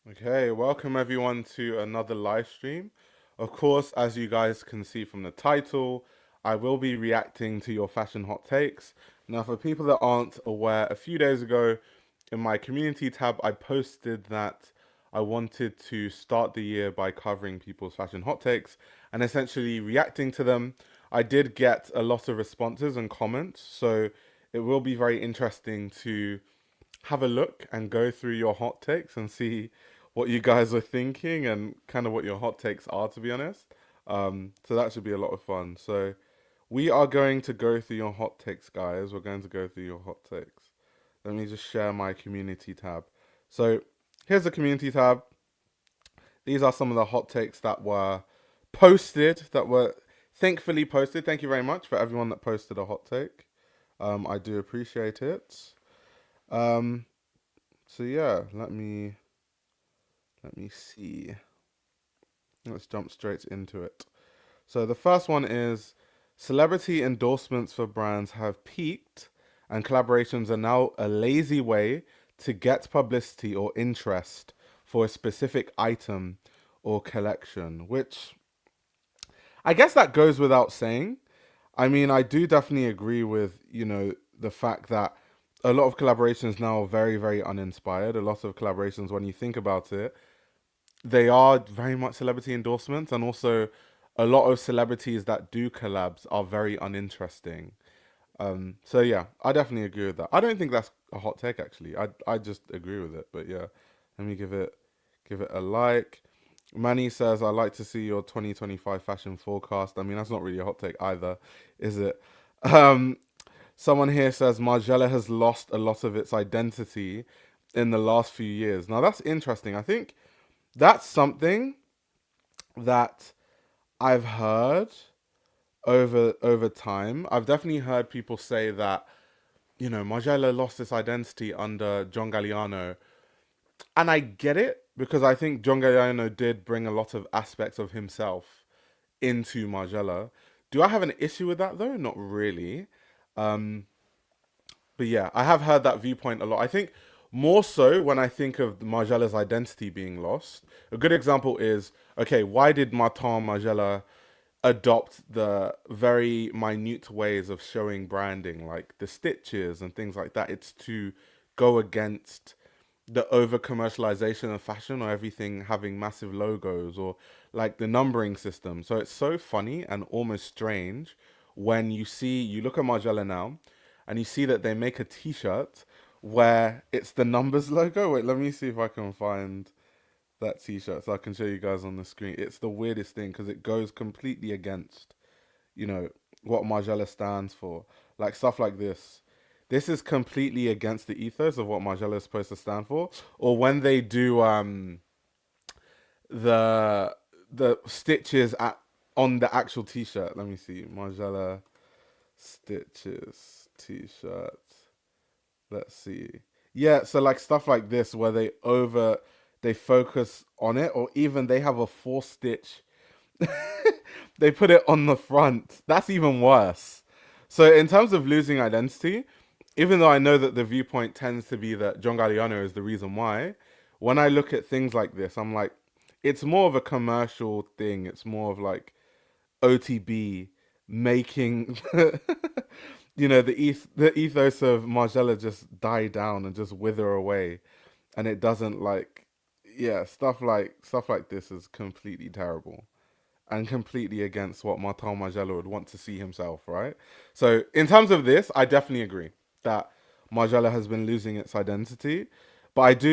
Okay, welcome everyone to another live stream. Of course, as you guys can see from the title, I will be reacting to your fashion hot takes. Now, for people that aren't aware, a few days ago in my community tab, I posted that I wanted to start the year by covering people's fashion hot takes and essentially reacting to them. I did get a lot of responses and comments, so it will be very interesting to have a look and go through your hot takes and see what you guys are thinking and kind of what your hot takes are, to be honest. So that should be a lot of fun. So we are going to go through your hot takes, guys. We're going to go through your hot takes. Let me just share my community tab. So here's the community tab. These are some of the hot takes that were posted, that were thankfully posted. Thank you very much for everyone that posted a hot take. I do appreciate it. Um, so yeah, let me see. Let's jump straight into it. So the first one is celebrity endorsements for brands have peaked and collaborations are now a lazy way to get publicity or interest for a specific item or collection, which I guess that goes without saying. I mean, I do definitely agree with, the fact that a lot of collaborations now are very, very uninspired. A lot of collaborations, when you think about it, they are very much celebrity endorsements, and also a lot of celebrities that do collabs are very uninteresting. So yeah, I definitely agree with that. I don't think that's a hot take actually. I just agree with it. But yeah, let me give it a like. Manny says I like to see your 2025 fashion forecast. I mean, that's not really a hot take either, is it? Um, Someone here says Margiela has lost a lot of its identity in the last few years. Now that's interesting. I think that's something that I've heard over time. I've definitely heard people say that, Margiela lost its identity under John Galliano. And I get it because I think John Galliano did bring a lot of aspects of himself into Margiela. Do I have an issue with that though? Not really. Um, but yeah, I have heard that viewpoint a lot. I think more so when I think of Margiela's identity being lost. A good example is okay, why did Martin Margiela adopt the very minute ways of showing branding, like the stitches and things like that? It's to go against the over commercialization of fashion or everything having massive logos or like the numbering system. So it's so funny and almost strange when you look at Margiela now and you see that they make a t-shirt where it's the numbers logo. Wait, let me see if I can find that t-shirt so I can show you guys on the screen. It's the weirdest thing because it goes completely against, you know, what Margiela stands for. Like stuff like this. This is completely against the ethos of what Margiela is supposed to stand for. Or when they do the the stitches at on the actual t-shirt. Let me see. Margiela stitches t-shirt. Let's see. Yeah, so like stuff like this where they focus on it, or even they have a four stitch. They put it on the front. That's even worse. So in terms of losing identity, even though I know that the viewpoint tends to be that John Galliano is the reason why, when I look at things like this, I'm like, it's more of a commercial thing. It's more of like OTB making the ethos of Margiela just die down and just wither away, and it doesn't like yeah stuff like this is completely terrible and completely against what Martin Margiela would want to see himself, right? So in terms of this, I definitely agree that Margiela has been losing its identity, but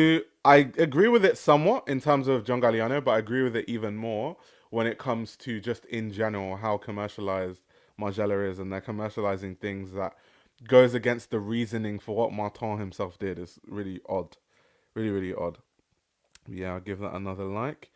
I agree with it somewhat in terms of John Galliano, but I agree with it even more when it comes to just in general how commercialized Margiela is, and they're commercializing things that goes against the reasoning for what Martin himself did. Is really odd, really really odd. Yeah, I'll give that another like.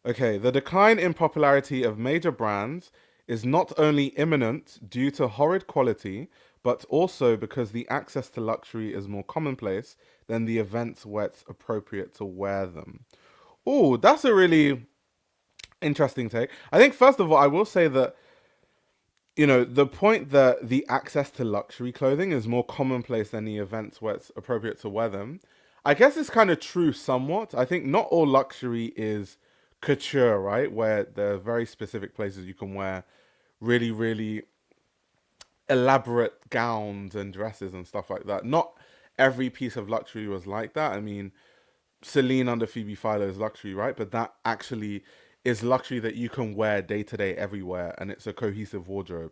Okay, the decline in popularity of major brands is not only imminent due to horrid quality, but also because the access to luxury is more commonplace than the events where it's appropriate to wear them. Oh, that's a really interesting take. I think, first of all, I will say that, the point that the access to luxury clothing is more commonplace than the events where it's appropriate to wear them. I guess it's kind of true somewhat. I think not all luxury is couture, right? Where there are very specific places you can wear really, really elaborate gowns and dresses and stuff like that. Not every piece of luxury was like that. I mean, Celine under Phoebe Philo is luxury, right? But that actually is luxury that you can wear day to day everywhere, and it's a cohesive wardrobe.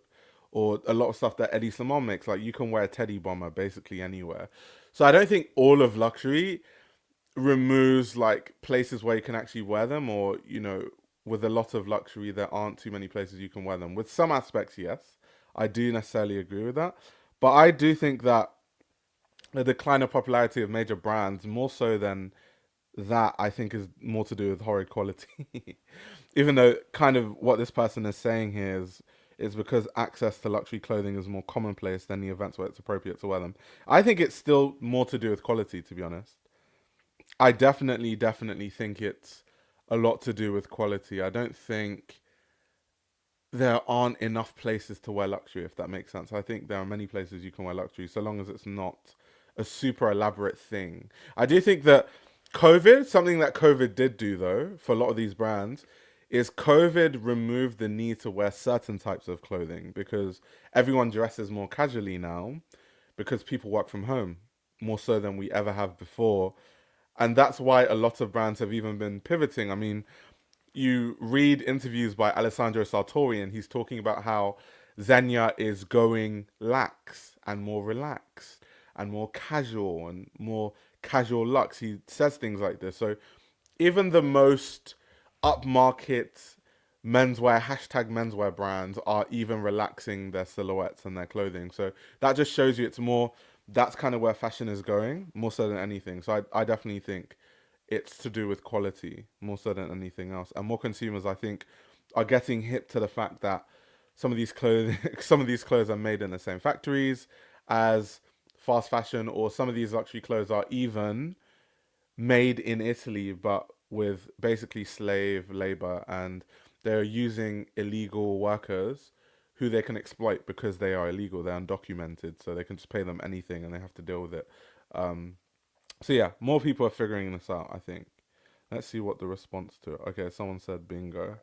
Or a lot of stuff that Eddie Simon makes, like you can wear a teddy bomber basically anywhere. So I don't think all of luxury removes like places where you can actually wear them, or with a lot of luxury, there aren't too many places you can wear them. With some aspects, yes, I do necessarily agree with that, but I do think that the decline of popularity of major brands, more so than that, I think is more to do with horrid quality. Even though kind of what this person is saying here is because access to luxury clothing is more commonplace than the events where it's appropriate to wear them. I think it's still more to do with quality, to be honest. I definitely think it's a lot to do with quality. I don't think there aren't enough places to wear luxury, if that makes sense. I think there are many places you can wear luxury, so long as it's not a super elaborate thing. I do think that something that COVID did do though, for a lot of these brands, is COVID removed the need to wear certain types of clothing because everyone dresses more casually now because people work from home more so than we ever have before. And that's why a lot of brands have even been pivoting. I mean, you read interviews by Alessandro Sartori, and he's talking about how Zegna is going lax and more relaxed and more casual and more casual luxe. He says things like this. So even the most upmarket menswear brands are even relaxing their silhouettes and their clothing. So that just shows you it's more, that's kind of where fashion is going more so than anything. So I definitely think it's to do with quality more so than anything else. And more consumers, I think, are getting hip to the fact that some of these clothes are made in the same factories as fast fashion, or some of these luxury clothes are even made in Italy, but with basically slave labor, and they're using illegal workers who they can exploit because they are illegal, they're undocumented, so they can just pay them anything and they have to deal with it. Um, so yeah, more people are figuring this out, I think. Let's see what the response to it. Okay, someone said bingo.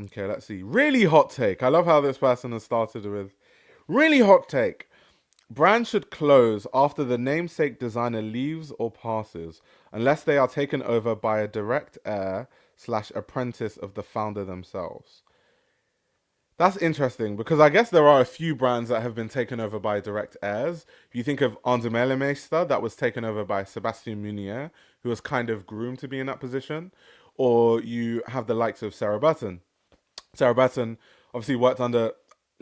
Okay, let's see. Really hot take. I love how this person has started with really hot take. Brands should close after the namesake designer leaves or passes, unless they are taken over by a direct heir slash apprentice of the founder themselves. That's interesting because I guess there are a few brands that have been taken over by direct heirs. If you think of Andermatt, that was taken over by Sebastian Munier, who was kind of groomed to be in that position. Or you have the likes of Sarah Burton. Sarah Burton obviously worked under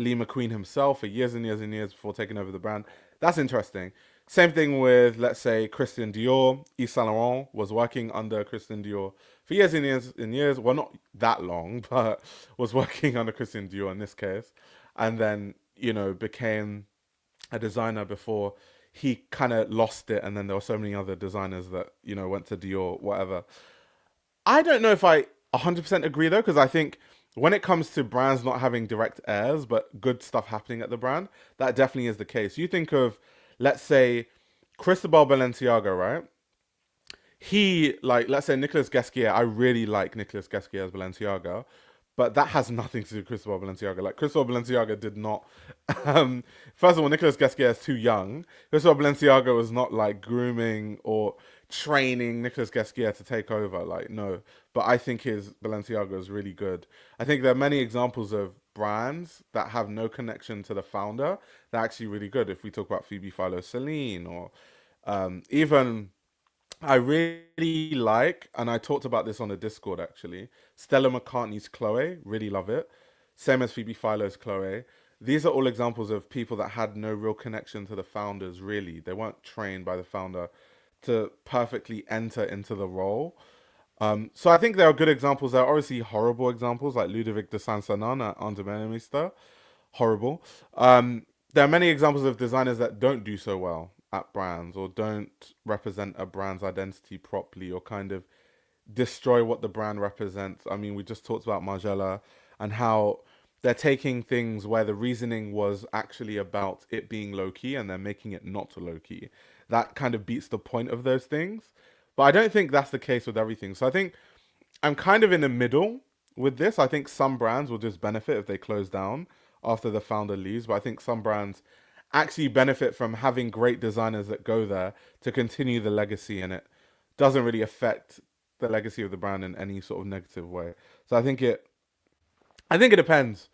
Lee McQueen himself for years and years and years before taking over the brand. That's interesting. Same thing with, let's say, Christian Dior. Yves Saint Laurent was working under Christian Dior for years and years and years. Well, not that long, but was working under Christian Dior in this case. And then, became a designer before he kind of lost it. And then there were so many other designers that, went to Dior, whatever. I don't know if I 100% agree though, because I think when it comes to brands not having direct heirs, but good stuff happening at the brand, that definitely is the case. You think of, let's say, Cristobal Balenciaga, right? Let's say Nicolas Gasquier. I really like Nicolas Gasquier's Balenciaga, but that has nothing to do with Cristobal Balenciaga. Like, Cristobal Balenciaga did not. First of all, Nicolas Gasquier is too young. Cristobal Balenciaga was not like grooming or training Nicolas Gasquier to take over. Like, no. But I think his Balenciaga is really good. I think there are many examples of brands that have no connection to the founder that are actually really good. If we talk about Phoebe Philo Celine, or even I really like, and I talked about this on the Discord actually, Stella McCartney's Chloe, really love it. Same as Phoebe Philo's Chloe. These are all examples of people that had no real connection to the founders, really. They weren't trained by the founder to perfectly enter into the role. So I think there are good examples. There are obviously horrible examples, like Ludovic de Saint-Saëns at Andermatt. Horrible. There are many examples of designers that don't do so well at brands, or don't represent a brand's identity properly, or kind of destroy what the brand represents. I mean, we just talked about Margiela and how they're taking things where the reasoning was actually about it being low key, and they're making it not low key. that kind of beats the point of those things. But I don't think that's the case with everything. So I think I'm kind of in the middle with this. I think some brands will just benefit if they close down after the founder leaves, but I think some brands actually benefit from having great designers that go there to continue the legacy, and it doesn't really affect the legacy of the brand in any sort of negative way. So I think it depends.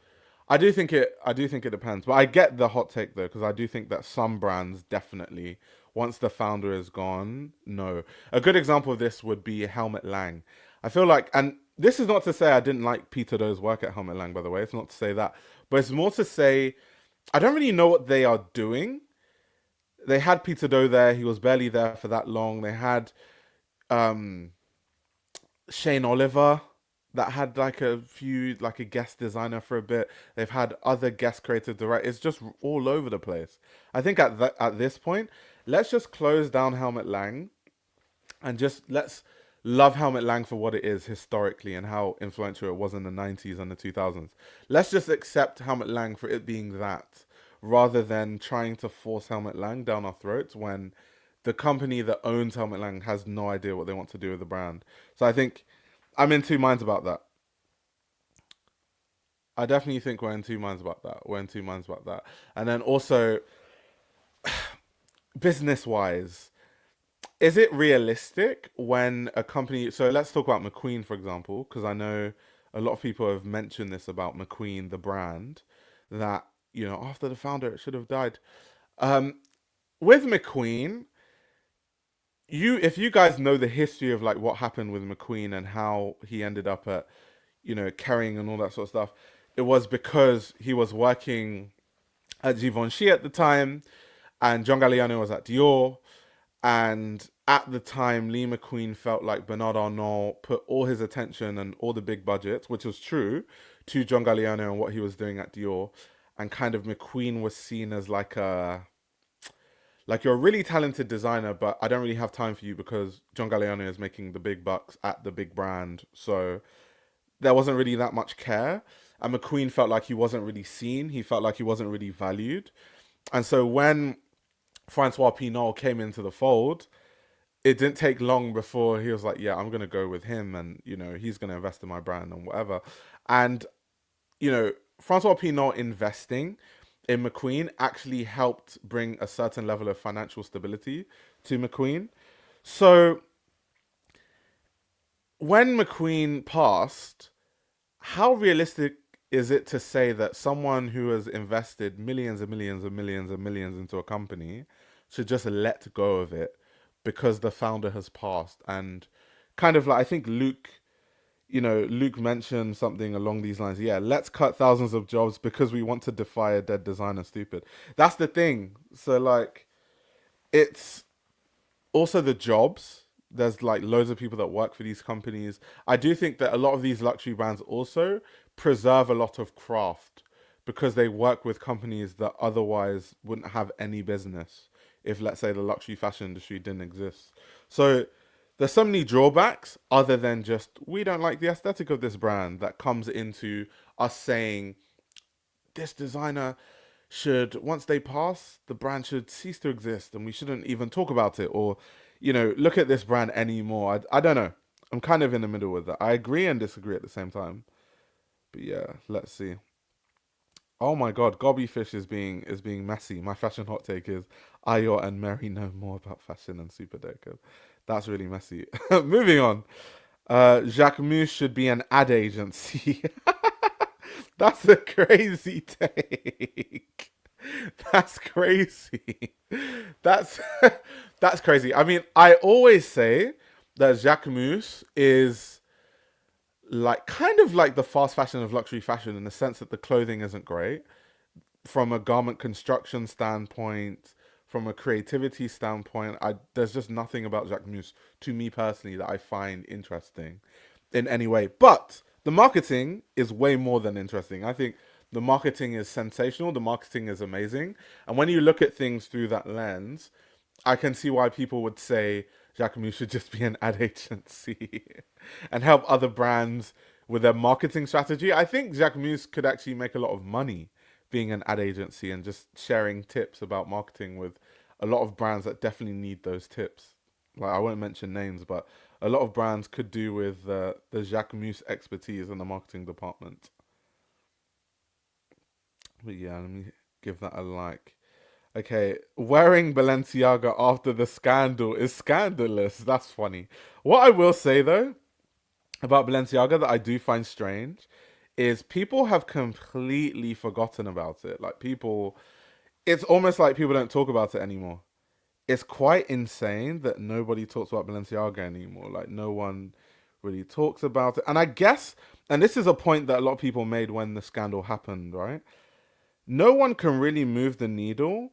I do think it depends. But I get the hot take though, because I do think that some brands definitely, once the founder is gone, no. A good example of this would be Helmut Lang. I feel like, and this is not to say I didn't like Peter Do's work at Helmut Lang, by the way. It's not to say that, but it's more to say I don't really know what they are doing. They had Peter Do there. He was barely there for that long. They had um Shane Oliver that had like a few like a guest designer for a bit. They've had other guest creative directors. It's just all over the place. I think at this point, let's just close down Helmut Lang and just let's love Helmut Lang for what it is historically and how influential it was in the 90s and the 2000s. Let's just accept Helmut Lang for it being that rather than trying to force Helmut Lang down our throats when the company that owns Helmut Lang has no idea what they want to do with the brand. So I think I'm in two minds about that. I definitely think we're in two minds about that. We're in two minds about that. And then also, business wise, is it realistic when a company? So let's talk about McQueen, for example, because I know a lot of people have mentioned this about McQueen, the brand, that, after the founder, it should have died. Um, with McQueen, if you guys know the history of like what happened with McQueen and how he ended up at, carrying and all that sort of stuff, it was because he was working at Givenchy at the time, and John Galliano was at Dior. And at the time, Lee McQueen felt like Bernard Arnault put all his attention and all the big budgets, which was true, to John Galliano and what he was doing at Dior. And kind of McQueen was seen as like you're a really talented designer, but I don't really have time for you because John Galliano is making the big bucks at the big brand. So there wasn't really that much care. And McQueen felt like he wasn't really seen. He felt like he wasn't really valued. And so when Francois Pinault came into the fold, it didn't take long before he was like, yeah, I'm going to go with him and, he's going to invest in my brand and whatever. And, Francois Pinault investing in McQueen actually helped bring a certain level of financial stability to McQueen. So when McQueen passed, how realistic is it to say that someone who has invested millions and millions and millions and millions into a company should just let go of it because the founder has passed? And kind of like, I think Luke mentioned something along these lines. Yeah, let's cut thousands of jobs because we want to defy a dead designer. Stupid. That's the thing. So like, it's also the jobs. There's like loads of people that work for these companies. I do think that a lot of these luxury brands also preserve a lot of craft because they work with companies that otherwise wouldn't have any business if, let's say, the luxury fashion industry didn't exist. So there's so many drawbacks other than just we don't like the aesthetic of this brand that comes into us saying this designer should, once they pass, the brand should cease to exist and we shouldn't even talk about it or, look at this brand anymore. I don't know. I'm kind of in the middle with that. I agree and disagree at the same time. But yeah, let's see. Oh my god, Gobby Fish is being messy. My fashion hot take is Ayo and Mary know more about fashion than Super Deco. That's really messy. Moving on. Jacques Mus should be an ad agency. That's a crazy take. That's crazy. That's that's crazy. I mean, I always say that Jacques Mus is like kind of like the fast fashion of luxury fashion in the sense that the clothing isn't great from a garment construction standpoint, from a creativity standpoint. There's just nothing about Jacques Mus to me personally that I find interesting in any way. But the marketing is way more than interesting. I think the marketing is sensational. The marketing is amazing. And when you look at things through that lens, I can see why people would say Jacquemus should just be an ad agency and help other brands with their marketing strategy. I think Jacquemus could actually make a lot of money being an ad agency and just sharing tips about marketing with a lot of brands that definitely need those tips. Like I won't mention names, but a lot of brands could do with the Jacques Mus expertise in the marketing department. But yeah, let me give that a like. Okay, wearing Balenciaga after the scandal is scandalous. That's funny. What I will say though about Balenciaga that I do find strange is people have completely forgotten about it. Like people, it's almost like people don't talk about it anymore. It's quite insane that nobody talks about Balenciaga anymore. Like no one really talks about it. And I guess, and this is a point that a lot of people made when the scandal happened, right? No one can really move the needle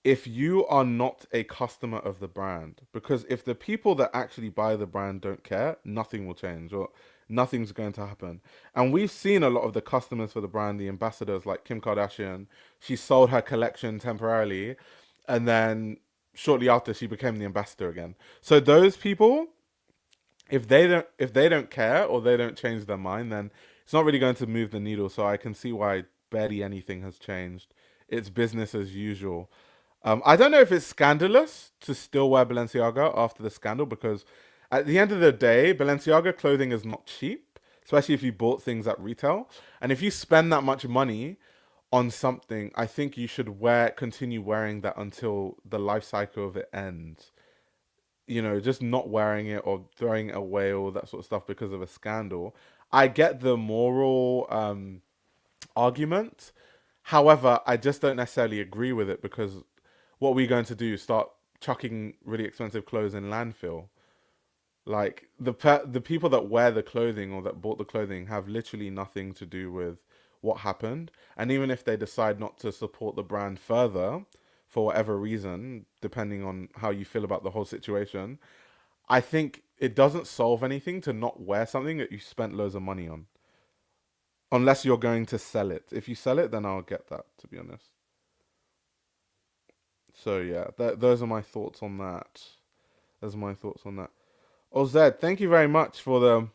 if you are not a customer of the brand. Because if the people that actually buy the brand don't care, nothing will change or nothing's going to happen. And we've seen a lot of the customers for the brand, the ambassadors like Kim Kardashian, she sold her collection temporarily and then shortly after she became the ambassador again. So those people, if they don't care or they don't change their mind, then it's not really going to move the needle. So I can see why barely anything has changed. It's business as usual. I don't know if it's scandalous to still wear Balenciaga after the scandal because at the end of the day, Balenciaga clothing is not cheap, especially if you bought things at retail. And if you spend that much money on something, I think you should continue wearing that until the life cycle of it ends. Just not wearing it or throwing it away, all that sort of stuff because of a scandal. I get the moral argument. However, I just don't necessarily agree with it because what are we going to do? Start chucking really expensive clothes in landfill? Like the people that wear the clothing or that bought the clothing have literally nothing to do with what happened. And even if they decide not to support the brand further for whatever reason, depending on how you feel about the whole situation, I think it doesn't solve anything to not wear something that you spent loads of money on. Unless you're going to sell it. If you sell it, then I'll get that, to be honest. So yeah, those are my thoughts on that. Those are my thoughts on that. Oh, Zed, thank you very much for the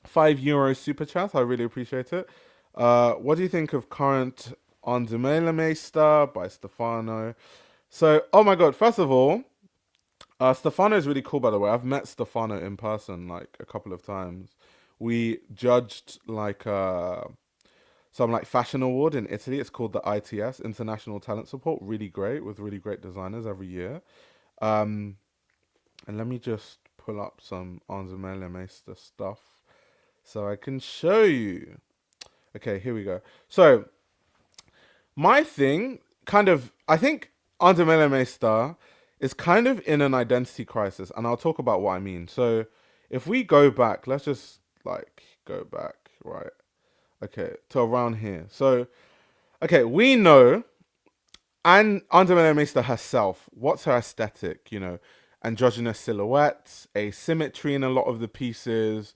€5 super chat. I really appreciate it. What do you think of current On Demela Meester by Stefano? So, oh my god, first of all, Stefano is really cool, by the way. I've met Stefano in person like a couple of times. We judged like some like fashion award in Italy. It's called the ITS, International Talent Support. Really great with really great designers every year. Um, and let me just pull up some Anzamela Meister stuff so I can show you. Okay, here we go. So my thing, I think Anzamela Meister is kind of in an identity crisis, and I'll talk about what I mean. So if we go back, let's just like go back, right? Okay, to around here. So, okay, we know, and Andrea Meister herself, what's her aesthetic? Androgynous silhouettes, asymmetry in a lot of the pieces,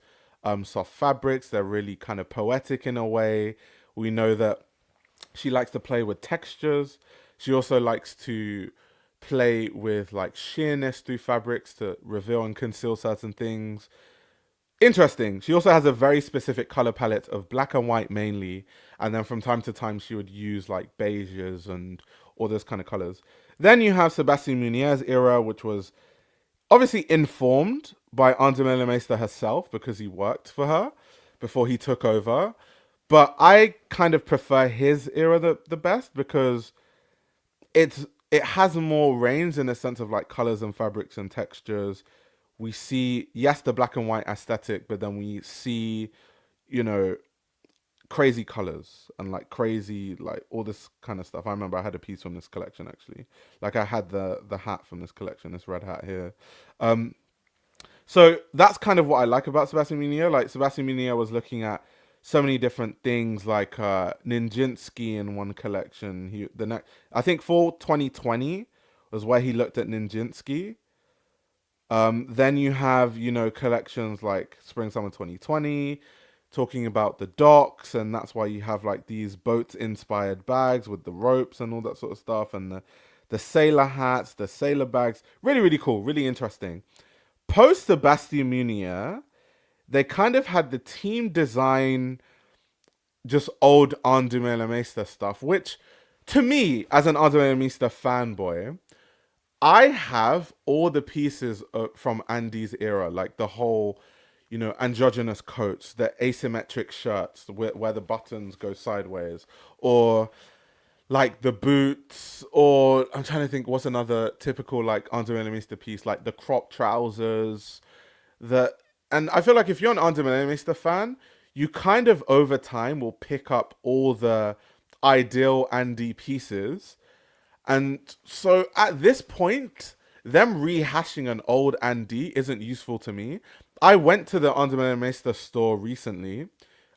soft fabrics. They're really kind of poetic in a way. We know that she likes to play with textures. She also likes to play with like sheerness through fabrics to reveal and conceal certain things. Interesting. She also has a very specific color palette of black and white mainly, and then from time to time she would use like beiges and all those kind of colors. Then you have Sebastian Munier's era, which was obviously informed by Andrea Meister herself because he worked for her before he took over. But I kind of prefer his era the best because it has more range in the sense of like colors and fabrics and textures. We see, yes, the black and white aesthetic, but then we see, you know, crazy colors and like crazy, like all this kind of stuff. I remember I had a piece from this collection actually. Like I had the hat from this collection, this red hat here. So that's kind of what I like about Sebastian Munier. Like Sebastian Munier was looking at so many different things, like Nijinsky in one collection. I think for 2020 was where he looked at Nijinsky. Then you have, collections like Spring Summer 2020, talking about the docks, and that's why you have like these boat inspired bags with the ropes and all that sort of stuff, and the sailor hats, the sailor bags. Really, really cool, really interesting. Post Sebastian Munier, they kind of had the team design just old Andrea Meister stuff, which to me, as an Andrea Meister fanboy, I have all the pieces from Andy's era, like the whole, androgynous coats, the asymmetric shirts where the buttons go sideways, or like the boots, or I'm trying to think what's another typical like Andre Mr. piece, like the crop trousers, the and I feel like if you're an Andre Mr. fan, you kind of over time will pick up all the ideal Andy pieces, and so at this point, them rehashing an old Andy isn't useful to me. I went to the Anderlecht Meister store recently.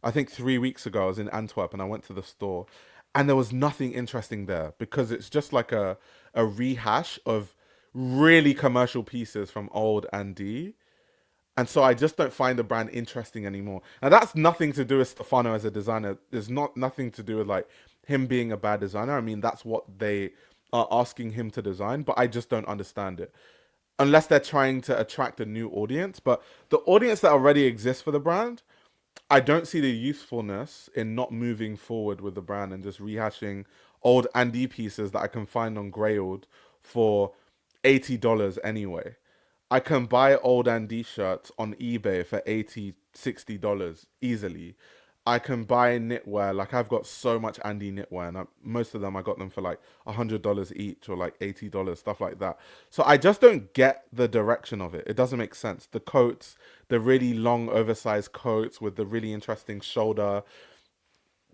I think 3 weeks ago, I was in Antwerp and I went to the store, and there was nothing interesting there because it's just like a rehash of really commercial pieces from old Andy. And so I just don't find the brand interesting anymore. And that's nothing to do with Stefano as a designer. There's not nothing to do with like him being a bad designer. I mean, that's what they are asking him to design, but I just don't understand it. Unless they're trying to attract a new audience. But the audience that already exists for the brand, I don't see the usefulness in not moving forward with the brand and just rehashing old Andy pieces that I can find on Grailed for $80 anyway. I can buy old Andy shirts on eBay for 80, $60 easily. I can buy knitwear. Like I've got so much Andy knitwear, and most of them I got them for like $100 each or like $80, stuff like that. So I just don't get the direction of it. It doesn't make sense. The coats, the really long, oversized coats with the really interesting shoulder.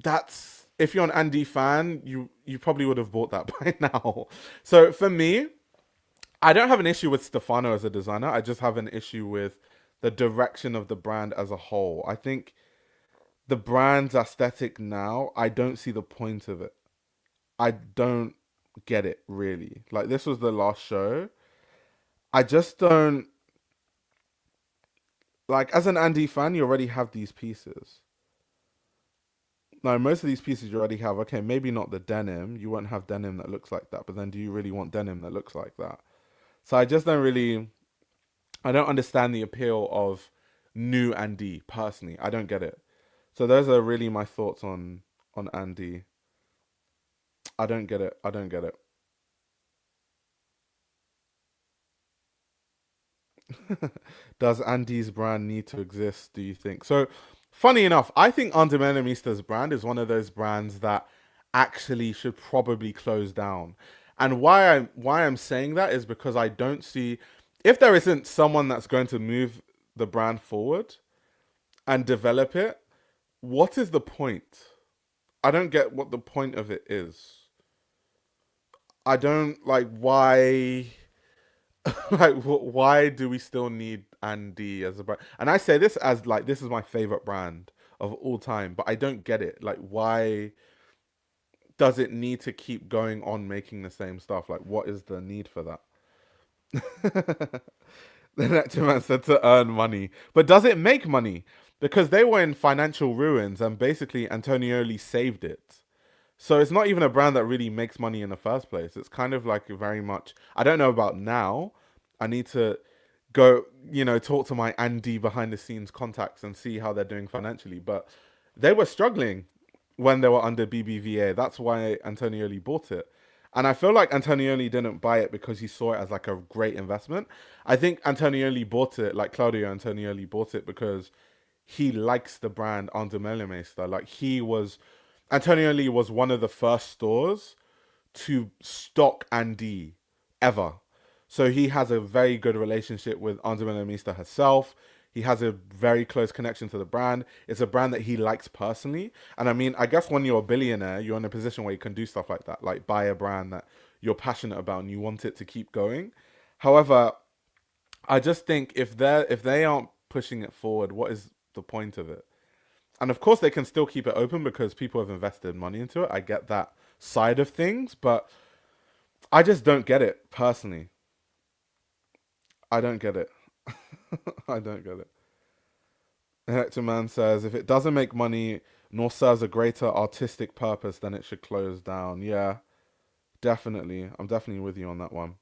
That's if you're an Andy fan, you probably would have bought that by now. So for me, I don't have an issue with Stefano as a designer. I just have an issue with the direction of the brand as a whole. I think the brand's aesthetic now, I don't see the point of it. I don't get it really. Like this was the last show. I just don't like as an Andy fan, you already have these pieces. Now most of these pieces you already have. Okay, maybe not the denim. You won't have denim that looks like that, but then do you really want denim that looks like that? So I just don't really I don't understand the appeal of new Andy personally. I don't get it. So those are really my thoughts on Andy. I don't get it. I don't get it. Does Andy's brand need to exist, do you think? So, funny enough, I think Under Menemista's brand is one of those brands that actually should probably close down. And why I'm saying that is because I don't see if there isn't someone that's going to move the brand forward and develop it, what is the point? I don't get what the point of it is. I don't like why like why do we still need Andy as a brand? And I say this as like this is my favorite brand of all time, but I don't get it. Like why does it need to keep going on making the same stuff? Like what is the need for that? The Nectar Man said to earn money. But does it make money? Because they were in financial ruins and basically Antonioli saved it. So it's not even a brand that really makes money in the first place. It's kind of like very much. I don't know about now. I need to go, talk to my Andy behind the scenes contacts and see how they're doing financially. But they were struggling when they were under BBVA. That's why Antonioli bought it. And I feel like Antonioli didn't buy it because he saw it as like a great investment. I think Antonioli bought it, like Claudio Antonioli bought it because he likes the brand Under Meister. Like Antonioli was one of the first stores to stock Andy ever. So he has a very good relationship with Andre Mista herself. He has a very close connection to the brand. It's a brand that he likes personally. And I mean, I guess when you're a billionaire, you're in a position where you can do stuff like that, like buy a brand that you're passionate about and you want it to keep going. However, I just think if they aren't pushing it forward, what is the point of it? And of course, they can still keep it open because people have invested money into it. I get that side of things, but I just don't get it personally. I don't get it. I don't get it. Hector Man says if it doesn't make money nor serves a greater artistic purpose, then it should close down. Yeah, definitely. I'm definitely with you on that one.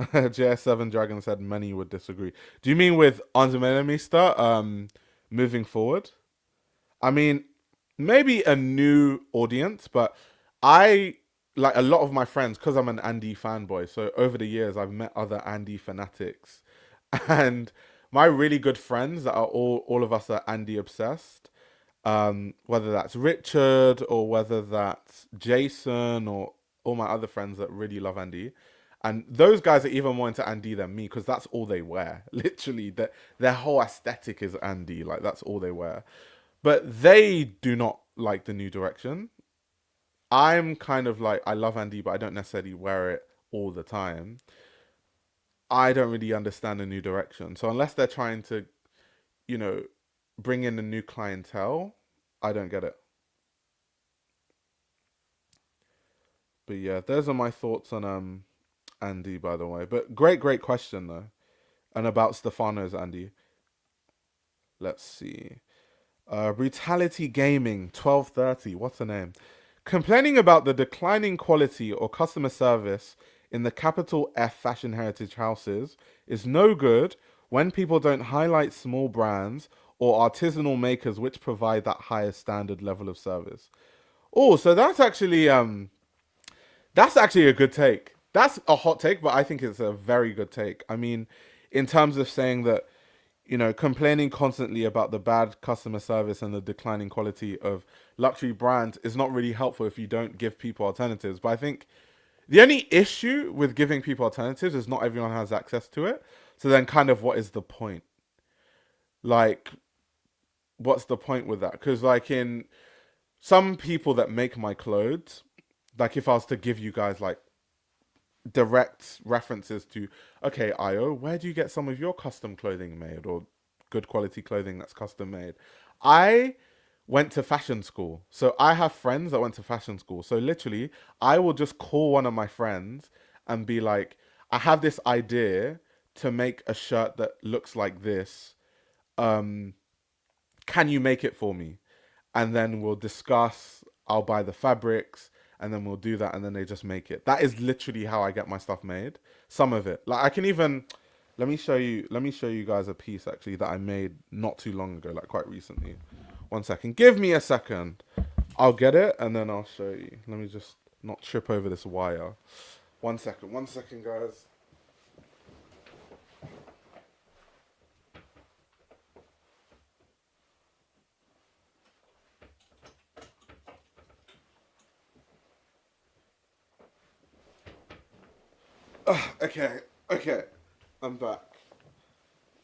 JS7 Dragon said many would disagree. Do you mean with Anzumenemista moving forward? I mean, maybe a new audience, but I like a lot of my friends, because I'm an Andy fanboy, so over the years I've met other Andy fanatics, and my really good friends that are all of us are Andy obsessed. Whether that's Richard or whether that's Jason or all my other friends that really love Andy. And those guys are even more into Andy than me because that's all they wear. Literally, their whole aesthetic is Andy. Like, that's all they wear. But they do not like the new direction. I'm kind of like, I love Andy, but I don't necessarily wear it all the time. I don't really understand the new direction. So, unless they're trying to, you know, bring in a new clientele, I don't get it. But yeah, those are my thoughts on Andy, by the way. But great question though. And about Stefano's Andy. Let's see. Brutality Gaming 1230. What's the name? Complaining about the declining quality or customer service in the capital F fashion heritage houses is no good when people don't highlight small brands or artisanal makers which provide that higher standard level of service. Oh, so that's actually a good take. That's a hot take, but I think it's a very good take. I mean, in terms of saying that, complaining constantly about the bad customer service and the declining quality of luxury brands is not really helpful if you don't give people alternatives. But I think the only issue with giving people alternatives is not everyone has access to it. So then, kind of, what is the point? Like, what's the point with that? Because, like, in some people that make my clothes, like, if I was to give you guys, like, direct references to, okay, Io, where do you get some of your custom clothing made or good quality clothing that's custom made? I went to fashion school. So I have friends that went to fashion school. So literally, I will just call one of my friends and be like, I have this idea to make a shirt that looks like this. Um, can you make it for me? And then we'll discuss. I'll buy the fabrics, and then we'll do that, and then they just make it. That is literally how I get my stuff made. Some of it, like I can even let me show you. Let me show you guys a piece actually that I made not too long ago, like quite recently. One second, give me a second. I'll get it, and then I'll show you. Let me just not trip over this wire. One second, guys. Okay, okay, I'm back.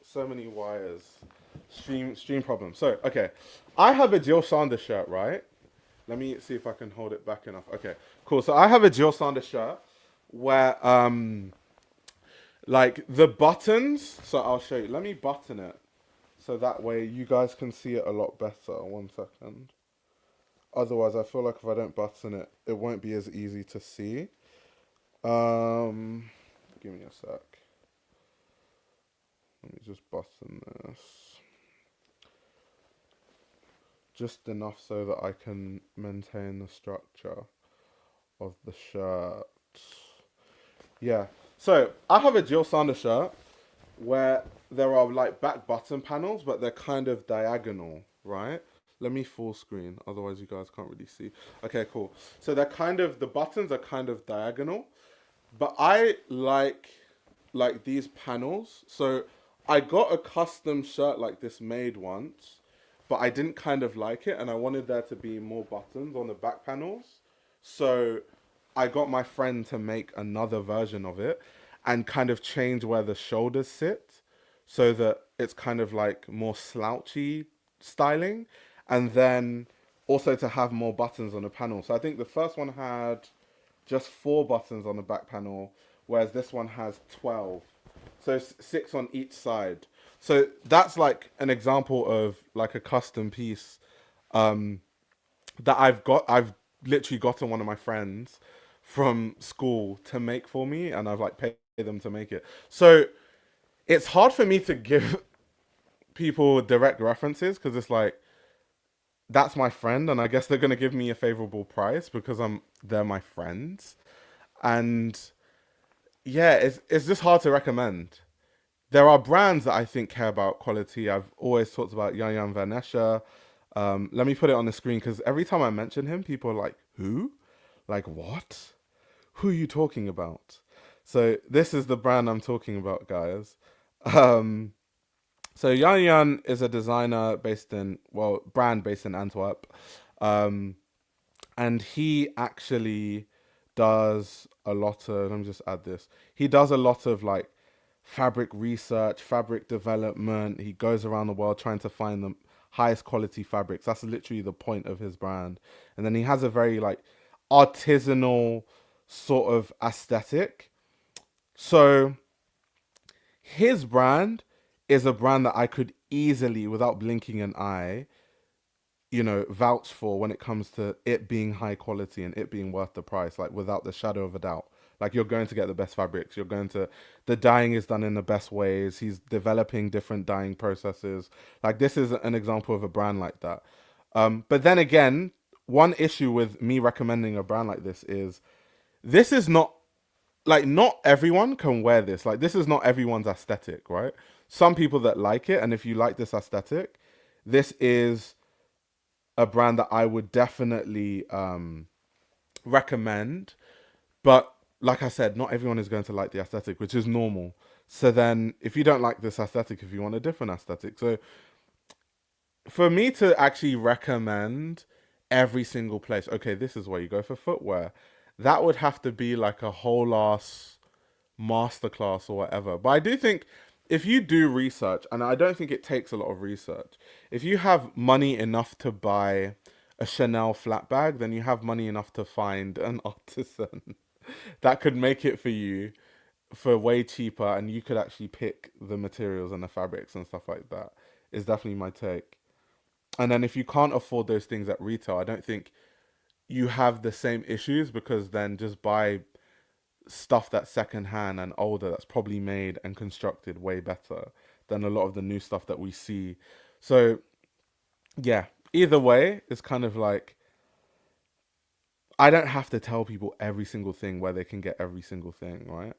So many wires. Stream problem. So okay, I have a Jill Sanders shirt, right? Let me see if I can hold it back enough. Okay, cool. So I have a Jill Sanders shirt where like the buttons. So I'll show you. Let me button it so that way you guys can see it a lot better. One second. Otherwise, I feel like if I don't button it, it won't be as easy to see. Um, Give me a sec. Let me just button this. Just enough so that I can maintain the structure of the shirt. Yeah. So I have a Jill Sanders shirt where there are like back button panels, but they're kind of diagonal, right? Let me full screen, otherwise you guys can't really see. Okay, cool. So they're kind of the buttons are kind of diagonal, but I like these panels. So I got a custom shirt like this made once, but I didn't kind of like it, and I wanted there to be more buttons on the back panels. So I got my friend to make another version of it and kind of change where the shoulders sit so that it's kind of like more slouchy styling, and then also to have more buttons on the panel. So I think the first one had just four buttons on the back panel, whereas this one has 12. So six on each side. So that's like an example of like a custom piece um, that I've literally gotten one of my friends from school to make for me, and I've like paid them to make it. So it's hard for me to give people direct references because it's like that's my friend, and I guess they're gonna give me a favorable price because they're my friends, and yeah, it's just hard to recommend. There are brands that I think care about quality. I've always talked about Yan Yan Vanesha. Let me put it on the screen because every time I mention him, people are like, "Who? Like what?" who are you talking about? So this is the brand I'm talking about, guys. Um, so Yan Yan is a designer based in, well, brand based in Antwerp. Um, and he actually does a lot of, let me just add this. He does a lot of like fabric research, fabric development. He goes around the world trying to find the highest quality fabrics. That's literally the point of his brand. And then he has a very like artisanal sort of aesthetic. So his brand is a brand that I could easily, without blinking an eye, vouch for when it comes to it being high quality and it being worth the price, like without the shadow of a doubt. Like you're going to get the best fabrics. The dyeing is done in the best ways. He's developing different dyeing processes. Like this is an example of a brand like that. But then again, one issue with me recommending a brand like this is not like not everyone can wear this. Like this is not everyone's aesthetic, right? Some people that like it, and if you like this aesthetic, this is a brand that I would definitely recommend. But like I said, not everyone is going to like the aesthetic, which is normal. So then, if you don't like this aesthetic, if you want a different aesthetic, so for me to actually recommend every single place, okay, this is where you go for footwear. That would have to be like a whole ass masterclass or whatever. But I do think if you do research, and I don't think it takes a lot of research, if you have money enough to buy a Chanel flat bag, then you have money enough to find an artisan that could make it for you for way cheaper, and you could actually pick the materials and the fabrics and stuff like that. Is definitely my take. And then if you can't afford those things at retail, I don't think you have the same issues, because then just buy stuff that's secondhand and older, that's probably made and constructed way better than a lot of the new stuff that we see. So yeah, either way, it's kind of like I don't have to tell people every single thing where they can get every single thing, right?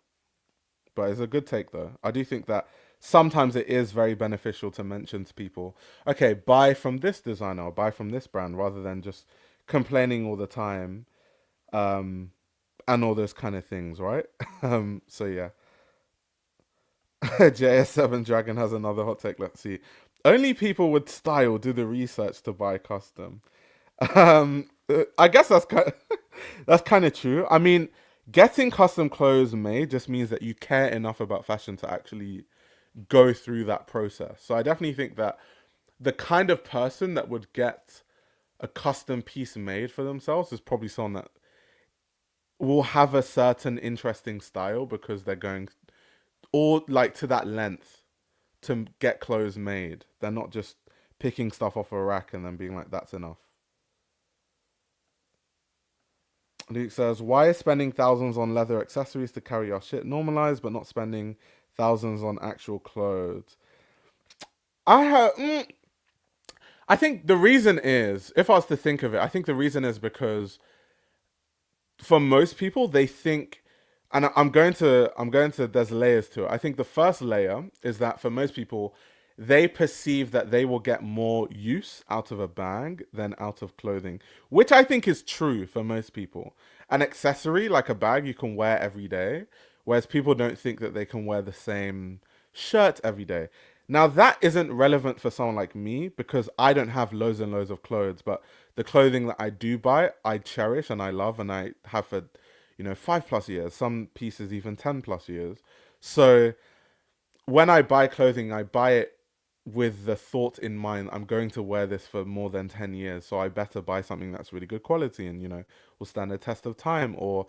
But it's a good take though. I do think that sometimes it is very beneficial to mention to people, okay, buy from this designer or buy from this brand, rather than just complaining all the time, um, and all those kind of things, right? So yeah. JS7 Dragon has another hot take. Let's see. Only people with style do the research to buy custom. I guess that's kind of true. I mean, getting custom clothes made just means that you care enough about fashion to actually go through that process. So I definitely think that the kind of person that would get a custom piece made for themselves is probably someone that will have a certain interesting style, because they're going all like to that length to get clothes made. They're not just picking stuff off a rack and then being like, that's enough. Luke says, why is spending thousands on leather accessories to carry our shit normalized, but not spending thousands on actual clothes? I think the reason is, if I was to think of it, I think the reason is because for most people, they think, and I'm going to, there's layers to it. I think the first layer is that for most people, they perceive that they will get more use out of a bag than out of clothing, which I think is true for most people. An accessory like a bag you can wear every day, whereas people don't think that they can wear the same shirt every day. Now that isn't relevant for someone like me, because I don't have loads and loads of clothes, but the clothing that I do buy, I cherish and I love, and I have for 5+ years, some pieces even 10+ years. So when I buy clothing, I buy it with the thought in mind, I'm going to wear this for more than 10 years, so I better buy something that's really good quality and, will stand the test of time. Or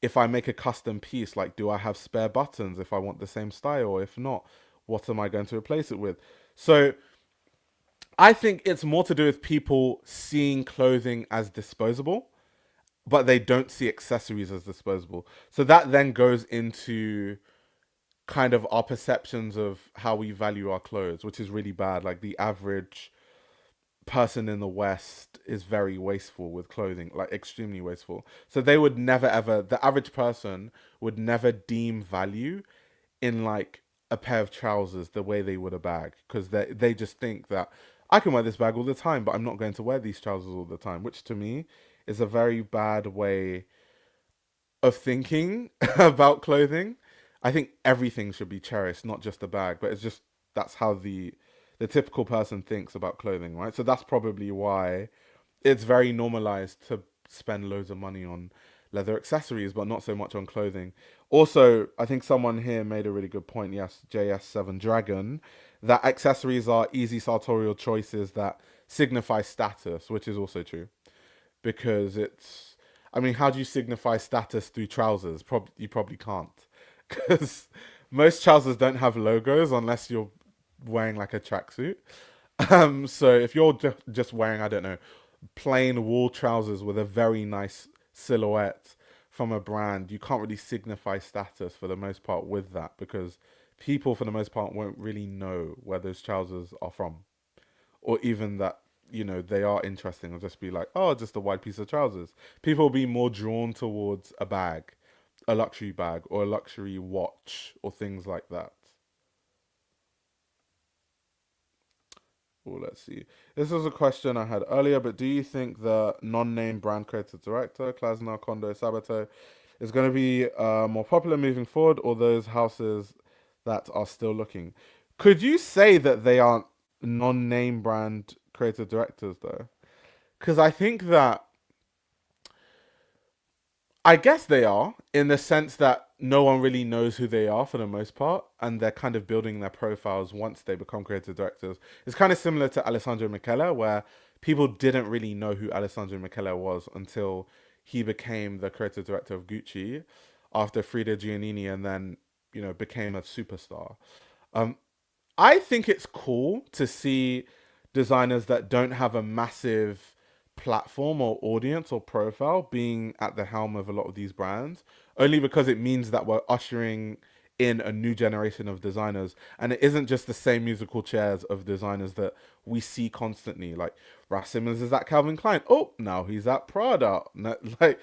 if I make a custom piece, like, do I have spare buttons if I want the same style? Or if not, what am I going to replace it with? So I think it's more to do with people seeing clothing as disposable, but they don't see accessories as disposable. So that then goes into kind of our perceptions of how we value our clothes, which is really bad. Like the average person in the West is very wasteful with clothing, like extremely wasteful. So they would never ever, the average person would never deem value in like a pair of trousers the way they would a bag, because they just think that I can wear this bag all the time, but I'm not going to wear these trousers all the time, which to me is a very bad way of thinking about clothing. I think everything should be cherished, not just the bag, but it's just that's how the typical person thinks about clothing, right? So that's probably why it's very normalized to spend loads of money on leather accessories, but not so much on clothing. Also, I think someone here made a really good point. Yes, JS7 Dragon, that accessories are easy sartorial choices that signify status, which is also true because it's. I mean, how do you signify status through trousers? You probably can't, because most trousers don't have logos unless you're wearing like a tracksuit. So if you're just wearing, I don't know, plain wool trousers with a very nice silhouette from a brand, you can't really signify status for the most part with that because people, for the most part, won't really know where those trousers are from, or even that they are interesting. Or just be like, oh, just a white piece of trousers. People will be more drawn towards a bag, a luxury bag, or a luxury watch, or things like that. Oh, let's see. This was a question I had earlier, but do you think the non-name brand creative director, Klasner, Kondo, Sabato, is going to be more popular moving forward, or those houses that are still looking? Could you say that they aren't non-name brand creative directors though? Because I think that I guess they are in the sense that no one really knows who they are for the most part, and they're kind of building their profiles once they become creative directors. It's kind of similar to Alessandro Michele, where people didn't really know who Alessandro Michele was until he became the creative director of Gucci after Frida Giannini, and then became a superstar. Um, I think it's cool to see designers that don't have a massive platform or audience or profile being at the helm of a lot of these brands, only because it means that we're ushering in a new generation of designers, and it isn't just the same musical chairs of designers that we see constantly. Like Raf Simons is at Calvin Klein, oh now he's at Prada. Like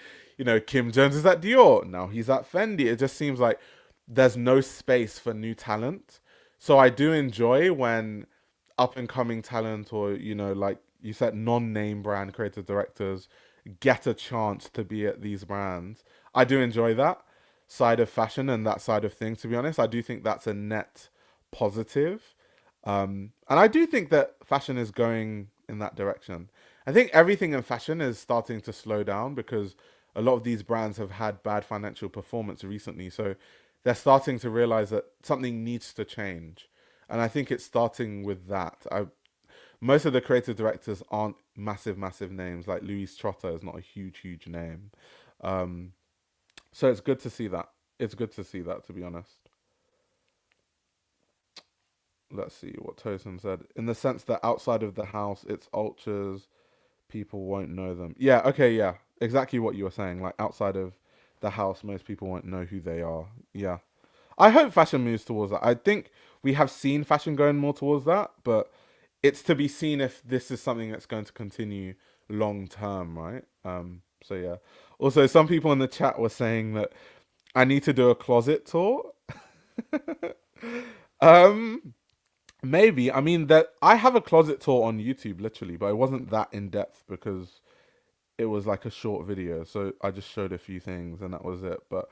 Kim Jones is at Dior, now he's at Fendi. It just seems like there's no space for new talent. So I do enjoy when up and coming talent, or like you said, non-name brand creative directors get a chance to be at these brands. I do enjoy that side of fashion and that side of things. To be honest, I do think that's a net positive, and I do think that fashion is going in that direction. I think everything in fashion is starting to slow down because a lot of these brands have had bad financial performance recently. So they're starting to realize that something needs to change. And I think it's starting with that. Most of the creative directors aren't massive, massive names. Like Louise Trotter is not a huge, huge name. Um, so it's good to see that. It's good to see that, to be honest. Let's see what Tosin said. In the sense that outside of the house, it's ultras, people won't know them. Yeah, okay, yeah. Exactly what you were saying. Like outside of the house, most people won't know who they are. Yeah. I hope fashion moves towards that. I think we have seen fashion going more towards that, but it's to be seen if this is something that's going to continue long term, right? So yeah. Also, some people in the chat were saying that I need to do a closet tour. um, Maybe. I mean that I have a closet tour on YouTube, literally, but it wasn't that in depth because it was like a short video. So I just showed a few things and that was it. But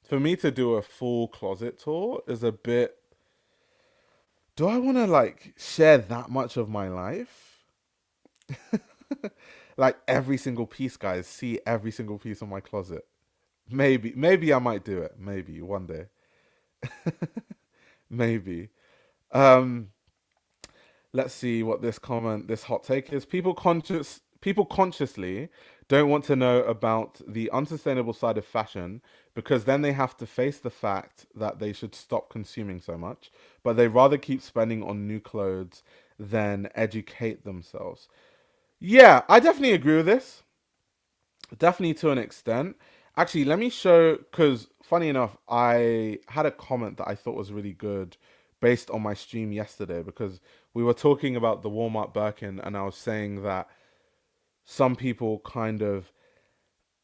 for me to do a full closet tour is a bit. Do I want to like share that much of my life? Like every single piece, guys, see every single piece of my closet. Maybe I might do it. Maybe one day. Maybe. Um, let's see what this hot take is. People consciously don't want to know about the unsustainable side of fashion because then they have to face the fact that they should stop consuming so much, but they rather keep spending on new clothes than educate themselves. Yeah, I definitely agree with this. Definitely to an extent. Actually, let me show, because funny enough, I had a comment that I thought was really good based on my stream yesterday because we were talking about the Walmart Birkin and I was saying that some people kind of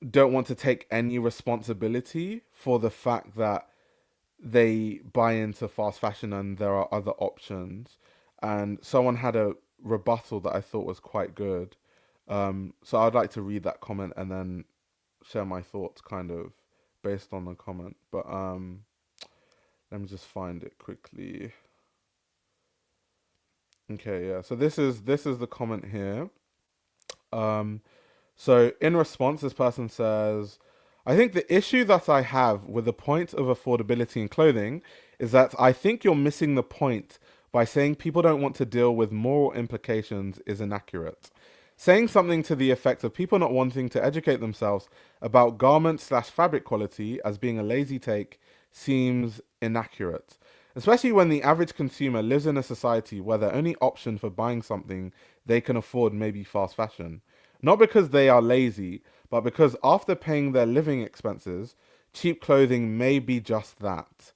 don't want to take any responsibility for the fact that they buy into fast fashion and there are other options. And someone had a rebuttal that I thought was quite good. So I'd like to read that comment and then share my thoughts kind of based on the comment, but let me just find it quickly. Okay, yeah. So this is the comment here. Um, so in response, this person says, I think the issue that I have with the point of affordability in clothing is that I think you're missing the point by saying people don't want to deal with moral implications is inaccurate. Saying something to the effect of people not wanting to educate themselves about garment slash fabric quality as being a lazy take seems inaccurate, especially when the average consumer lives in a society where their only option for buying something they can afford may be fast fashion. Not because they are lazy, but because after paying their living expenses, cheap clothing may be just that.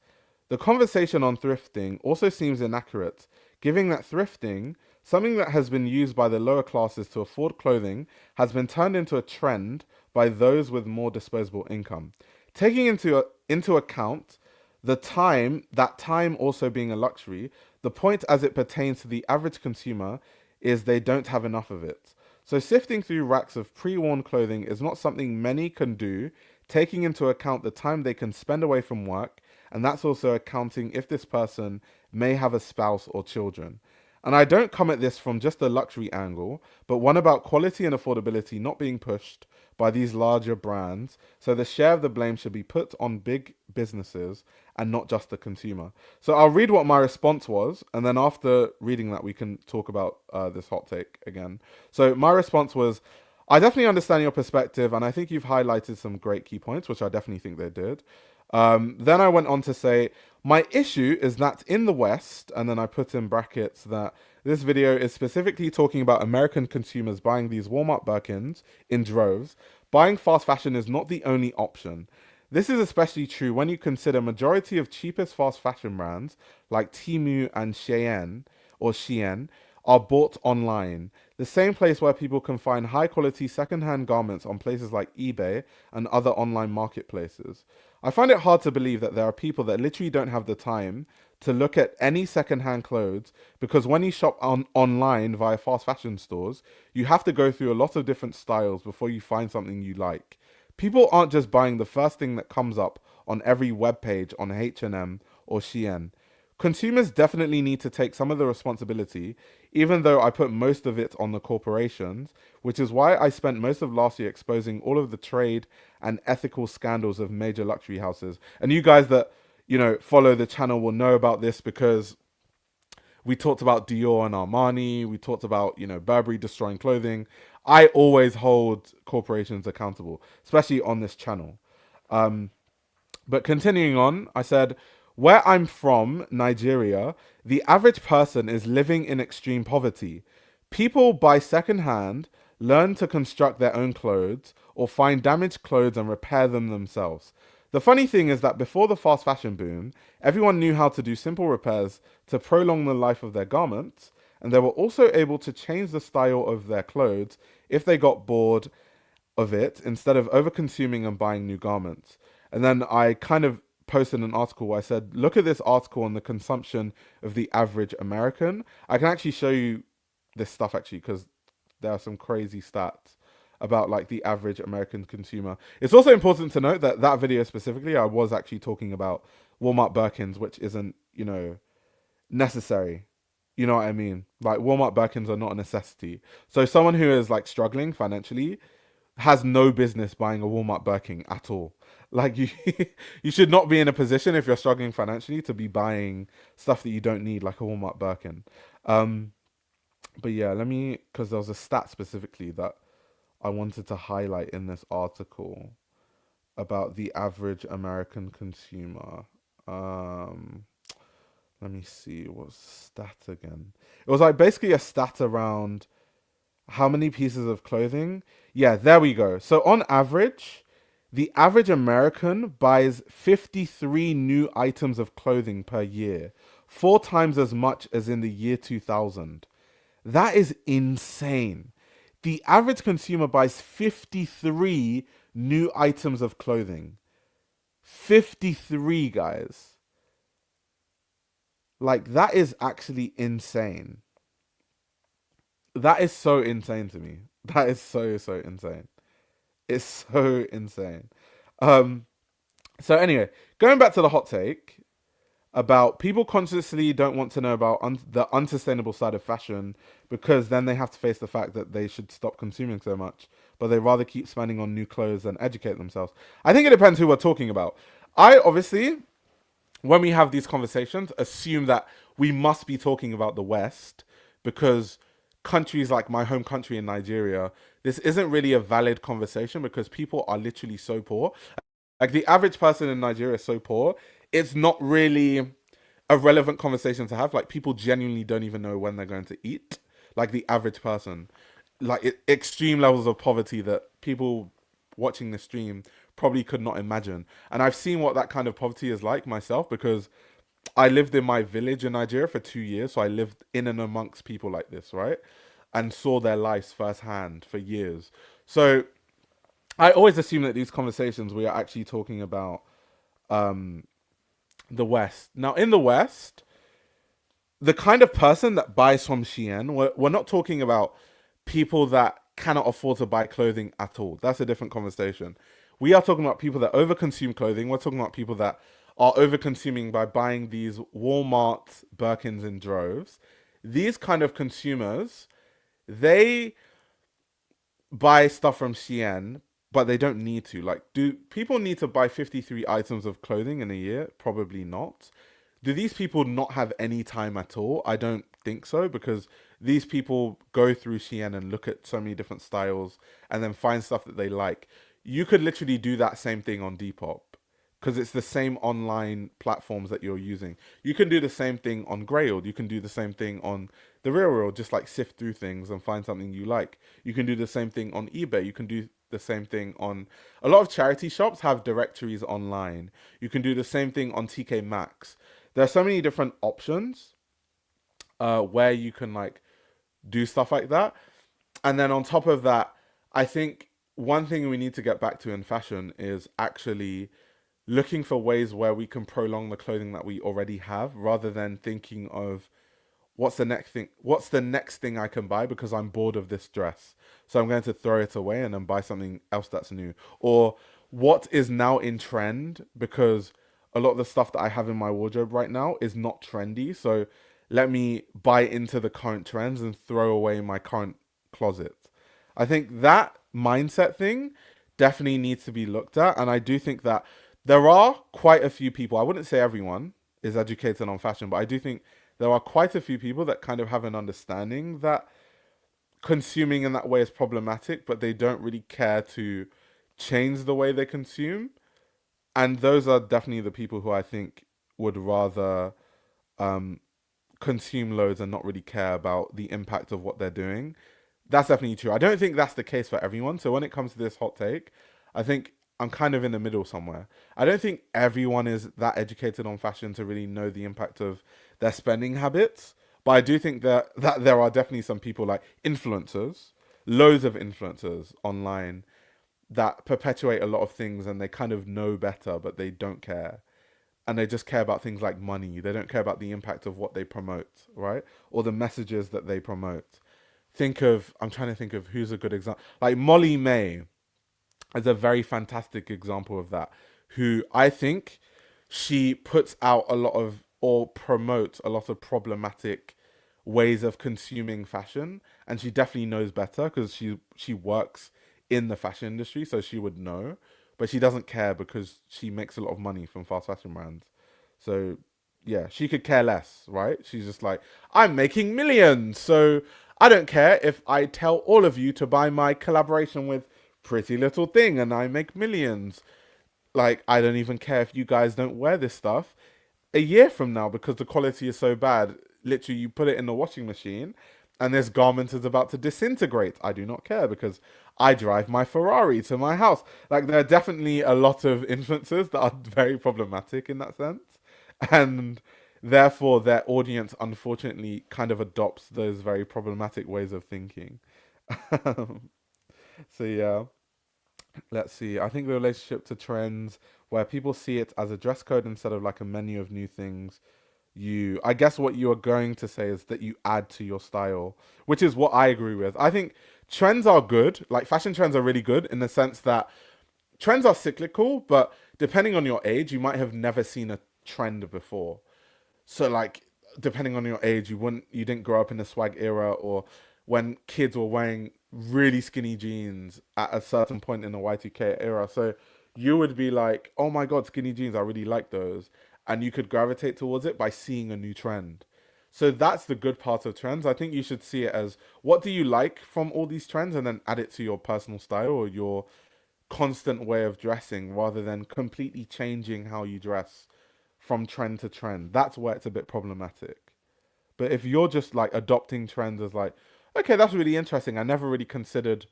The conversation on thrifting also seems inaccurate, given that thrifting, something that has been used by the lower classes to afford clothing, has been turned into a trend by those with more disposable income. Taking into account that time also being a luxury, the point as it pertains to the average consumer is they don't have enough of it. So sifting through racks of pre-worn clothing is not something many can do, taking into account the time they can spend away from work, and that's also accounting if this person may have a spouse or children. And I don't come at this from just a luxury angle, but one about quality and affordability not being pushed by these larger brands, so the share of the blame should be put on big businesses and not just the consumer. So I'll read what my response was, and then after reading that, we can talk about this hot take again. So my response was, I definitely understand your perspective, and I think you've highlighted some great key points, which I definitely think they did. Then I went on to say, my issue is that in the West, and then I put in brackets that this video is specifically talking about American consumers buying these Walmart Birkins in droves. Buying fast fashion is not the only option. This is especially true when you consider majority of cheapest fast fashion brands like Temu and Shein are bought online. The same place where people can find high quality secondhand garments on places like eBay and other online marketplaces. I find it hard to believe that there are people that literally don't have the time to look at any secondhand clothes because when you shop online via fast fashion stores, you have to go through a lot of different styles before you find something you like. People aren't just buying the first thing that comes up on every web page on H&M or Shein. Consumers definitely need to take some of the responsibility, even though I put most of it on the corporations, which is why I spent most of last year exposing all of the trade and ethical scandals of major luxury houses. And you guys that, follow the channel will know about this because we talked about Dior and Armani. We talked about, Burberry destroying clothing. I always hold corporations accountable, especially on this channel. But continuing on, I said, where I'm from, Nigeria, the average person is living in extreme poverty. People buy secondhand, learn to construct their own clothes, or find damaged clothes and repair them themselves. The funny thing is that before the fast fashion boom, everyone knew how to do simple repairs to prolong the life of their garments, and they were also able to change the style of their clothes if they got bored of it instead of over-consuming and buying new garments. And then I kind of posted an article where I said, look at this article on the consumption of the average American. I can actually show you this stuff actually because there are some crazy stats about like the average American consumer. It's also important to note that that video specifically, I was actually talking about Walmart Birkins, which isn't, necessary. You know what I mean? Like Walmart Birkins are not a necessity. So someone who is like struggling financially has no business buying a Walmart Birkin at all. Like you, you should not be in a position if you're struggling financially to be buying stuff that you don't need, like a Walmart Birkin. But yeah, because there was a stat specifically that I wanted to highlight in this article about the average American consumer. Let me see, what's the stat again? It was like basically a stat around how many pieces of clothing. Yeah, there we go. So on average, the average American buys 53 new items of clothing per year, 4 times as much as in the year 2000. That is insane. The average consumer buys 53 new items of clothing. 53, guys. Like, that is actually insane. That is so insane to me. That is so insane. It's so insane. So anyway, going back to the hot take about people consciously don't want to know about the unsustainable side of fashion because then they have to face the fact that they should stop consuming so much, but they rather keep spending on new clothes and educate themselves. I think it depends who we're talking about. I obviously, when we have these conversations, assume that we must be talking about the West because countries like my home country in Nigeria, this isn't really a valid conversation because people are literally so poor. Like the average person in Nigeria is so poor, it's not really a relevant conversation to have. Like people genuinely don't even know when they're going to eat. Like the average person, like extreme levels of poverty that people watching the stream probably could not imagine. And I've seen what that kind of poverty is like myself because I lived in my village in Nigeria for 2 years. So I lived in and amongst people like this, right? And saw their lives firsthand for years. So I always assume that these conversations we are actually talking about um, the West. Now, in the West, the kind of person that buys from Shein, we're not talking about people that cannot afford to buy clothing at all. That's a different conversation. We are talking about people that overconsume clothing. We're talking about people that are overconsuming by buying these Walmart Birkins in droves. These kind of consumers, they buy stuff from Shein, but they don't need to. Like, do people need to buy 53 items of clothing in a year? Probably not. Do these people not have any time at all? I don't think so because these people go through Shein and look at so many different styles and then find stuff that they like. You could literally do that same thing on Depop because it's the same online platforms that you're using. You can do the same thing on Grailed. You can do the same thing on the Real World, just like sift through things and find something you like. You can do the same thing on eBay. You can do the same thing on a lot of charity shops have directories online. You can do the same thing on TK Maxx. There are so many different options where you can like do stuff like that. And then on top of that, I think one thing we need to get back to in fashion is actually looking for ways where we can prolong the clothing that we already have rather than thinking of what's the next thing I can buy because I'm bored of this dress. So I'm going to throw it away and then buy something else that's new. Or what is now in trend because a lot of the stuff that I have in my wardrobe right now is not trendy. So let me buy into the current trends and throw away my current closet. I think that mindset thing definitely needs to be looked at. And I do think that there are quite a few people, I wouldn't say everyone is educated on fashion, but I do think there are quite a few people that kind of have an understanding that consuming in that way is problematic, but they don't really care to change the way they consume. And those are definitely the people who I think would rather um, consume loads and not really care about the impact of what they're doing. That's definitely true. I don't think that's the case for everyone. So when it comes to this hot take, I think I'm kind of in the middle somewhere. I don't think everyone is that educated on fashion to really know the impact of their spending habits. But I do think that there are definitely some people like influencers, loads of influencers online that perpetuate a lot of things and they kind of know better, but they don't care. And they just care about things like money. They don't care about the impact of what they promote, right? Or the messages that they promote. I'm trying to think of who's a good example. Like Molly May is a very fantastic example of that, who I think she puts out a lot of or promotes a lot of problematic ways of consuming fashion, and she definitely knows better because she works in the fashion industry, so she would know. But she doesn't care because she makes a lot of money from fast fashion brands. So yeah, she could care less, right? She's just like, I'm making millions, so I don't care if I tell all of you to buy my collaboration with Pretty Little Thing and I make millions. Like, I don't even care if you guys don't wear this stuff a year from now because the quality is so bad. Literally, you put it in the washing machine and this garment is about to disintegrate. I do not care because I drive my Ferrari to my house. Like, there are definitely a lot of influencers that are very problematic in that sense. And therefore, their audience, unfortunately, kind of adopts those very problematic ways of thinking. So, yeah. Let's see. I think the relationship to trends where people see it as a dress code instead of like a menu of new things. I guess what you are going to say is that you add to your style, which is what I agree with. I think trends are good. Like fashion trends are really good in the sense that trends are cyclical, but depending on your age, you might have never seen a trend before. So like depending on your age, you didn't grow up in the swag era, or when kids were wearing really skinny jeans at a certain point in the Y2K era. So you would be like, "Oh my god, skinny jeans, I really like those." And you could gravitate towards it by seeing a new trend. So that's the good part of trends. I think you should see it as, what do you like from all these trends, and then add it to your personal style or your constant way of dressing, rather than completely changing how you dress from trend to trend. That's where it's a bit problematic. But if you're just like adopting trends as like, okay, that's really interesting. I never really considered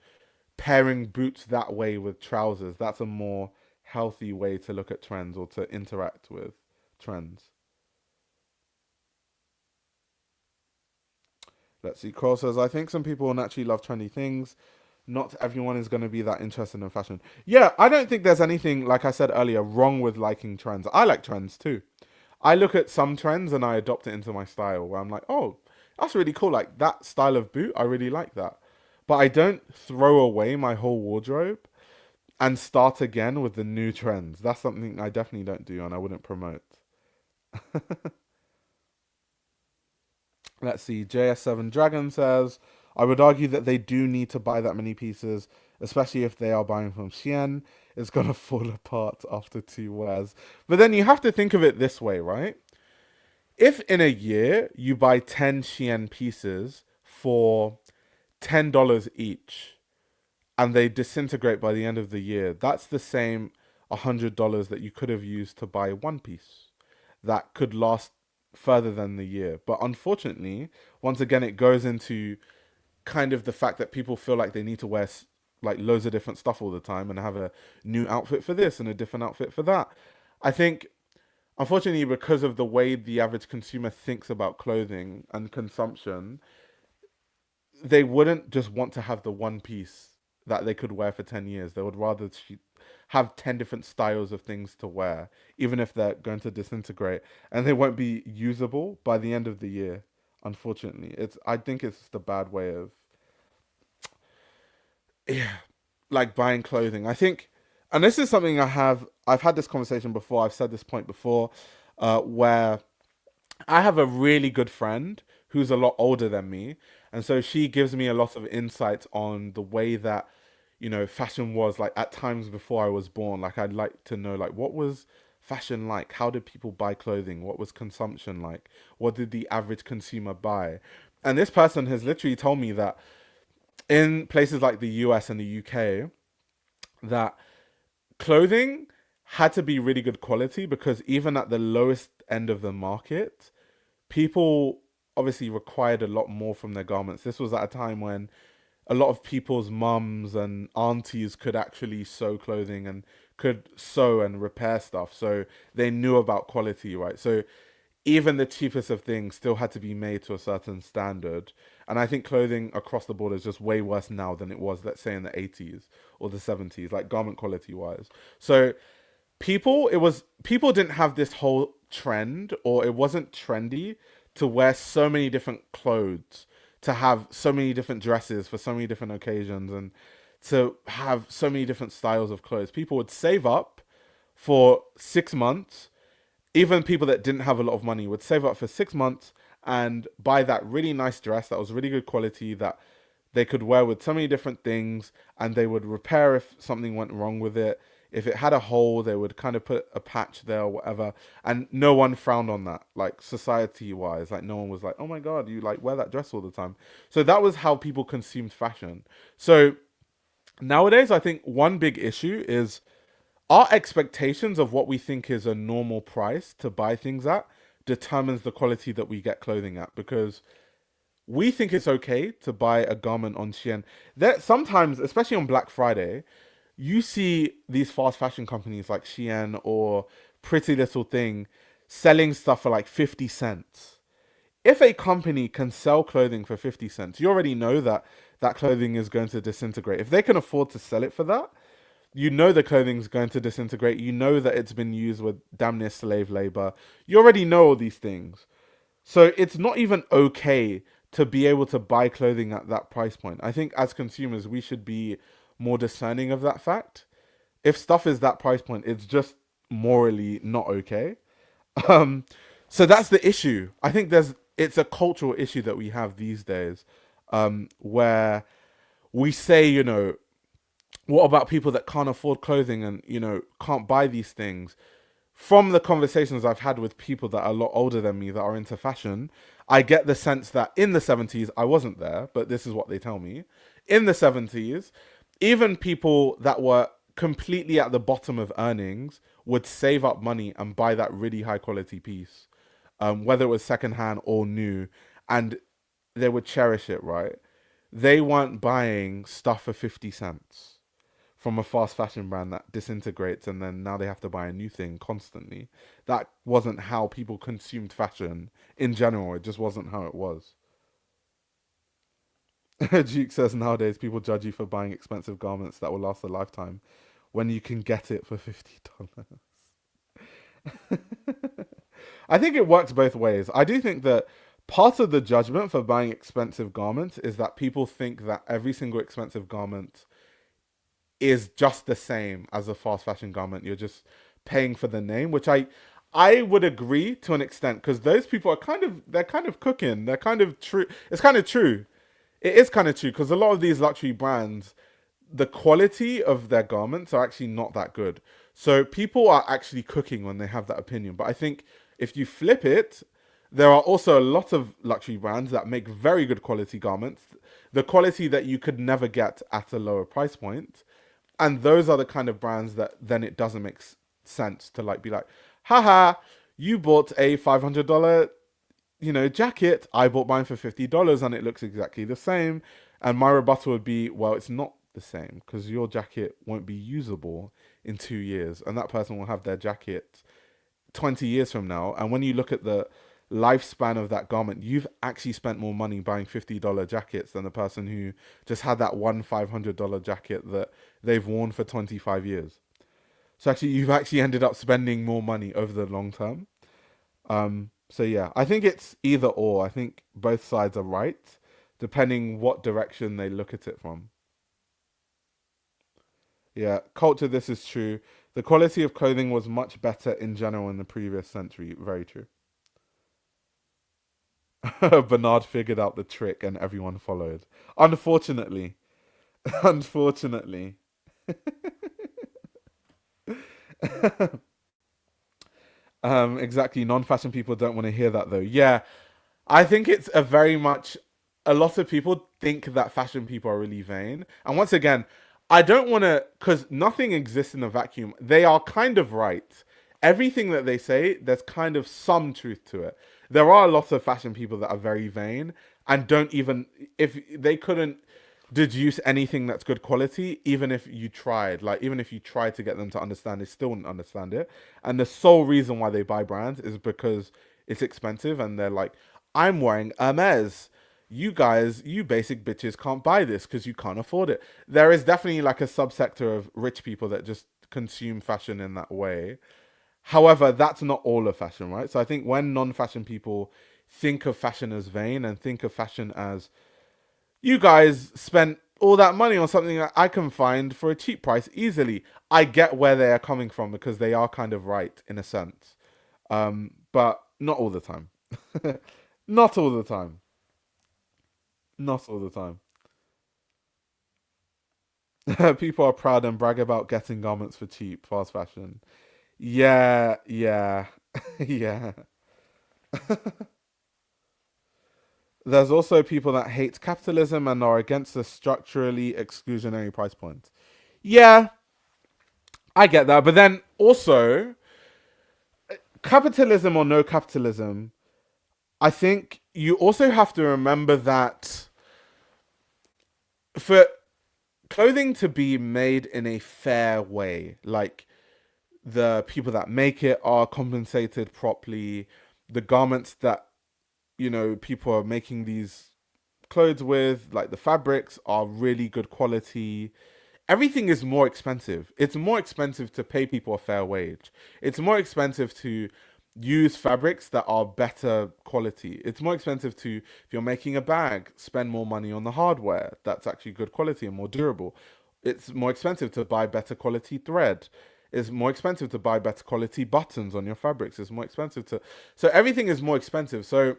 pairing boots that way with trousers. That's a more healthy way to look at trends or to interact with trends. Let's see. Cole says, I think some people will naturally love trendy things. Not everyone is going to be that interested in fashion. Yeah, I don't think there's anything, like I said earlier, wrong with liking trends. I like trends too. I look at some trends and I adopt it into my style, where I'm like, oh, that's really cool. Like that style of boot, I really like that. But I don't throw away my whole wardrobe and start again with the new trends. That's something I definitely don't do and I wouldn't promote. Let's see. JS7 Dragon says, I would argue that they do need to buy that many pieces, especially if they are buying from Shein. It's going to fall apart after two wears. But then you have to think of it this way, right? If in a year you buy 10 Shein pieces for $10 each and they disintegrate by the end of the year, that's the same $100 that you could have used to buy one piece that could last further than the year. But unfortunately, once again, it goes into kind of the fact that people feel like they need to wear like loads of different stuff all the time and have a new outfit for this and a different outfit for that. I think, unfortunately, because of the way the average consumer thinks about clothing and consumption, they wouldn't just want to have the one piece that they could wear for 10 years. They would rather have 10 different styles of things to wear, even if they're going to disintegrate and they won't be usable by the end of the year. Unfortunately, I think it's just a bad way of, yeah, like buying clothing. I think, and this is something I've had this conversation before. I've said this point before, where I have a really good friend who's a lot older than me, and so she gives me a lot of insight on the way that, fashion was like at times before I was born. Like I'd like to know, like, what was fashion like? How did people buy clothing? What was consumption like? What did the average consumer buy? And this person has literally told me that in places like the US and the UK, that clothing had to be really good quality, because even at the lowest end of the market, people obviously required a lot more from their garments. This was at a time when a lot of people's mums and aunties could actually sew clothing and could sew and repair stuff. So they knew about quality, right? So even the cheapest of things still had to be made to a certain standard. And I think clothing across the board is just way worse now than it was, let's say, in the 80s or the 70s, like garment quality wise. So people didn't have this whole trend, or it wasn't trendy to wear so many different clothes, to have so many different dresses for so many different occasions, and to have so many different styles of clothes. People would save up for 6 months. Even people that didn't have a lot of money would save up for 6 months and buy that really nice dress that was really good quality, that they could wear with so many different things, and they would repair if something went wrong with it. If it had a hole, they would kind of put a patch there or whatever. And no one frowned on that, like society wise. Like no one was like, oh my God, you like wear that dress all the time. So that was how people consumed fashion. So nowadays, I think one big issue is our expectations of what we think is a normal price to buy things at determines the quality that we get clothing at, because we think it's okay to buy a garment on Shein. There sometimes, especially on Black Friday, you see these fast fashion companies like Shein or Pretty Little Thing selling stuff for like 50 cents. If a company can sell clothing for 50 cents, you already know that that clothing is going to disintegrate. If they can afford to sell it for that, you know the clothing's going to disintegrate. You know that it's been used with damn near slave labor. You already know all these things. So it's not even okay to be able to buy clothing at that price point. I think as consumers, we should be more discerning of that fact. If stuff is that price point, it's just morally not okay. Um, so that's the issue. I think it's a cultural issue that we have these days, where we say, what about people that can't afford clothing and can't buy these things? From the conversations I've had with people that are a lot older than me that are into fashion, I get the sense that in the 70s, I wasn't there, but this is what they tell me. In the 70s, even people that were completely at the bottom of earnings would save up money and buy that really high quality piece, whether it was secondhand or new, and they would cherish it, right? They weren't buying stuff for 50 cents from a fast fashion brand that disintegrates and then now they have to buy a new thing constantly. That wasn't how people consumed fashion in general. It just wasn't how it was. Duke says nowadays people judge you for buying expensive garments that will last a lifetime when you can get it for $50. I think it works both ways. I do think that part of the judgment for buying expensive garments is that people think that every single expensive garment is just the same as a fast fashion garment. You're just paying for the name, which I would agree to an extent because those people are they're kind of cooking. They're kind of true. It's kind of true. It is kind of true because a lot of these luxury brands, the quality of their garments are actually not that good. So people are actually cooking when they have that opinion. But I think if you flip it, there are also a lot of luxury brands that make very good quality garments, the quality that you could never get at a lower price point. And those are the kind of brands that then it doesn't make sense to like be like, haha, you bought a $500 jacket. I bought mine for $50 and it looks exactly the same. And my rebuttal would be, well, it's not the same because your jacket won't be usable in 2 years, and that person will have their jacket 20 years from now. And when you look at the lifespan of that garment, you've actually spent more money buying $50 jackets than the person who just had that one $500 jacket that they've worn for 25 years. So actually, you've actually ended up spending more money over the long term. So yeah, I think it's either or. I think both sides are right, depending what direction they look at it from. Yeah, culture, this is true. The quality of clothing was much better in general in the previous century. Very true. Bernard figured out the trick and everyone followed. Unfortunately. Unfortunately. Exactly. Non-fashion people don't want to hear that though. Yeah, I think it's a very much a lot of people think that fashion people are really vain. And once again, I don't want to because nothing exists in a vacuum. They are kind of right. Everything that they say, there's kind of some truth to it. There are a lot of fashion people that are very vain and don't even if they couldn't deduce anything that's good quality, even if you tried, like even if you tried to get them to understand, they still wouldn't understand it. And the sole reason why they buy brands is because it's expensive and they're like, I'm wearing Hermes. You guys, you basic bitches can't buy this because you can't afford it. There is definitely like a subsector of rich people that just consume fashion in that way. However, that's not all of fashion, right? So I think when non-fashion people think of fashion as vain and think of fashion as you guys spent all that money on something that I can find for a cheap price easily. I get where they are coming from because they are kind of right in a sense, but not all the time. Not all the time. Not all the time. People are proud and brag about getting garments for cheap, fast fashion. Yeah, yeah, yeah. There's also people that hate capitalism and are against the structurally exclusionary price point. Yeah, I get that. But then also, capitalism or no capitalism, I think you also have to remember that for clothing to be made in a fair way, like the people that make it are compensated properly, the garments that, people are making these clothes with, like the fabrics, are really good quality. Everything is more expensive. It's more expensive to pay people a fair wage. It's more expensive to use fabrics that are better quality. It's more expensive to, if you're making a bag, spend more money on the hardware that's actually good quality and more durable. It's more expensive to buy better quality thread. It's more expensive to buy better quality buttons on your fabrics. It's more expensive to, so everything is more expensive. So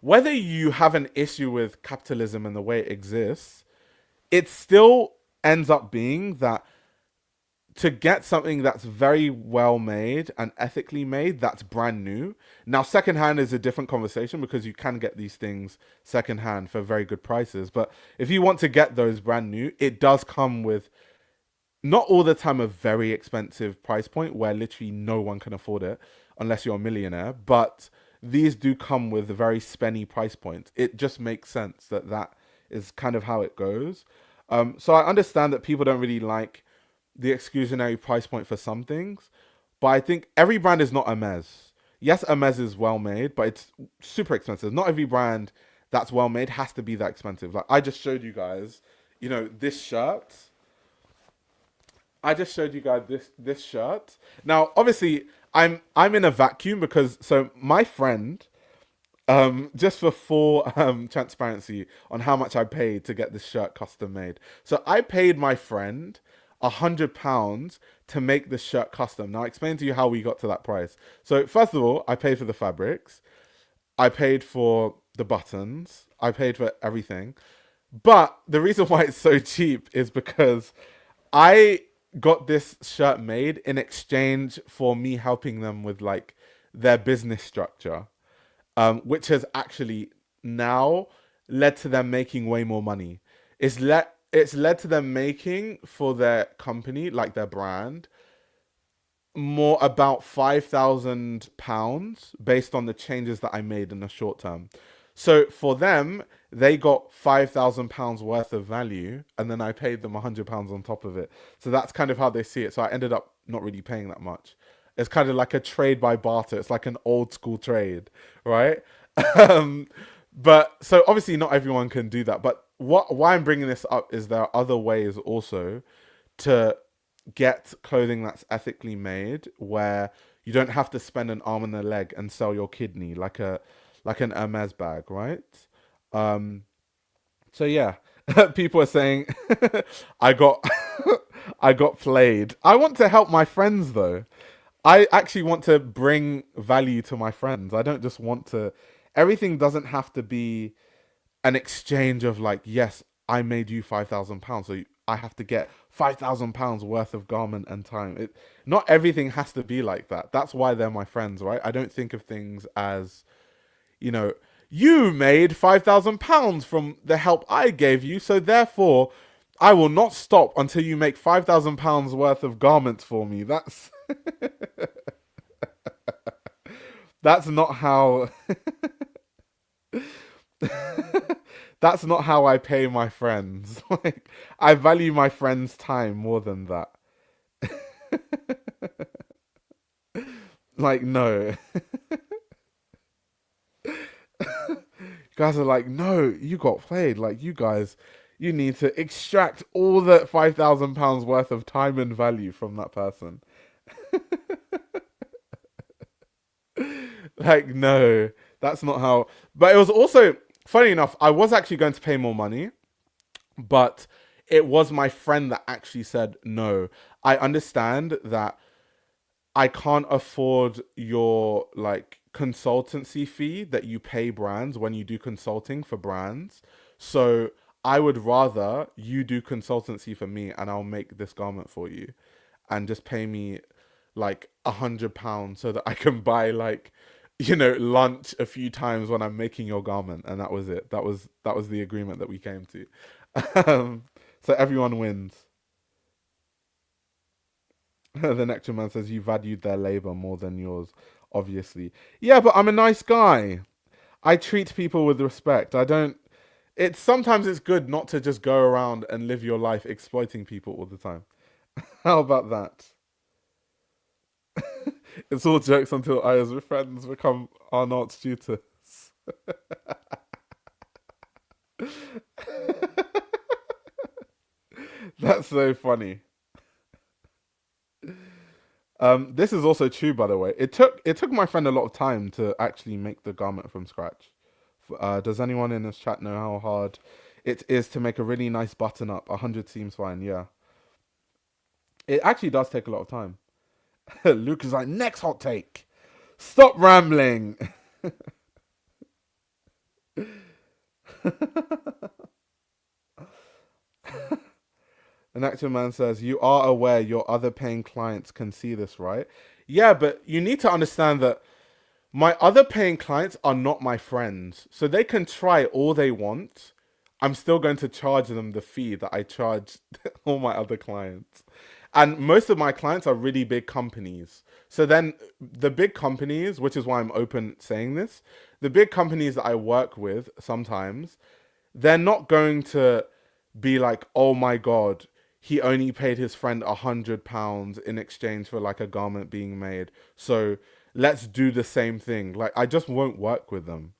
whether you have an issue with capitalism and the way it exists, it still ends up being that to get something that's very well made and ethically made, that's brand new. Now, secondhand is a different conversation because you can get these things secondhand for very good prices. But if you want to get those brand new, it does come with not all the time a very expensive price point where literally no one can afford it unless you're a millionaire. But these do come with a very spenny price point. It just makes sense that that is kind of how it goes. So I understand that people don't really like the exclusionary price point for some things, but I think every brand is not Hermes. Yes, Hermes is well made, but it's super expensive. Not every brand that's well made has to be that expensive. Like I just showed you guys, this shirt. I just showed you guys this shirt. Now, obviously, I'm in a vacuum because so my friend, just for full transparency on how much I paid to get this shirt custom made. So I paid my friend £100 to make the shirt custom. Now, I explain to you how we got to that price. So first of all, I paid for the fabrics, I paid for the buttons, I paid for everything. But the reason why it's so cheap is because I got this shirt made in exchange for me helping them with like their business structure, which has actually now led to them making way more money. It's led to them making for their company, like their brand, more about £5,000 based on the changes that I made in the short term. So for them, they got £5,000 worth of value, and then I paid them £100 on top of it. So that's kind of how they see it. So I ended up not really paying that much. It's kind of like a trade by barter. It's like an old school trade, right? um, but so obviously not everyone can do that. But why I'm bringing this up is there are other ways also to get clothing that's ethically made where you don't have to spend an arm and a leg and sell your kidney like an Hermes bag, right? Um, so yeah, people are saying I got I got played. I want to help my friends though. I actually want to bring value to my friends. I don't just want to. Everything doesn't have to be an exchange of like, yes, I made you £5,000, so I have to get £5,000 worth of garment and time. Not everything has to be like that. That's why they're my friends, right? I don't think of things as, you know, you made £5,000 from the help I gave you, so therefore I will not stop until you make £5,000 worth of garments for me. That's not how that's not how I pay my friends. Like I value my friends' time more than that. Like no. Guys are like, no, you got played. Like you guys, you need to extract all the £5,000 worth of time and value from that person. Like, no, that's not how. But it was also funny enough. I was actually going to pay more money, but it was my friend that actually said no. I understand that I can't afford your like consultancy fee that you pay brands when you do consulting for brands. So I would rather you do consultancy for me and I'll make this garment for you and just pay me like £100 so that I can buy like lunch a few times when I'm making your garment, and that was it. That was the agreement that we came to. So everyone wins. The Nectar Man says you valued their labor more than yours, obviously. Yeah, but I'm a nice guy. I treat people with respect. I don't. It's sometimes it's good not to just go around and live your life exploiting people all the time. How about that? It's all jokes until I, as friends, become Arnold's tutors. That's so funny. This is also true, by the way. It took my friend a lot of time to actually make the garment from scratch. Does anyone in this chat know how hard it is to make a really nice button up. 100 seems fine. Yeah, it actually does take a lot of time. Luke is like, next hot take. Stop rambling. An actual man says, you are aware your other paying clients can see this, right? Yeah, but you need to understand that my other paying clients are not my friends. So they can try all they want. I'm still going to charge them the fee that I charge all my other clients. And most of my clients are really big companies. So then the big companies, which is why I'm open saying this, the big companies that I work with sometimes, they're not going to be like, oh my God, he only paid his friend £100 in exchange for like a garment being made. So let's do the same thing. Like, I just won't work with them.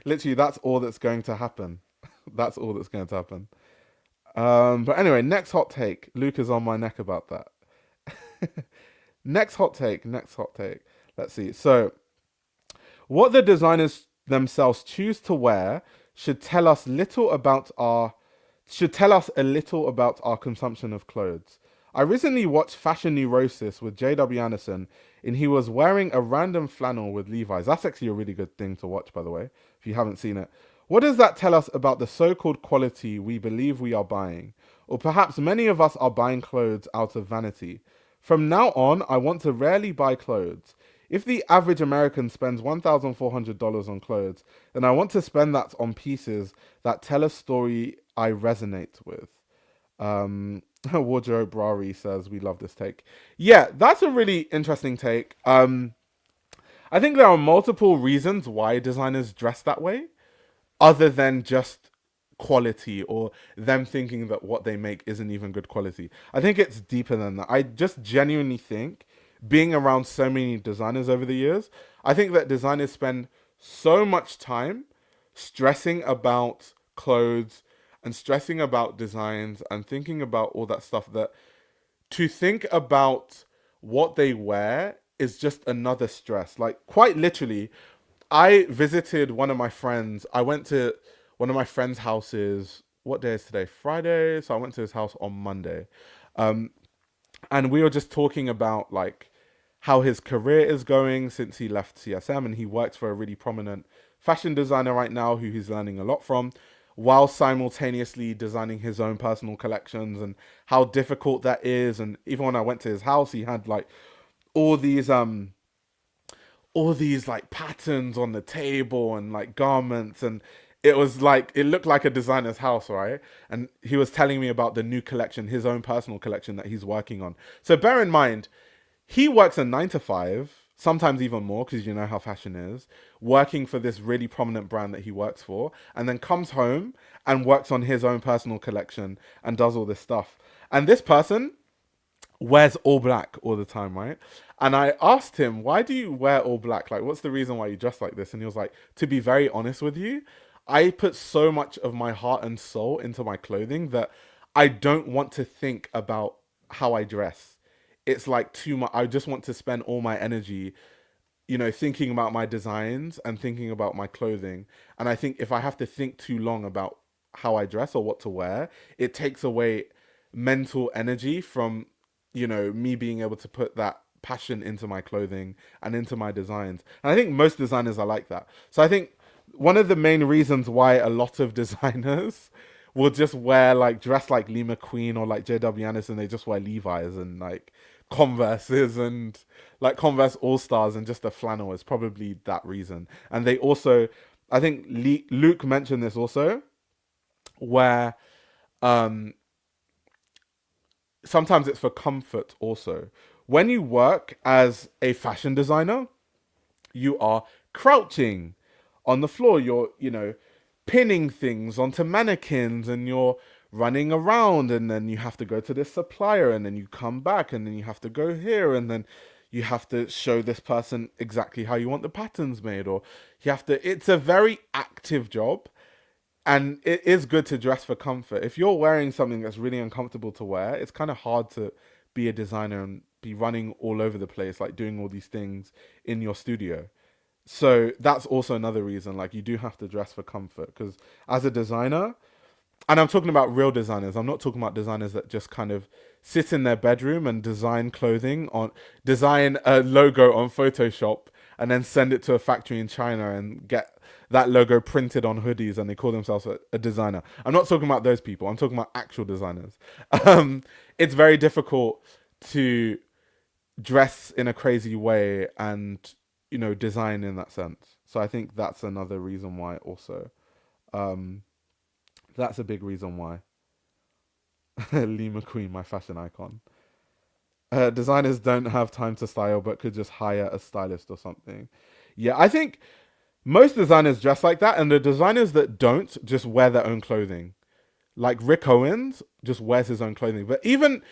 Literally, that's all that's going to happen. That's all that's going to happen. But anyway, next hot take. Luke is on my neck about that. Next hot take. Next hot take. Let's see. So, what the designers themselves choose to wear should tell us little about our should tell us a little about our consumption of clothes. I recently watched Fashion Neurosis with JW Anderson, and he was wearing a random flannel with Levi's. That's actually a really good thing to watch, by the way, if you haven't seen it. What does that tell us about the so-called quality we believe we are buying? Or perhaps many of us are buying clothes out of vanity. From now on, I want to rarely buy clothes. If the average American spends $1,400 on clothes, then I want to spend that on pieces that tell a story I resonate with. Wardrobe Brari says we love this take. Yeah, that's a really interesting take. I think there are multiple reasons why designers dress that way, other than just quality or them thinking that what they make isn't even good quality. I think it's deeper than that. I just genuinely think, being around so many designers over the years, I think that designers spend so much time stressing about clothes and stressing about designs and thinking about all that stuff, that to think about what they wear is just another stress. Like, quite literally, I visited one of my friends. I went to one of my friends' houses. What day is today? Friday. So I went to his house on Monday. And we were just talking about like how his career is going since he left CSM, and he works for a really prominent fashion designer right now who he's learning a lot from, while simultaneously designing his own personal collections, and how difficult that is. And even when I went to his house, he had like all these all these like patterns on the table and like garments, and it was like, it looked like a designer's house, right? And he was telling me about the new collection, his own personal collection that he's working on. So bear in mind, he works a 9 to 5, sometimes even more, because you know how fashion is, working for this really prominent brand that he works for, and then comes home and works on his own personal collection and does all this stuff. And this person wears all black all the time, right? And I asked him, why do you wear all black? Like, what's the reason why you dress like this? And he was like, to be very honest with you, I put so much of my heart and soul into my clothing that I don't want to think about how I dress. It's like too much. I just want to spend all my energy, thinking about my designs and thinking about my clothing. And I think if I have to think too long about how I dress or what to wear, it takes away mental energy from, me being able to put that passion into my clothing and into my designs. And I think most designers are like that. So I think one of the main reasons why a lot of designers will just wear like dress like Lee McQueen or like JW Anderson, they just wear Levi's and like Converses and like Converse All Stars and just a flannel, is probably that reason. And they also, I think Luke mentioned this also, where sometimes it's for comfort also. When you work as a fashion designer, you are crouching on the floor. You're, pinning things onto mannequins, and you're running around, and then you have to go to this supplier, and then you come back, and then you have to go here, and then you have to show this person exactly how you want the patterns made, or you have to, it's a very active job. And it is good to dress for comfort. If you're wearing something that's really uncomfortable to wear, it's kind of hard to be a designer and be running all over the place, like doing all these things in your studio. So that's also another reason. Like you do have to dress for comfort because as a designer, and I'm talking about real designers. I'm not talking about designers that just kind of sit in their bedroom and design a logo on Photoshop and then send it to a factory in China and get that logo printed on hoodies and they call themselves a designer. I'm not talking about those people. I'm talking about actual designers. Um, it's very difficult to dress in a crazy way and design in that sense. So I think that's another reason why also. Um, that's a big reason why. Lee McQueen, my fashion icon. Designers don't have time to style, but could just hire a stylist or something. Yeah, I think most designers dress like that, and the designers that don't just wear their own clothing. Like Rick Owens just wears his own clothing. But even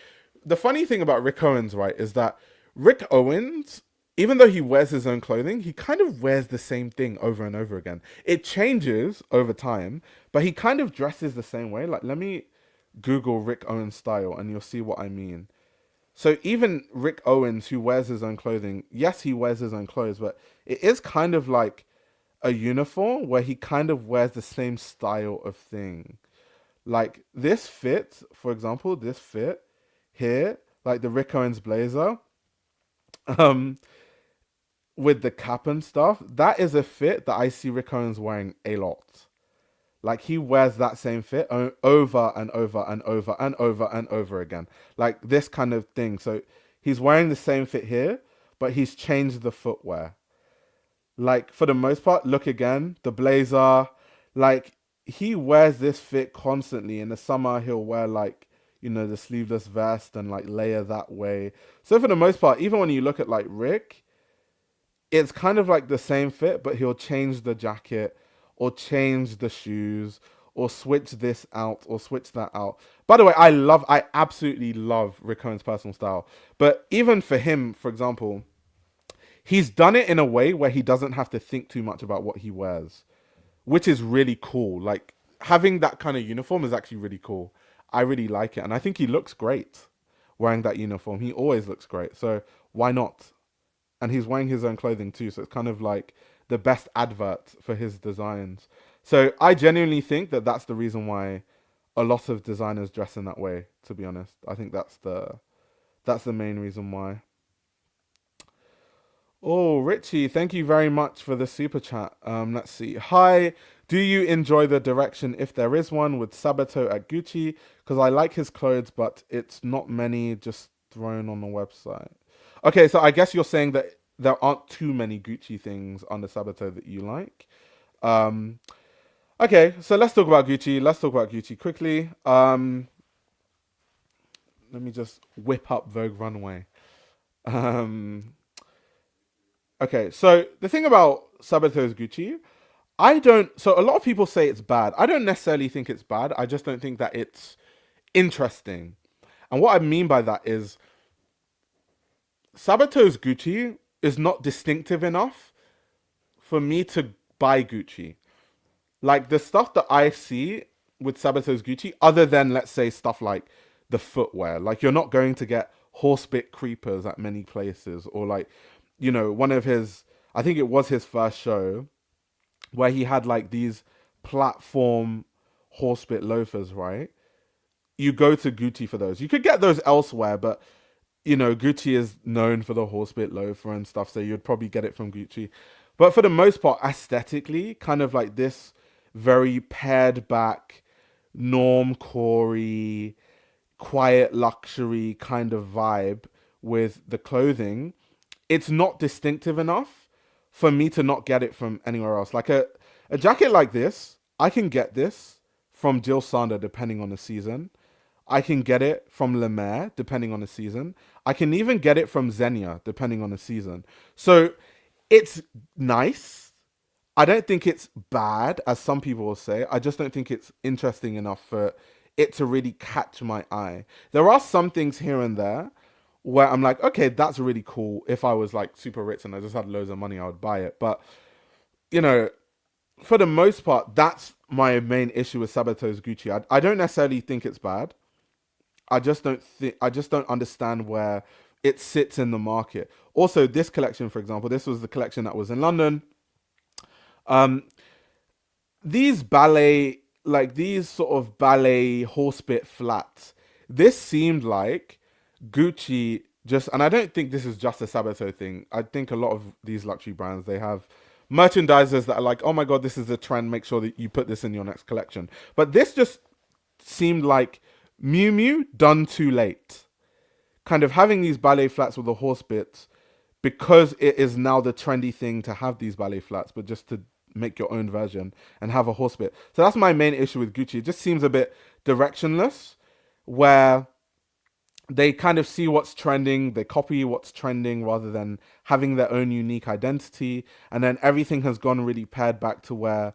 the funny thing about Rick Owens, right, is that Rick Owens, even though he wears his own clothing, he kind of wears the same thing over and over again. It changes over time, but he kind of dresses the same way. Like, let me Google Rick Owens style and you'll see what I mean. So even Rick Owens, who wears his own clothing, yes, he wears his own clothes, but it is kind of like a uniform where he kind of wears the same style of thing. Like this fit, for example, this fit here, like the Rick Owens blazer, um, with the cap and stuff, that is a fit that I see Rick Owens wearing a lot. Like he wears that same fit over and over and over and over and over again. Like this kind of thing. So he's wearing the same fit here, but he's changed the footwear. Like for the most part, look again, the blazer, like he wears this fit constantly. In the summer, he'll wear like, the sleeveless vest and like layer that way. So for the most part, even when you look at like Rick, it's kind of like the same fit, but he'll change the jacket or change the shoes or switch this out or switch that out. By the way, I absolutely love Rick Owens' personal style. But even for him, for example, he's done it in a way where he doesn't have to think too much about what he wears, which is really cool. Like having that kind of uniform is actually really cool. I really like it. And I think he looks great wearing that uniform. He always looks great. So why not? And he's wearing his own clothing too. So it's kind of like the best advert for his designs. So I genuinely think that that's the reason why a lot of designers dress in that way. To be honest, I think that's the main reason why. Oh, Richie, thank you very much for the super chat. Let's see. Hi, do you enjoy the direction, if there is one, with Sabato at Gucci? Because I like his clothes, but it's not many just thrown on the website. Okay, so I guess you're saying that there aren't too many Gucci things on the Sabato that you like. Um, okay, so let's talk about Gucci. Let's talk about Gucci quickly. Let me just whip up Vogue Runway. Um, okay, so the thing about Sabato's Gucci, I don't. So a lot of people say it's bad. I don't necessarily think it's bad. I just don't think that it's interesting. And what I mean by that is Sabato's Gucci is not distinctive enough for me to buy Gucci. Like the stuff that I see with Sabato's Gucci, other than let's say stuff like the footwear, like you're not going to get horsebit creepers at many places, or like, one of his, I think it was his first show where he had like these platform horsebit loafers, right? You go to Gucci for those. You could get those elsewhere, but Gucci is known for the horsebit loafer and stuff, so you'd probably get it from Gucci. But for the most part, aesthetically, kind of like this very pared back, norm corey, quiet luxury kind of vibe with the clothing, it's not distinctive enough for me to not get it from anywhere else. Like a jacket like this, I can get this from Jill Sander depending on the season. I can get it from Le Maire, depending on the season. I can even get it from Xenia, depending on the season. So it's nice. I don't think it's bad, as some people will say. I just don't think it's interesting enough for it to really catch my eye. There are some things here and there where I'm like, okay, that's really cool. If I was like super rich and I just had loads of money, I would buy it. But, you know, for the most part, that's my main issue with Sabato's Gucci. I don't necessarily think it's bad. I just don't understand where it sits in the market. Also, this collection, for example, this was the collection that was in London. These ballet, like these sort of ballet horse bit flats, this seemed like Gucci just, and I don't think this is just a Sabato thing. I think a lot of these luxury brands, they have merchandisers that are like, oh my God, this is a trend. Make sure that you put this in your next collection. But this just seemed like Miu Miu done too late. Kind of having these ballet flats with the horse bits because it is now the trendy thing to have these ballet flats, but just to make your own version and have a horse bit. So that's my main issue with Gucci. It just seems a bit directionless, where they kind of see what's trending, they copy what's trending rather than having their own unique identity. And then everything has gone really pared back to where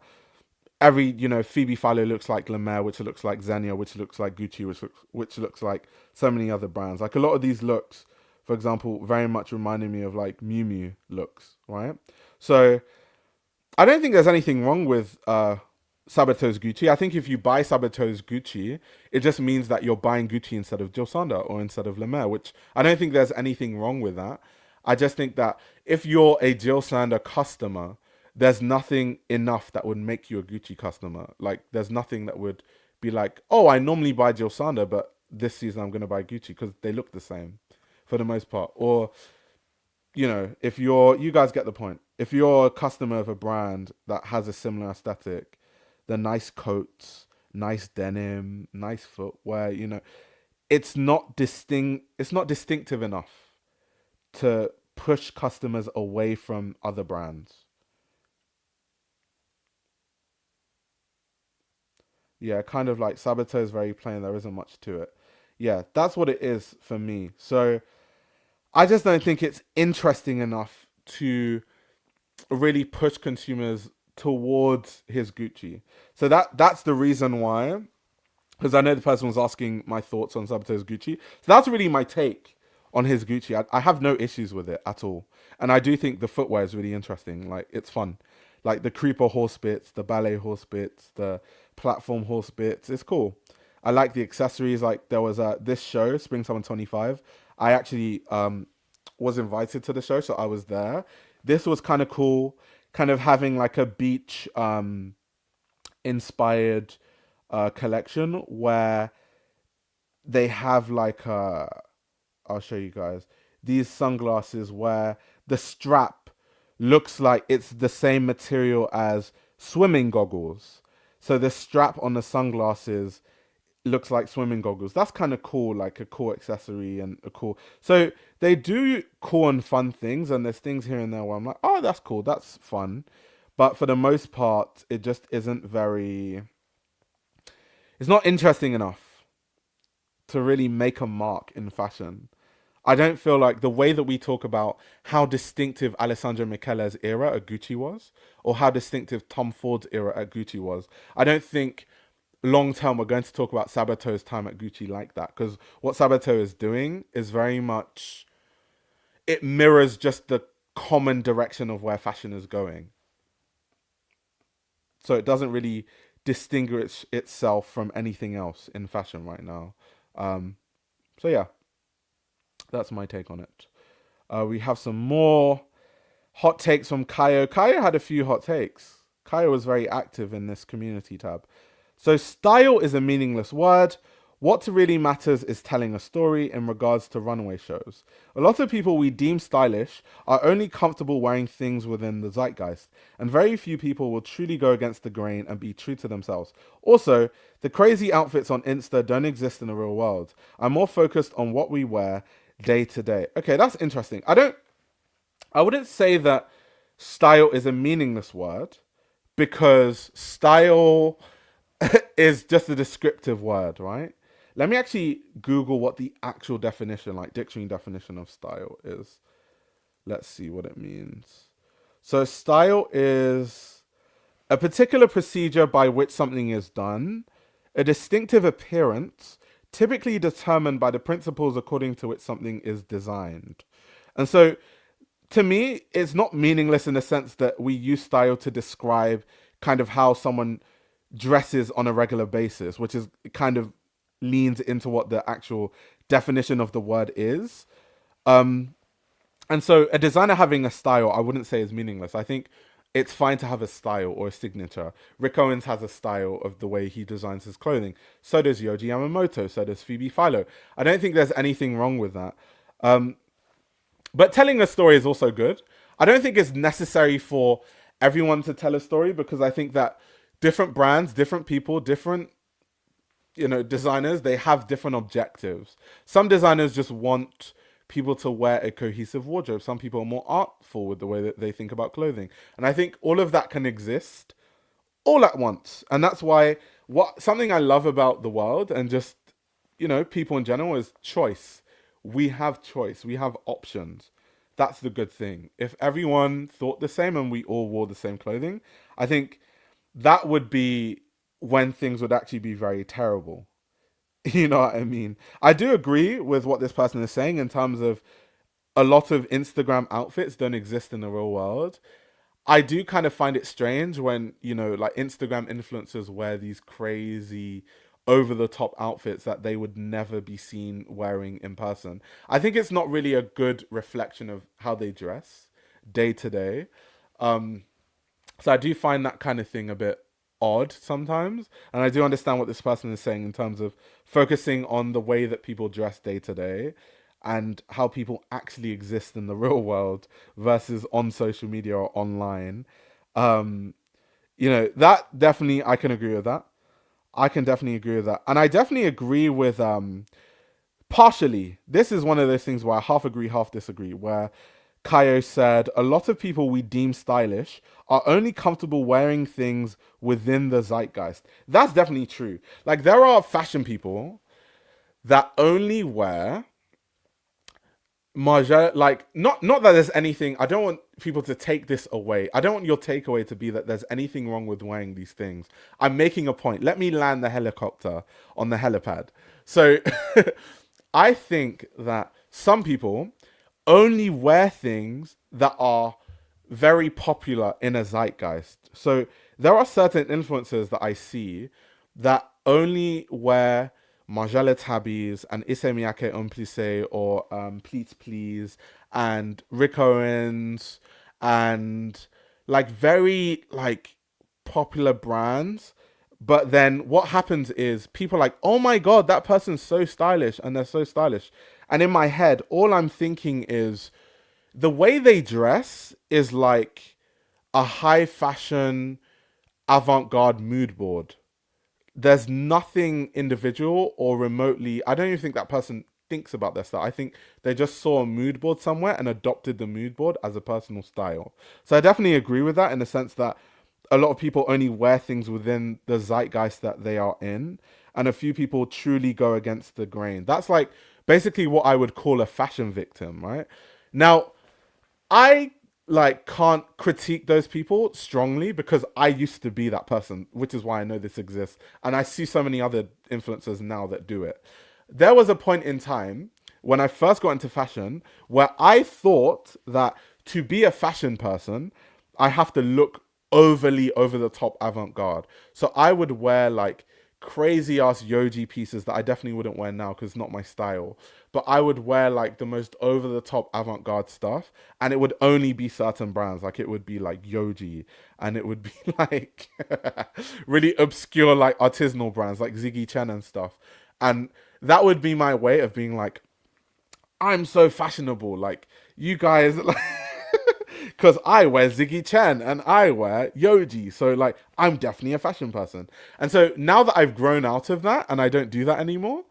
Phoebe Philo looks like La Mer, which looks like Xenia, which looks like Gucci, which looks like so many other brands. Like a lot of these looks, for example, very much reminded me of like Miu Miu looks, right? So I don't think there's anything wrong with Sabato's Gucci. I think if you buy Sabato's Gucci, it just means that you're buying Gucci instead of Jil Sander or instead of La Mer, which I don't think there's anything wrong with that. I just think that if you're a Jil Sander customer, there's nothing enough that would make you a Gucci customer. Like, there's nothing that would be like, oh, I normally buy Jil Sander, but this season I'm going to buy Gucci because they look the same for the most part. Or, if you guys get the point. If you're a customer of a brand that has a similar aesthetic, the nice coats, nice denim, nice footwear, it's not distinctive enough to push customers away from other brands. Yeah, kind of like Sabato is very plain. There isn't much to it. Yeah, that's what it is for me. So I just don't think it's interesting enough to really push consumers towards his Gucci. So that's the reason why. Because I know the person was asking my thoughts on Sabato's Gucci. So that's really my take on his Gucci. I have no issues with it at all. And I do think the footwear is really interesting. Like, it's fun. Like the creeper horse bits, the ballet horse bits, the platform horse bits. It's cool. I like the accessories. Like, there was this show, Spring Summer 25. I actually was invited to the show, so I was there. This was kind of cool, kind of having like a beach inspired collection where they have like I'll show you guys these sunglasses where the strap looks like it's the same material as swimming goggles. So the strap on the sunglasses looks like swimming goggles. That's kind of cool, like a cool accessory and a cool. So they do cool and fun things, and there's things here and there where I'm like, oh, that's cool, that's fun. But for the most part, it just isn't very. It's not interesting enough to really make a mark in fashion. I don't feel like the way that we talk about how distinctive Alessandro Michele's era at Gucci was, or how distinctive Tom Ford's era at Gucci was, I don't think long term we're going to talk about Sabato's time at Gucci like that. Because what Sabato is doing is very much, it mirrors just the common direction of where fashion is going. So it doesn't really distinguish itself from anything else in fashion right now. So yeah, that's my take on it. We have some more hot takes from Kaio. Kaio had a few hot takes. Kaio was very active in this community tab. So style is a meaningless word. What really matters is telling a story in regards to runway shows. A lot of people we deem stylish are only comfortable wearing things within the zeitgeist, and very few people will truly go against the grain and be true to themselves. Also, the crazy outfits on Insta don't exist in the real world. I'm more focused on what we wear day to day. Okay, that's interesting. I wouldn't say that style is a meaningless word, because style is just a descriptive word, right? Let me actually Google what the actual definition, like dictionary definition of style is. Let's see what it means. So style is a particular procedure by which something is done, a distinctive appearance, typically determined by the principles according to which something is designed. And so to me, it's not meaningless in the sense that we use style to describe kind of how someone dresses on a regular basis, which is kind of leans into what the actual definition of the word is. And so a designer having a style, I wouldn't say is meaningless. I think it's fine to have a style or a signature. Rick Owens has a style of the way he designs his clothing. So does Yoji Yamamoto. So does Phoebe Philo. I don't think there's anything wrong with that. But telling a story is also good. I don't think it's necessary for everyone to tell a story, because I think that different brands, different people, different designers, they have different objectives. Some designers just want people to wear a cohesive wardrobe. Some people are more artful with the way that they think about clothing. And I think all of that can exist all at once. And that's why something I love about the world and just, people in general is choice. We have choice. We have options. That's the good thing. If everyone thought the same and we all wore the same clothing, I think that would be when things would actually be very terrible. You know what I mean? I do agree with what this person is saying in terms of a lot of Instagram outfits don't exist in the real world. I do kind of find it strange when, like Instagram influencers wear these crazy over the top outfits that they would never be seen wearing in person. I think it's not really a good reflection of how they dress day to day. So I do find that kind of thing a bit odd sometimes. And I do understand what this person is saying in terms of focusing on the way that people dress day to day and how people actually exist in the real world versus on social media or online. That definitely, I can agree with that. I can definitely agree with that. And I definitely agree with partially. This is one of those things where I half agree, half disagree, where Kaio said, a lot of people we deem stylish are only comfortable wearing things within the zeitgeist. That's definitely true. Like, there are fashion people that only wear Margiela, like, not that there's anything, I don't want people to take this away. I don't want your takeaway to be that there's anything wrong with wearing these things. I'm making a point. Let me land the helicopter on the helipad. So I think that some people only wear things that are very popular in a zeitgeist. So there are certain influencers that I see that only wear Margiela Tabis and Issey Miyake Homme Plissé or Pleats Please and Rick Owens and like very like popular brands. But then what happens is people are like, oh my God, that person's so stylish and they're so stylish. And in my head, all I'm thinking is the way they dress is like a high fashion avant-garde mood board. There's nothing individual or remotely. I don't even think that person thinks about their style. I think they just saw a mood board somewhere and adopted the mood board as a personal style. So I definitely agree with that in the sense that a lot of people only wear things within the zeitgeist that they are in, and a few people truly go against the grain. That's like basically what I would call a fashion victim, right? Now, I can't critique those people strongly because I used to be that person, which is why I know this exists. And I see so many other influencers now that do it. There was a point in time when I first got into fashion where I thought that to be a fashion person, I have to look overly over the top avant-garde. So I would wear like crazy ass Yoji pieces that I definitely wouldn't wear now because it's not my style. But I would wear like the most over the top avant-garde stuff, and it would only be certain brands. Like it would be like Yoji, and it would be like really obscure like artisanal brands like Ziggy Chen and stuff. And that would be my way of being like, I'm so fashionable. Like you guys like because I wear Ziggy Chen and I wear Yoji. So, like, I'm definitely a fashion person. And so now that I've grown out of that and I don't do that anymore,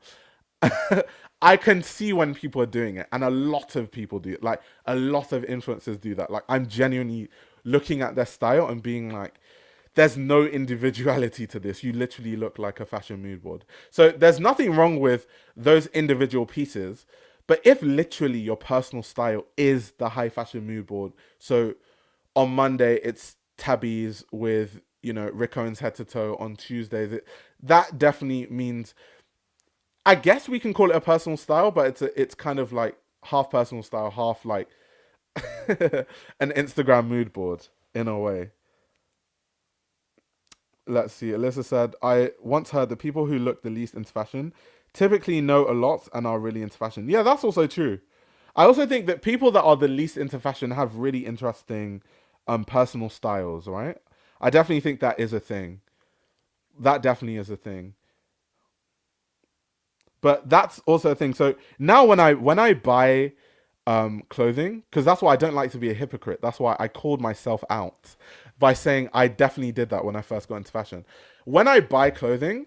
I can see when people are doing it. And a lot of people do it. Like, a lot of influencers do that. Like, I'm genuinely looking at their style and being like, there's no individuality to this. You literally look like a fashion mood board. So there's nothing wrong with those individual pieces. But if literally your personal style is the high fashion mood board, so on Monday it's tabbies with, Rick Owens head to toe. On Tuesdays, that definitely means, I guess we can call it a personal style, but it's kind of like half personal style, half like an Instagram mood board in a way. Let's see. Alyssa said, I once heard the people who look the least into fashion typically know a lot and are really into fashion. Yeah, that's also true. I also think that people that are the least into fashion have really interesting personal styles, right? I definitely think that is a thing. That definitely is a thing. But that's also a thing. So now when I buy clothing, because that's why I don't like to be a hypocrite. That's why I called myself out by saying I definitely did that when I first got into fashion. When I buy clothing,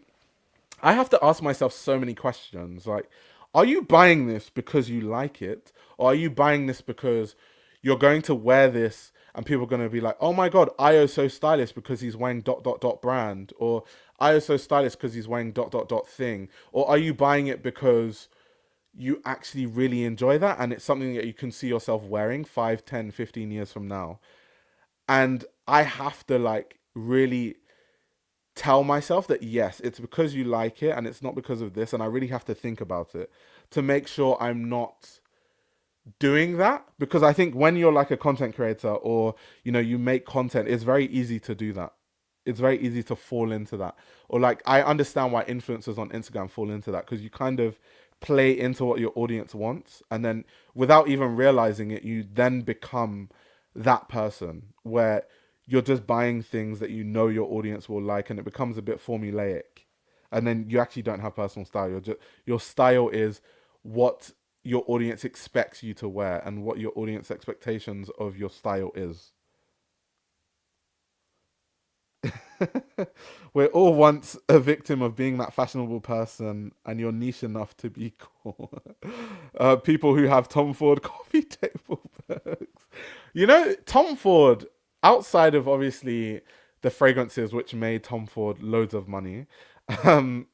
I have to ask myself so many questions. Like, are you buying this because you like it? Or are you buying this because you're going to wear this and people are going to be like, oh my God, Io's so stylish because he's wearing dot dot dot brand? Or Io's so stylish because he's wearing dot dot dot thing? Or are you buying it because you actually really enjoy that and it's something that you can see yourself wearing 5, 10, 15 years from now? And I have to like really tell myself that yes, it's because you like it and it's not because of this. And I really have to think about it to make sure I'm not doing that, because I think when you're like a content creator or you make content, it's very easy to do that. It's very easy to fall into that. Or like I understand why influencers on Instagram fall into that, because you kind of play into what your audience wants, and then without even realizing it, you then become that person where you're just buying things that your audience will like, and it becomes a bit formulaic, and then you actually don't have personal style. Your style is what your audience expects you to wear and what your audience expectations of your style is. We're all once a victim of being that fashionable person, and you're niche enough to be cool. People who have Tom Ford coffee table books. Tom Ford, outside of obviously the fragrances which made Tom Ford loads of money, um,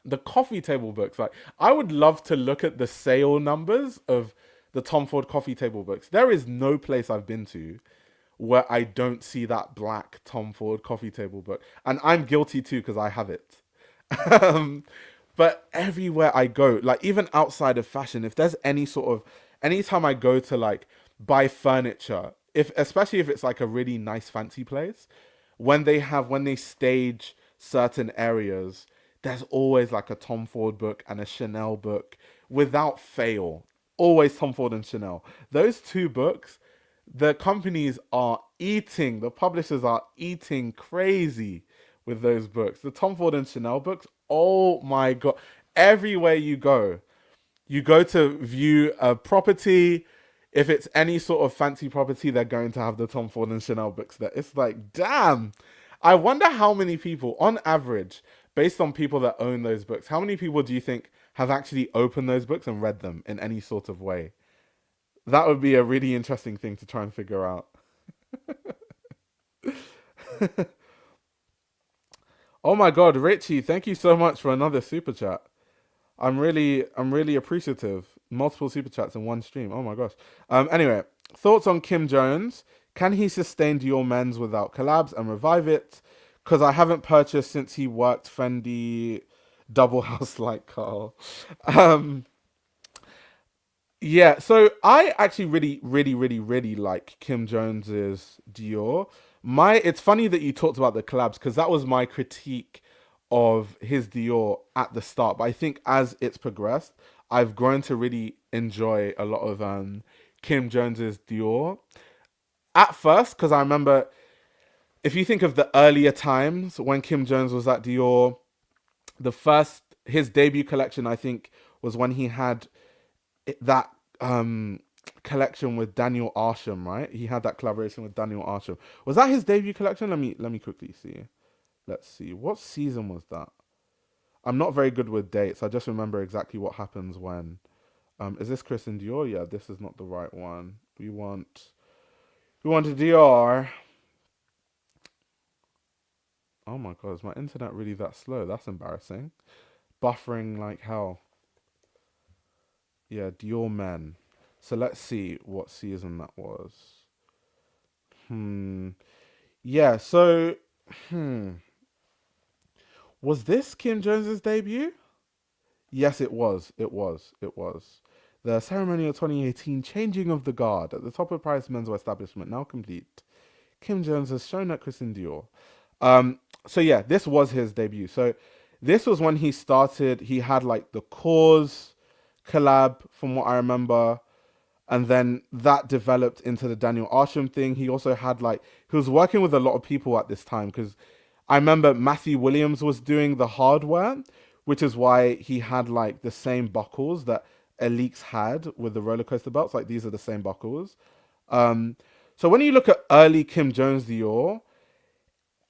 the coffee table books, like I would love to look at the sale numbers of the Tom Ford coffee table books. There is no place I've been to where I don't see that black Tom Ford coffee table book. And I'm guilty too because I have it. um, but everywhere I go, like even outside of fashion, if there's anytime I go to like buy furniture, if especially if it's like a really nice fancy place, when they stage certain areas, there's always like a Tom Ford book and a Chanel book without fail. Always Tom Ford and Chanel. Those two books, the companies are eating, the publishers are eating crazy with those books. The Tom Ford and Chanel books, oh my God. Everywhere you go to view a property. If it's any sort of fancy property, they're going to have the Tom Ford and Chanel books there. It's like, damn. I wonder how many people, on average, based on people that own those books, how many people do you think have actually opened those books and read them in any sort of way? That would be a really interesting thing to try and figure out. Oh my God, Richie, thank you so much for another super chat. I'm really appreciative. Multiple super chats in one stream. Oh my gosh. Anyway, thoughts on Kim Jones? Can he sustain Dior Men's without collabs and revive it? Because I haven't purchased since he worked Fendi Double House like Carl. Um, yeah, so I actually really, really, really, really like Kim Jones's Dior. It's funny that you talked about the collabs because that was my critique of his Dior at the start. But I think as it's progressed, I've grown to really enjoy a lot of Kim Jones's Dior. At first, because I remember if you think of the earlier times when Kim Jones was at Dior, his debut collection I think was when he had that collection with Daniel Arsham, right? He had that collaboration with Daniel Arsham. Was that his debut collection? Let me quickly see. Let's see. What season was that? I'm not very good with dates. I just remember exactly what happens when. Is this Christian Dior? Yeah, this is not the right one. We want a Dior. Oh my God, is my internet really that slow? That's embarrassing. Buffering like hell. Yeah, Dior Men. So let's see what season that was. Hmm. Yeah, so was this Kim Jones's debut? Yes, it was. It was. It was. The ceremonial 2018 changing of the guard at the top of Paris menswear establishment now complete. Kim Jones has shown at Christian Dior. So yeah, this was his debut. So this was when he started. He had like the Cause collab, from what I remember. and then that developed into the Daniel Arsham thing. He also had like he was working with a lot of people at this time because I remember Matthew Williams was doing the hardware, which is why he had like the same buckles that Elix had with the roller coaster belts. Like these are the same buckles. Um, so when you look at early Kim Jones Dior,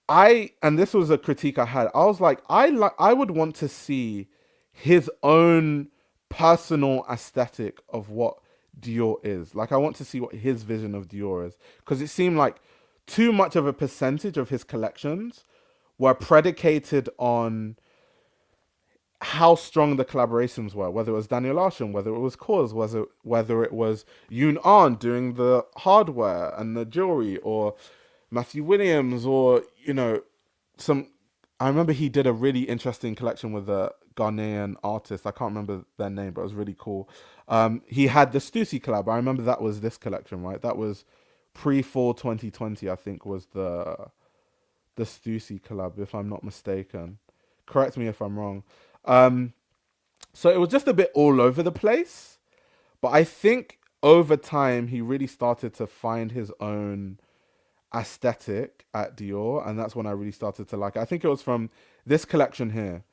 and this was a critique I had. I was like, I would want to see his own personal aesthetic of what Dior is. Like I want to see what his vision of Dior is because it seemed like too much of a percentage of his collections were predicated on how strong the collaborations were, whether it was Daniel Arsham, whether it was Kors, whether it was Yoon Ahn doing the hardware and the jewelry, or Matthew Williams, or some. I remember he did a really interesting collection with a Ghanaian artist. I can't remember their name, but it was really cool. He had the Stussy collab. I remember that was this collection, right? That was pre-fall 2020, I think, was the Stussy collab, if I'm not mistaken. Correct me if I'm wrong. Um, so it was just a bit all over the place, but I think over time he really started to find his own aesthetic at Dior, and that's when I really started to like it. I think it was from this collection here,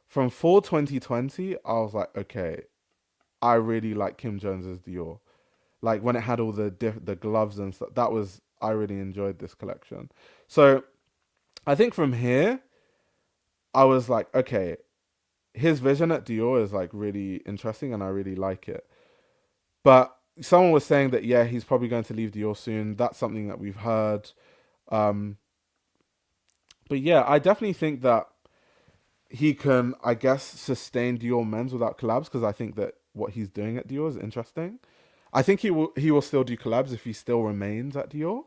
from fall 2020. I was like, okay, I really like Kim Jones's Dior. Like when it had all the gloves and stuff, that was I really enjoyed this collection. So I think from here I was like, okay, his vision at Dior is like really interesting, and I really like it. But someone was saying that yeah, he's probably going to leave Dior soon. That's something that we've heard. Um, but yeah, I definitely think that he can, I guess, sustain Dior men's without collabs because I think that what he's doing at Dior is interesting. I think he will still do collabs if he still remains at Dior.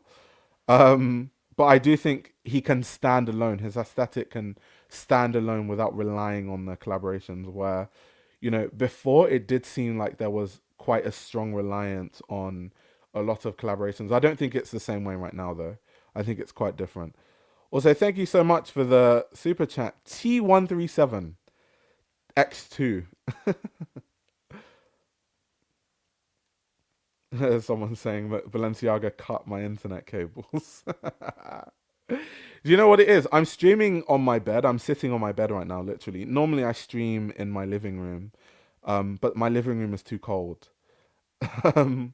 But I do think he can stand alone. His aesthetic can stand alone without relying on the collaborations. Where, before it did seem like there was quite a strong reliance on a lot of collaborations. I don't think it's the same way right now, though. I think it's quite different. Also, thank you so much for the super chat. T137X2. Someone saying that Balenciaga cut my internet cables. Do you know what it is? I'm streaming on my bed. I'm sitting on my bed right now, literally. Normally I stream in my living room, but my living room is too cold. um,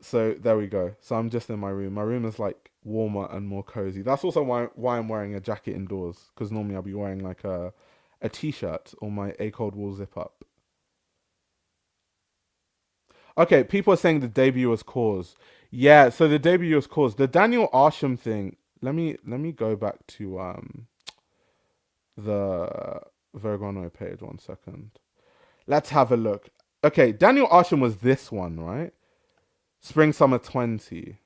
so there we go. So I'm just in my room. My room is like warmer and more cozy. That's also why I'm wearing a jacket indoors, because normally I'll be wearing like a t-shirt or my A Cold Wool zip up. Okay, people are saying the debut was Cause. Yeah, so the debut was Cause. The Daniel Arsham thing. Let me go back to the Vergono page 1 second. Let's have a look. Okay, Daniel Arsham was this one, right? Spring Summer 20.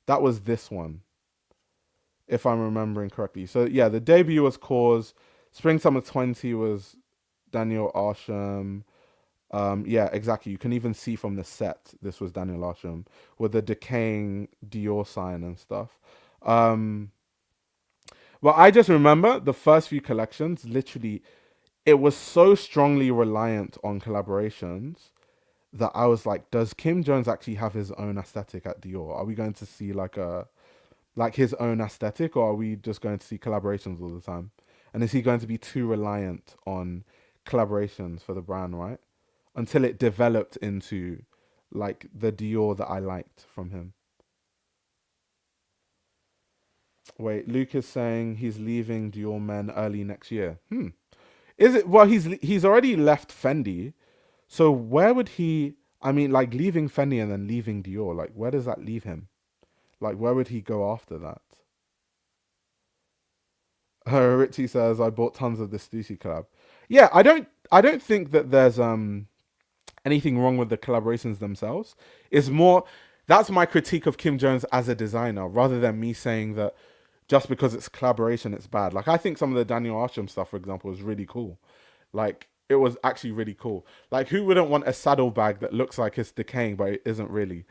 That was this one, if I'm remembering correctly. So yeah, the debut was Cause. Spring Summer 20 was Daniel Arsham. Yeah, exactly. You can even see from the set this was Daniel Arsham with the decaying Dior sign and stuff. Um, well, I just remember the first few collections, literally, it was so strongly reliant on collaborations that I was like, does Kim Jones actually have his own aesthetic at Dior? Are we going to see like his own aesthetic, or are we just going to see collaborations all the time? And is he going to be too reliant on collaborations for the brand, right? Until it developed into like the Dior that I liked from him. Wait, Luke is saying he's leaving Dior Men early next year. Is it? Well, he's already left Fendi. So where would he? I mean, like leaving Fendi and then leaving Dior. Like, where does that leave him? Like, where would he go after that? Richie says I bought tons of the Stussy collab. Yeah, I don't think that there's anything wrong with the collaborations themselves. It's more that's my critique of Kim Jones as a designer, rather than me saying that just because it's collaboration, it's bad. Like I think some of the Daniel Arsham stuff, for example, is really cool. Like it was actually really cool. Like who wouldn't want a saddlebag that looks like it's decaying but it isn't really?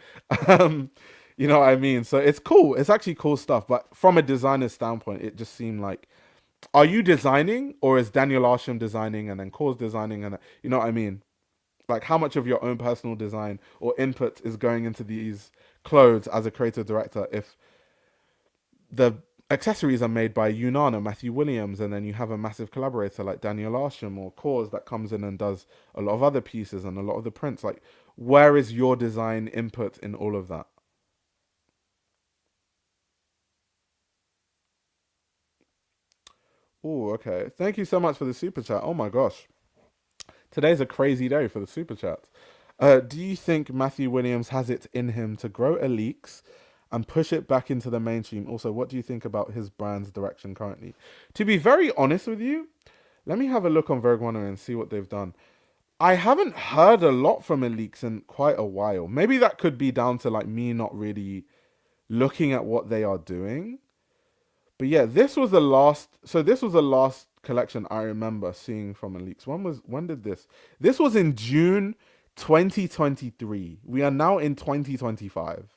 um, you know what I mean? So it's cool. It's actually cool stuff. But from a designer standpoint, it just seemed like, are you designing or is Daniel Arsham designing and then Kors designing and you know what I mean? Like how much of your own personal design or input is going into these clothes as a creative director if the accessories are made by Yunnan or Matthew Williams, and then you have a massive collaborator like Daniel Arsham or Kors that comes in and does a lot of other pieces and a lot of the prints. Like, where is your design input in all of that? Oh, okay. Thank you so much for the super chat. Oh my gosh. Today's a crazy day for the super chat. Do you think Matthew Williams has it in him to grow Alix and push it back into the mainstream? Also, what do you think about his brand's direction currently? To be very honest with you, let me have a look on Vogue Runner and see what they've done. I haven't heard a lot from Alix in quite a while. Maybe that could be down to like me not really looking at what they are doing. But yeah, this was the last. So this was the last collection I remember seeing from Alix. When did this? This was in June 2023. We are now in 2025.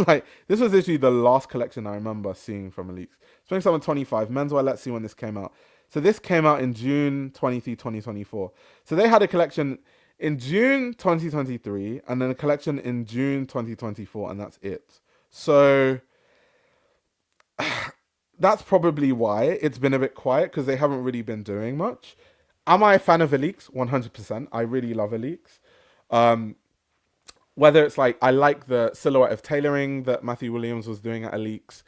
Like this was literally the last collection I remember seeing from Alix. Spring Summer 25 menswear. Let's see when this came out. So this came out in June 23, 2024. So they had a collection in June 2023 and then a collection in June 2024, and that's it. So that's probably why it's been a bit quiet because they haven't really been doing much. Am I a fan of Alix? 100%. I really love Alix. Um, Whether it's like I like the silhouette of tailoring that Matthew Williams was doing at Alix.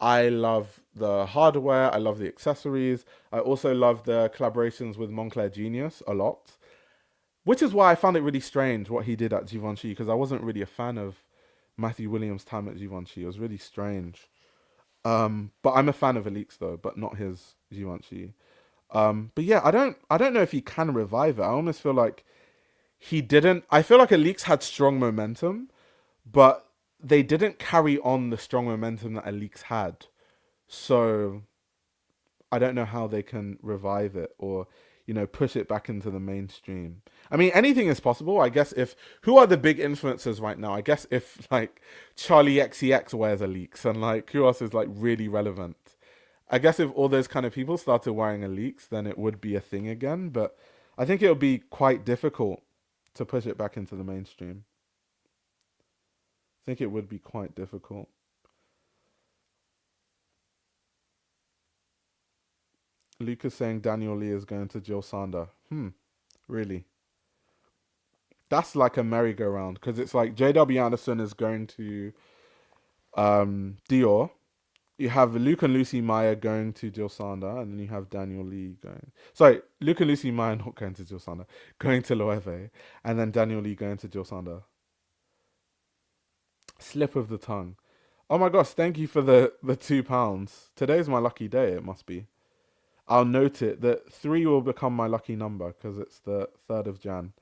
I love the hardware. I love the accessories. I also love the collaborations with Moncler Genius a lot, which is why I found it really strange what he did at Givenchy because I wasn't really a fan of Matthew Williams' time at Givenchy. It was really strange. But I'm a fan of Alix though, but not his Givenchy. But yeah, I don't know if he can revive it. I almost feel like he didn't. I feel like Alix had strong momentum, but they didn't carry on the strong momentum that Alix had. So I don't know how they can revive it or push it back into the mainstream. I mean, anything is possible. I guess if who are the big influencers right now? I guess if like Charlie XCX wears Alix and like who else is like really relevant? I guess if all those kind of people started wearing Alix, then it would be a thing again. But I think it would be quite difficult to push it back into the mainstream. I think it would be quite difficult. Lucas saying Daniel Lee is going to Jill Sander. Really? That's like a merry-go-round because it's like JW Anderson is going to Dior. You have Luke and Lucy Meyer going to Jill Sander, and then you have Daniel Lee going. Sorry, Luke and Lucy Meyer not going to Jill Sander, going to Loewe, and then Daniel Lee going to Jill Sander. Slip of the tongue. Oh my gosh! Thank you for the £2. Today's my lucky day. It must be. I'll note it that 3 will become my lucky number because it's the 3rd of Jan.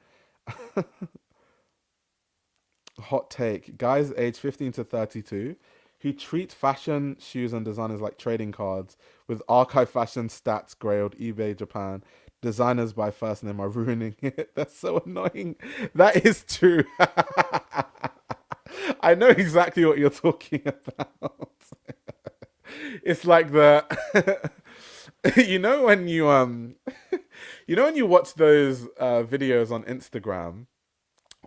Hot take. Guys aged 15 to 32 who treat fashion, shoes, and designers like trading cards with archive fashion stats grailed eBay Japan. Designers by first name are ruining it. That's so annoying. That is true. I know exactly what you're talking about. It's like the when when you watch those videos on Instagram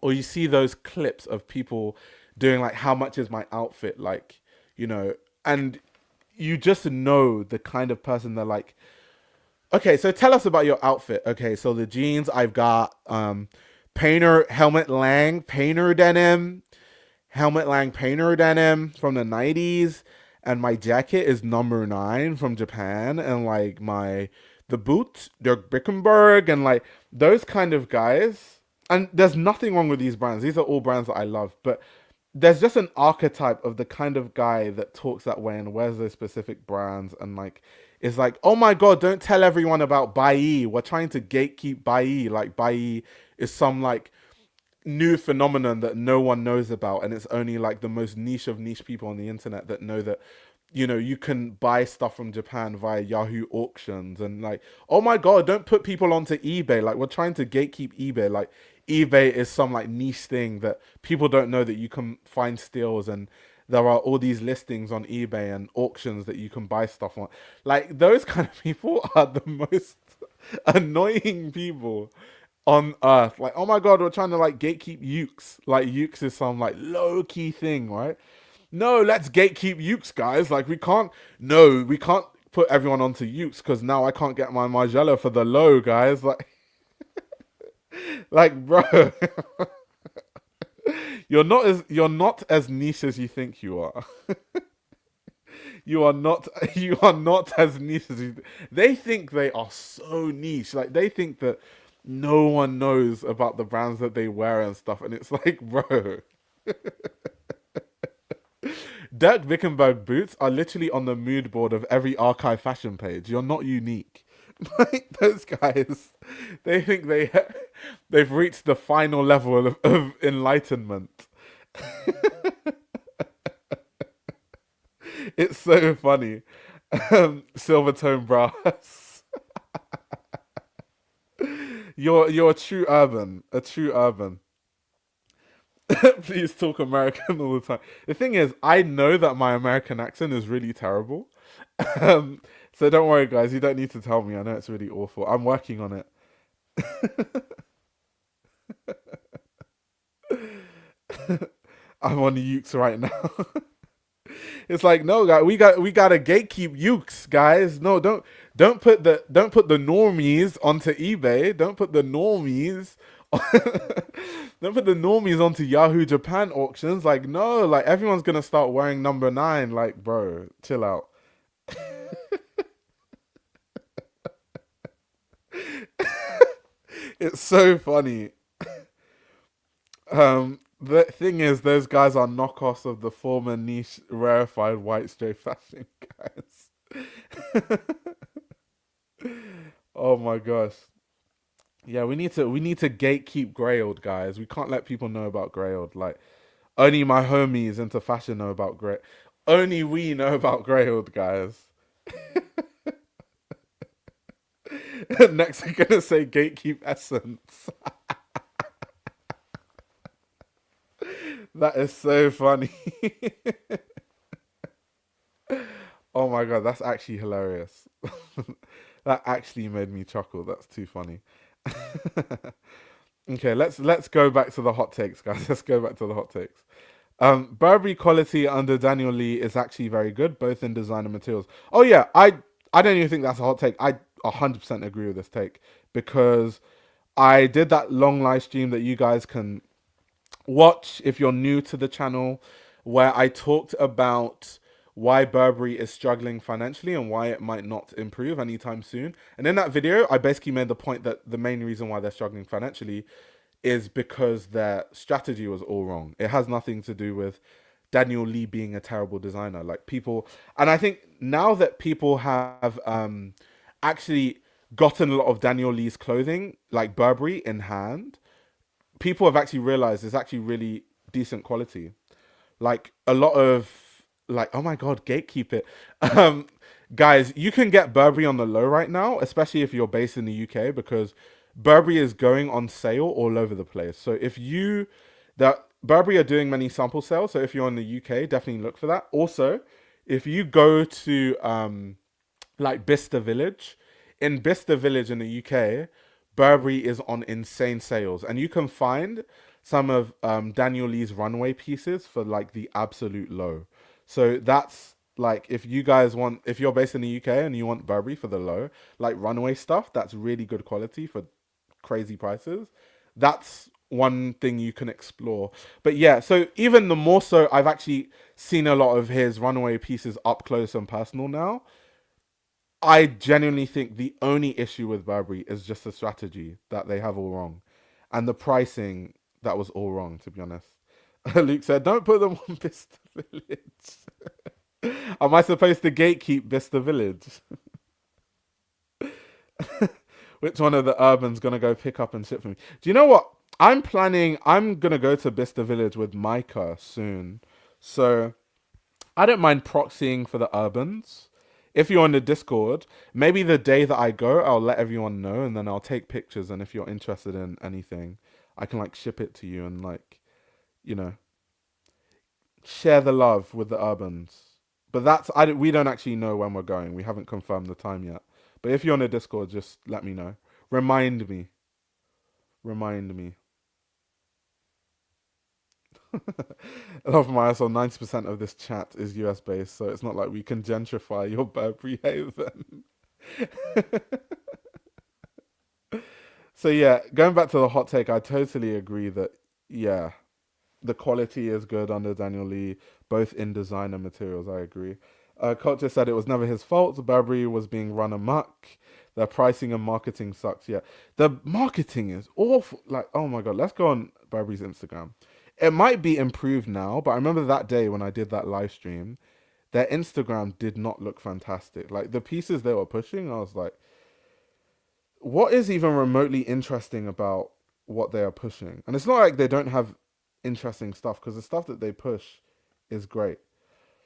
or you see those clips of people doing like how much is my outfit like, and you just know the kind of person they're like, okay, so tell us about your outfit. Okay, so the jeans I've got Painter Helmut Lang Painter denim from the 90s, and my jacket is number 9 from Japan, and like the boots Dirk Bickenberg, and like those kind of guys. And there's nothing wrong with these brands. These are all brands that I love, but there's just an archetype of the kind of guy that talks that way and wears those specific brands and like is like, oh my god, don't tell everyone about Bai. We're trying to gatekeep Bai. Like Bai is some like new phenomenon that no one knows about, and it's only like the most niche of niche people on the internet that know that you can buy stuff from Japan via Yahoo auctions, and like, oh my god, don't put people onto eBay. Like, we're trying to gatekeep eBay. Like, eBay is some like niche thing that people don't know that you can find steals, and there are all these listings on eBay and auctions that you can buy stuff on. Like, those kind of people are the most annoying people. on earth. Like, oh my god, we're trying to like gatekeep Ukes. Like Ukes is some like low key thing, right? No, let's gatekeep Ukes, guys. Like we can't. No, we can't put everyone onto Ukes because now I can't get my Margiela for the low, guys. Like, bro, you're not as niche as you think you are. You are not as niche as you. They think they are so niche. Like they think that no one knows about the brands that they wear and stuff, and it's like, bro, Dirk Wickenberg boots are literally on the mood board of every archive fashion page. You're not unique. Like those guys, they think they've reached the final level of enlightenment. It's so funny. Silvertone brass. You're a true urban, a true urban. Please talk American all the time. The thing is, I know that my American accent is really terrible. Um, so don't worry, guys. You don't need to tell me. I know it's really awful. I'm working on it. I'm on Ukes right now. It's like no, guy. We gotta gatekeep Ukes, guys. No, don't put the normies onto eBay. Don't put the normies. Don't put the normies onto Yahoo Japan auctions. Like no, like everyone's gonna start wearing number nine. Like bro, chill out. It's so funny. The thing is, those guys are knockoffs of the former niche rarefied white stray fashion guys. Oh my gosh. Yeah, we need to gatekeep Grailed, guys. We can't let people know about Grailed. Like only my homies into fashion know about Grey. Only we know about Grailed, guys. Next, we're gonna say gatekeep Essence. That is so funny. Oh my god, that's actually hilarious. That actually made me chuckle. That's too funny. Okay, let's go back to the hot takes, guys. Let's go back to the hot takes. Burberry quality under Daniel Lee is actually very good, both in design and materials. Oh yeah, I don't even think that's a hot take. I 100% agree with this take because I did that long live stream that you guys can watch if you're new to the channel, where I talked about why Burberry is struggling financially and why it might not improve anytime soon. And in that video, I basically made the point that the main reason why they're struggling financially is because their strategy was all wrong. It has nothing to do with Daniel Lee being a terrible designer. Like people, and I think now that people have actually gotten a lot of Daniel Lee's clothing, like Burberry, in hand, people have actually realized it's actually really decent quality. Like a lot of like, oh my god, gatekeep it. Um, Guys, you can get Burberry on the low right now, especially if you're based in the UK, because Burberry is going on sale all over the place. So if you that Burberry are doing many sample sales, so if you're in the UK, definitely look for that. Also, if you go to like Bicester Village, in Bicester Village in the UK, Burberry is on insane sales, and you can find some of Daniel Lee's runway pieces for like the absolute low. So that's like if you guys want, if you're based in the UK and you want Burberry for the low, like runway stuff, that's really good quality for crazy prices. That's one thing you can explore. But yeah, so even the more so, I've actually seen a lot of his runway pieces up close and personal now. I genuinely think the only issue with Burberry is just the strategy that they have all wrong, and the pricing that was all wrong. To be honest, Luke said, "Don't put them on Bicester Village." Am I supposed to gatekeep Bicester Village? Which one of the urbans gonna go pick up and ship for me? Do you know what? I'm planning. I'm gonna go to Bicester Village with Micah soon, so I don't mind proxying for the urbans. If you're on the Discord, maybe the day that I go, I'll let everyone know, and then I'll take pictures. And if you're interested in anything, I can like ship it to you and like, you know, share the love with the urbans. But we don't actually know when we're going. We haven't confirmed the time yet. But if you're on the Discord, just let me know. Remind me. Remind me. Love my so 90% of this chat is US based, so it's not like we can gentrify your Burberry haven. So yeah, going back to the hot take, I totally agree that yeah, the quality is good under Daniel Lee, both in design and materials. I agree. Culture said it was never his fault. Burberry was being run amok. Their pricing and marketing sucks. Yeah, the marketing is awful. Like, oh my god, let's go on Burberry's Instagram. It might be improved now, but I remember that day when I did that live stream, their Instagram did not look fantastic. Like the pieces they were pushing, I was like, what is even remotely interesting about what they are pushing? And it's not like they don't have interesting stuff because the stuff that they push is great.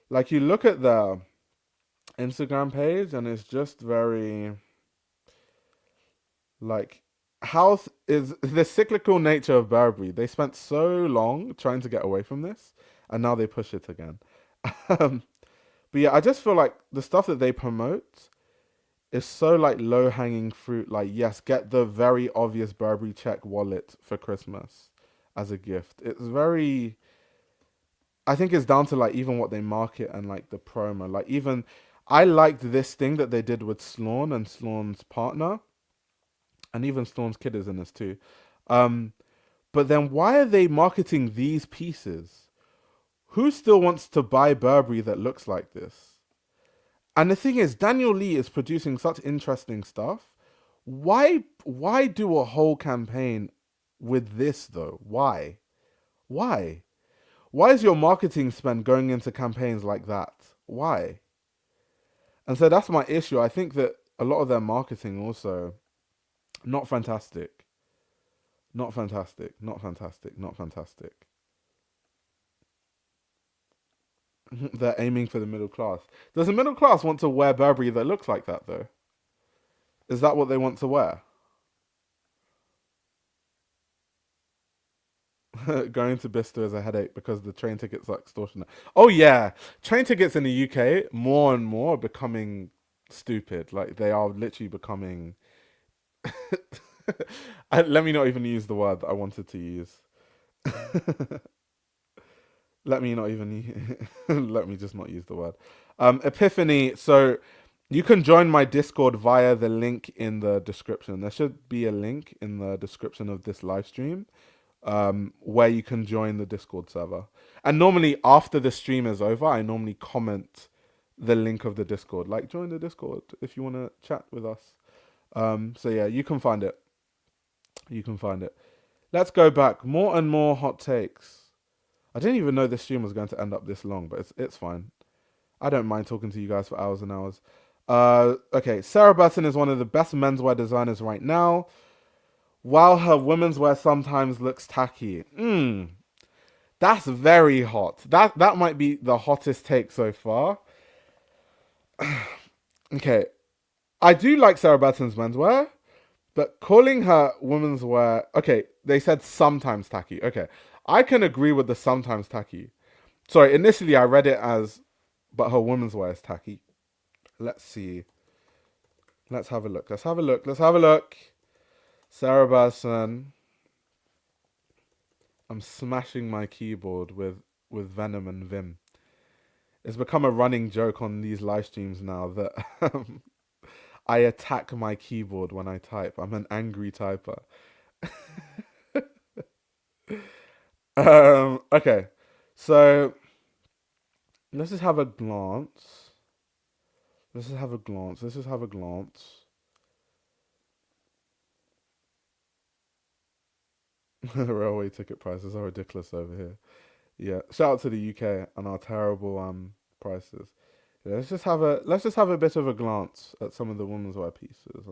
Like you look at their Instagram page and it's just very like is the cyclical nature of Burberry. They spent so long trying to get away from this and now they push it again. um, but yeah, I just feel like the stuff that they promote is so like low hanging fruit. Like, yes, get the very obvious Burberry check wallet for Christmas as a gift. It's very, I think it's down to like even what they market and like the promo. Like, even I liked this thing that they did with Sloan and Sloan's partner, and even Sloan's kid is in this too. Um, but then why are they marketing these pieces? Who still wants to buy Burberry that looks like this? And the thing is, Daniel Lee is producing such interesting stuff. Why do a whole campaign with this though? Why? Why? Why is your marketing spend going into campaigns like that? Why? And so that's my issue. I think that a lot of their marketing also not fantastic. Not fantastic. Not fantastic. Not fantastic. They're aiming for the middle class. Does the middle class want to wear Burberry that looks like that though? Is that what they want to wear? Going to Bicester is a headache because the train tickets are extortionate. Oh yeah, train tickets in the UK more and more are becoming stupid. Like they are literally becoming. Let me not even use the word that I wanted to use. Let me not even. Let me just not use the word. Epiphany. So you can join my Discord via the link in the description. There should be a link in the description of this live stream where you can join the Discord server. And normally after the stream is over, I normally comment the link of the Discord. Like join the Discord if you want to chat with us. So yeah, you can find it. You can find it. Let's go back. More and more hot takes. I didn't even know this stream was going to end up this long, but it's fine. I don't mind talking to you guys for hours and hours. Okay, Sarah Burton is one of the best menswear designers right now, while her women's wear sometimes looks tacky. That's very hot. That might be the hottest take so far. Okay, I do like Sarah Burton's menswear, but calling her women's wear, okay, they said sometimes tacky. Okay, I can agree with the sometimes tacky. Sorry, initially I read it as, but her women's wear is tacky. Let's see. Let's have a look. Let's have a look. Let's have a look. Sarah Burton. I'm smashing my keyboard with Venom and Vim. It's become a running joke on these live streams now that I attack my keyboard when I type. I'm an angry typer. Okay, so let's just have a glance. Let's just have a glance. Let's just have a glance. Railway ticket prices are ridiculous over here. Yeah, shout out to the UK and our terrible prices. Yeah, let's just have a bit of a glance at some of the women's wear pieces. I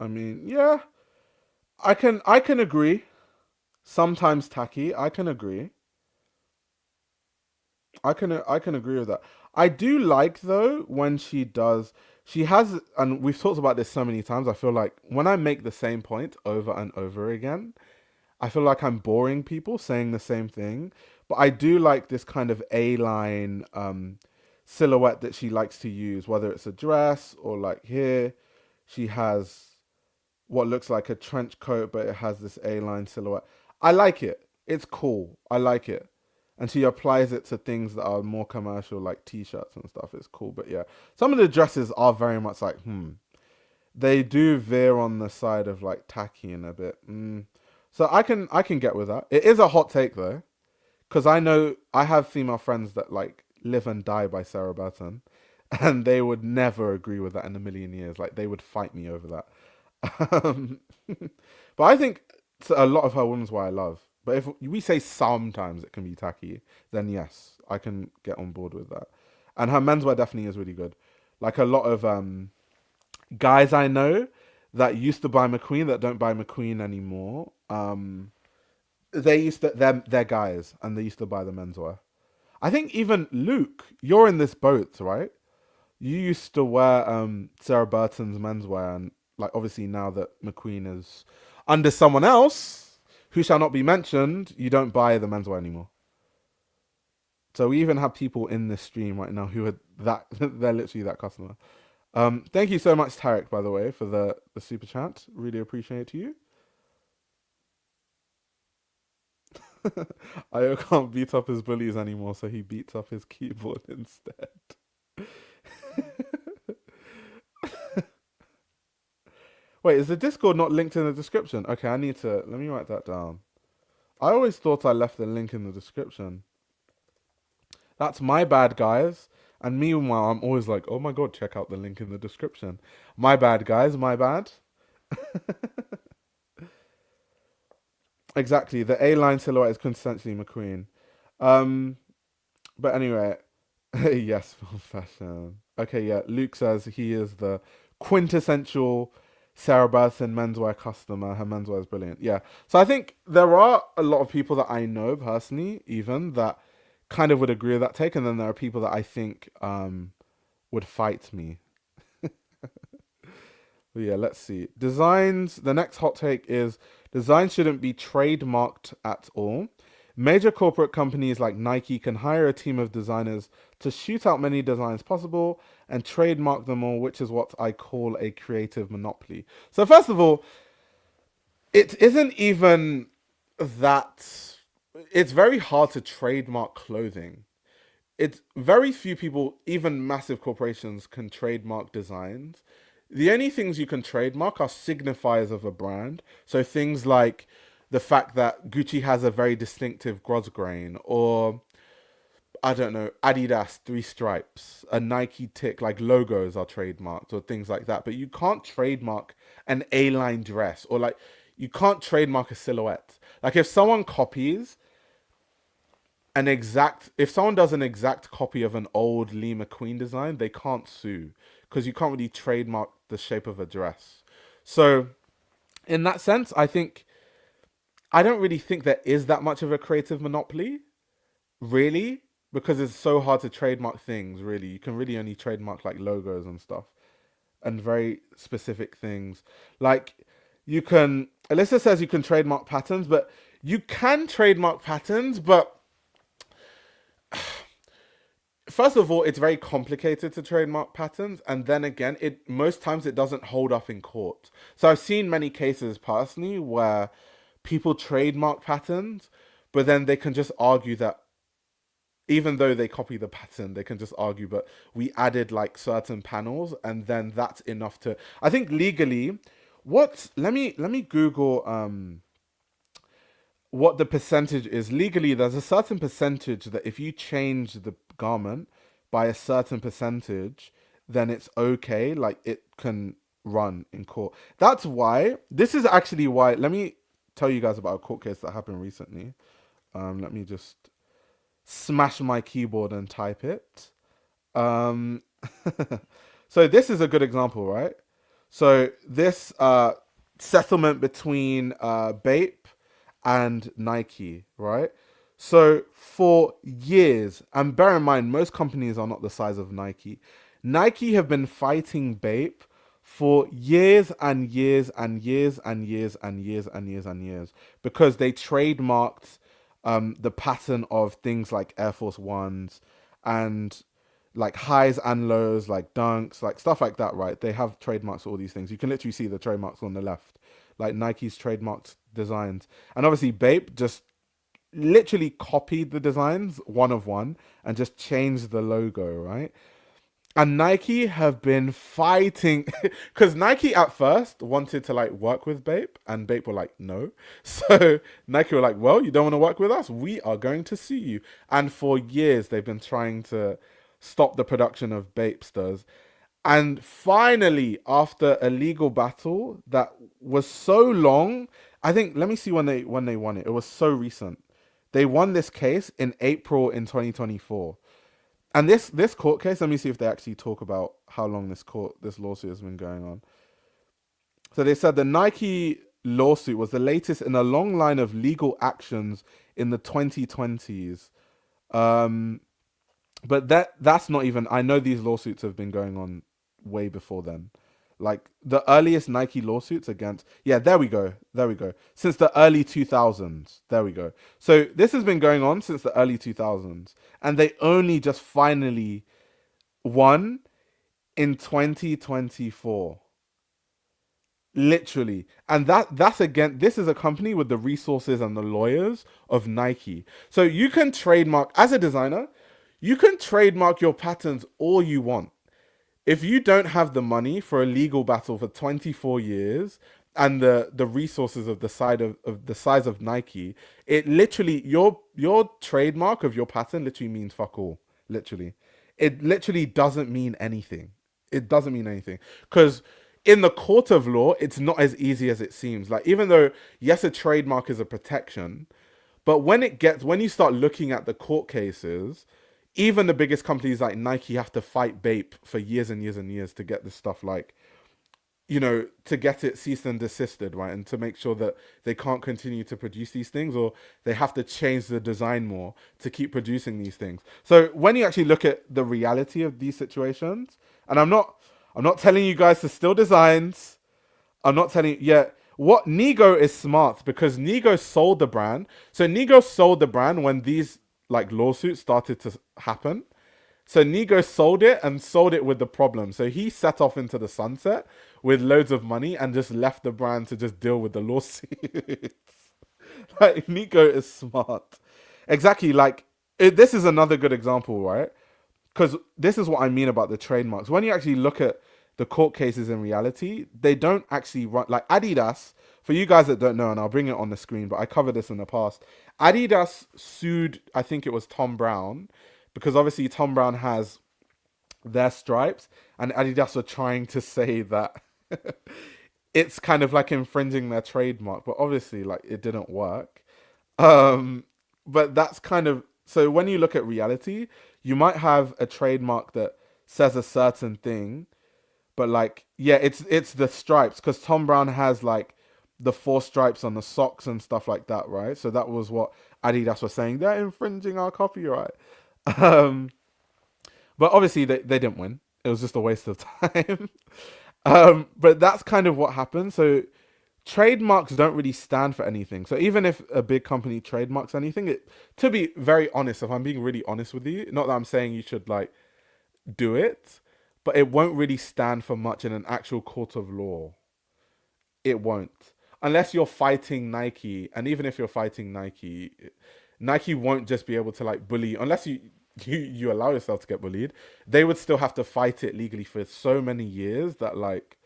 mean, yeah, I can agree. Sometimes tacky. I can agree. I can agree with that. I do like though when she does. She has, and we've talked about this so many times. I feel like when I make the same point over and over again, I feel like I'm boring people saying the same thing. But I do like this kind of A line silhouette that she likes to use, whether it's a dress or like here, she has what looks like a trench coat, but it has this A-line silhouette. I like it. It's cool. I like it. And she applies it to things that are more commercial, like t-shirts and stuff. It's cool. But yeah, some of the dresses are very much like, They do veer on the side of like tacky and a bit. So I can get with that. It is a hot take though, because I know I have female friends that like live and die by Sarah Burton, and they would never agree with that in a million years. Like they would fight me over that. But I think a lot of her women's wear I love. But if we say sometimes it can be tacky, then yes, I can get on board with that. And her menswear definitely is really good. Like a lot of guys I know that used to buy McQueen that don't buy McQueen anymore. They used to they're guys and they used to buy the menswear. I think even Luke, you're in this boat, right? You used to wear Sarah Burton's menswear, and like obviously now that McQueen is under someone else who shall not be mentioned, you don't buy the menswear anymore. So we even have people in this stream right now who are that they're literally that customer. Thank you so much, Tarek, by the way, for the super chat. Really appreciate you. Io can't beat up his bullies anymore, so he beats up his keyboard instead. Wait, is the Discord not linked in the description? Okay, let me write that down. I always thought I left the link in the description. That's my bad, guys. And meanwhile, I'm always like, oh my god, check out the link in the description. My bad, guys, my bad. Exactly, the A-line silhouette is quintessentially McQueen. But anyway, yes, fashion. Okay, yeah, Luke says he is the quintessential Sarah Burton menswear customer. Her menswear is brilliant. Yeah, so I think there are a lot of people that I know personally, even that kind of would agree with that take, and then there are people that I think would fight me. But yeah, let's see. Designs. The next hot take is design shouldn't be trademarked at all. Major corporate companies like Nike can hire a team of designers to shoot out many designs possible and trademark them all, which is what I call a creative monopoly. So first of all, it isn't even that. It's very hard to trademark clothing. It's very few people, even massive corporations, can trademark designs. The only things you can trademark are signifiers of a brand. So things like the fact that Gucci has a very distinctive grosgrain, or I don't know, Adidas three stripes, a Nike tick, like logos are trademarked or things like that. But you can't trademark an A-line dress, or like you can't trademark a silhouette. Like if someone copies if someone does an exact copy of an old Lee McQueen design, they can't sue because you can't really trademark the shape of a dress. So in that sense, I don't really think there is that much of a creative monopoly, really, because it's so hard to trademark things, really. You can really only trademark like logos and stuff and very specific things. Like Alyssa says you can trademark patterns, but you can trademark patterns, but first of all, it's very complicated to trademark patterns, and then again, most times it doesn't hold up in court. So I've seen many cases personally where people trademark patterns, but then they can just argue that even though they copy the pattern, they can just argue, but we added like certain panels, and then that's enough to. I think legally, let me Google what the percentage is. Legally, there's a certain percentage that if you change the garment by a certain percentage, then it's okay. Like it can run in court. That's why. This is actually why. Let me tell you guys about a court case that happened recently. Let me just smash my keyboard and type it. Um, so this is a good example, right? So this settlement between Bape and Nike, right? So for years, and bear in mind, most companies are not the size of Nike. Nike have been fighting Bape for years and years and years and years and years and years and years because they trademarked the pattern of things like Air Force Ones, and like highs and lows, like dunks, like stuff like that, right? They have trademarks for all these things. You can literally see the trademarks on the left, like Nike's trademarked designs. And obviously, Bape just literally copied the designs one of one and just changed the logo, right? And Nike have been fighting because Nike at first wanted to like work with Bape, and Bape were like, no. So Nike were like, well, you don't want to work with us? We are going to sue you. And for years, they've been trying to stop the production of Bapesters. And finally, after a legal battle that was so long, I think let me see when they won it. It was so recent. They won this case in April in 2024. And this court case, let me see if they actually talk about how long this lawsuit has been going on. So they said the Nike lawsuit was the latest in a long line of legal actions in the 2020s. But that's not even. I know these lawsuits have been going on way before then. Like the earliest Nike lawsuits against, yeah, there we go, since the early 2000s. There we go. So this has been going on since the early 2000s, and they only just finally won in 2024. Literally. And that's again, this is a company with the resources and the lawyers of Nike. So you can trademark, as a designer, you can trademark your patterns all you want. If you don't have the money for a legal battle for 24 years and the resources of the size of Nike, it literally, your trademark of your pattern literally means fuck all. Literally. It literally doesn't mean anything. It doesn't mean anything. Because in the court of law, it's not as easy as it seems. Like, even though, yes, a trademark is a protection, but when you start looking at the court cases, even the biggest companies like Nike have to fight Bape for years and years and years to get this stuff, like, to get it ceased and desisted, right? And to make sure that they can't continue to produce these things, or they have to change the design more to keep producing these things. So when you actually look at the reality of these situations, and I'm not telling you guys to steal designs. I'm not telling you, yeah. What Nigo is smart, because Nigo sold the brand. So Nigo sold the brand when these like lawsuits started to happen. So Nigo sold it and sold it with the problem. So he set off into the sunset with loads of money and just left the brand to just deal with the lawsuits. Like, Nigo is smart. Exactly. Like, this is another good example, right? Because this is what I mean about the trademarks. When you actually look at the court cases in reality, they don't actually run like Adidas. For you guys that don't know, and I'll bring it on the screen, but I covered this in the past. Adidas sued, I think it was Tom Brown, because obviously Tom Brown has their stripes, and Adidas were trying to say that it's kind of like infringing their trademark, but obviously, like, it didn't work. But that's kind of, so when you look at reality, you might have a trademark that says a certain thing, but like, yeah, it's the stripes, because Tom Brown has like the 4 stripes on the socks and stuff like that, right? So that was what Adidas was saying, they're infringing our copyright. Um, but obviously they didn't win. It was just a waste of time. But that's kind of what happened. So trademarks don't really stand for anything. So even if a big company trademarks anything, to be very honest, if I'm being really honest with you, not that I'm saying you should like do it, but it won't really stand for much in an actual court of law. It won't. Unless you're fighting Nike, and even if you're fighting Nike, Nike won't just be able to like bully, unless you allow yourself to get bullied. They would still have to fight it legally for so many years that, like,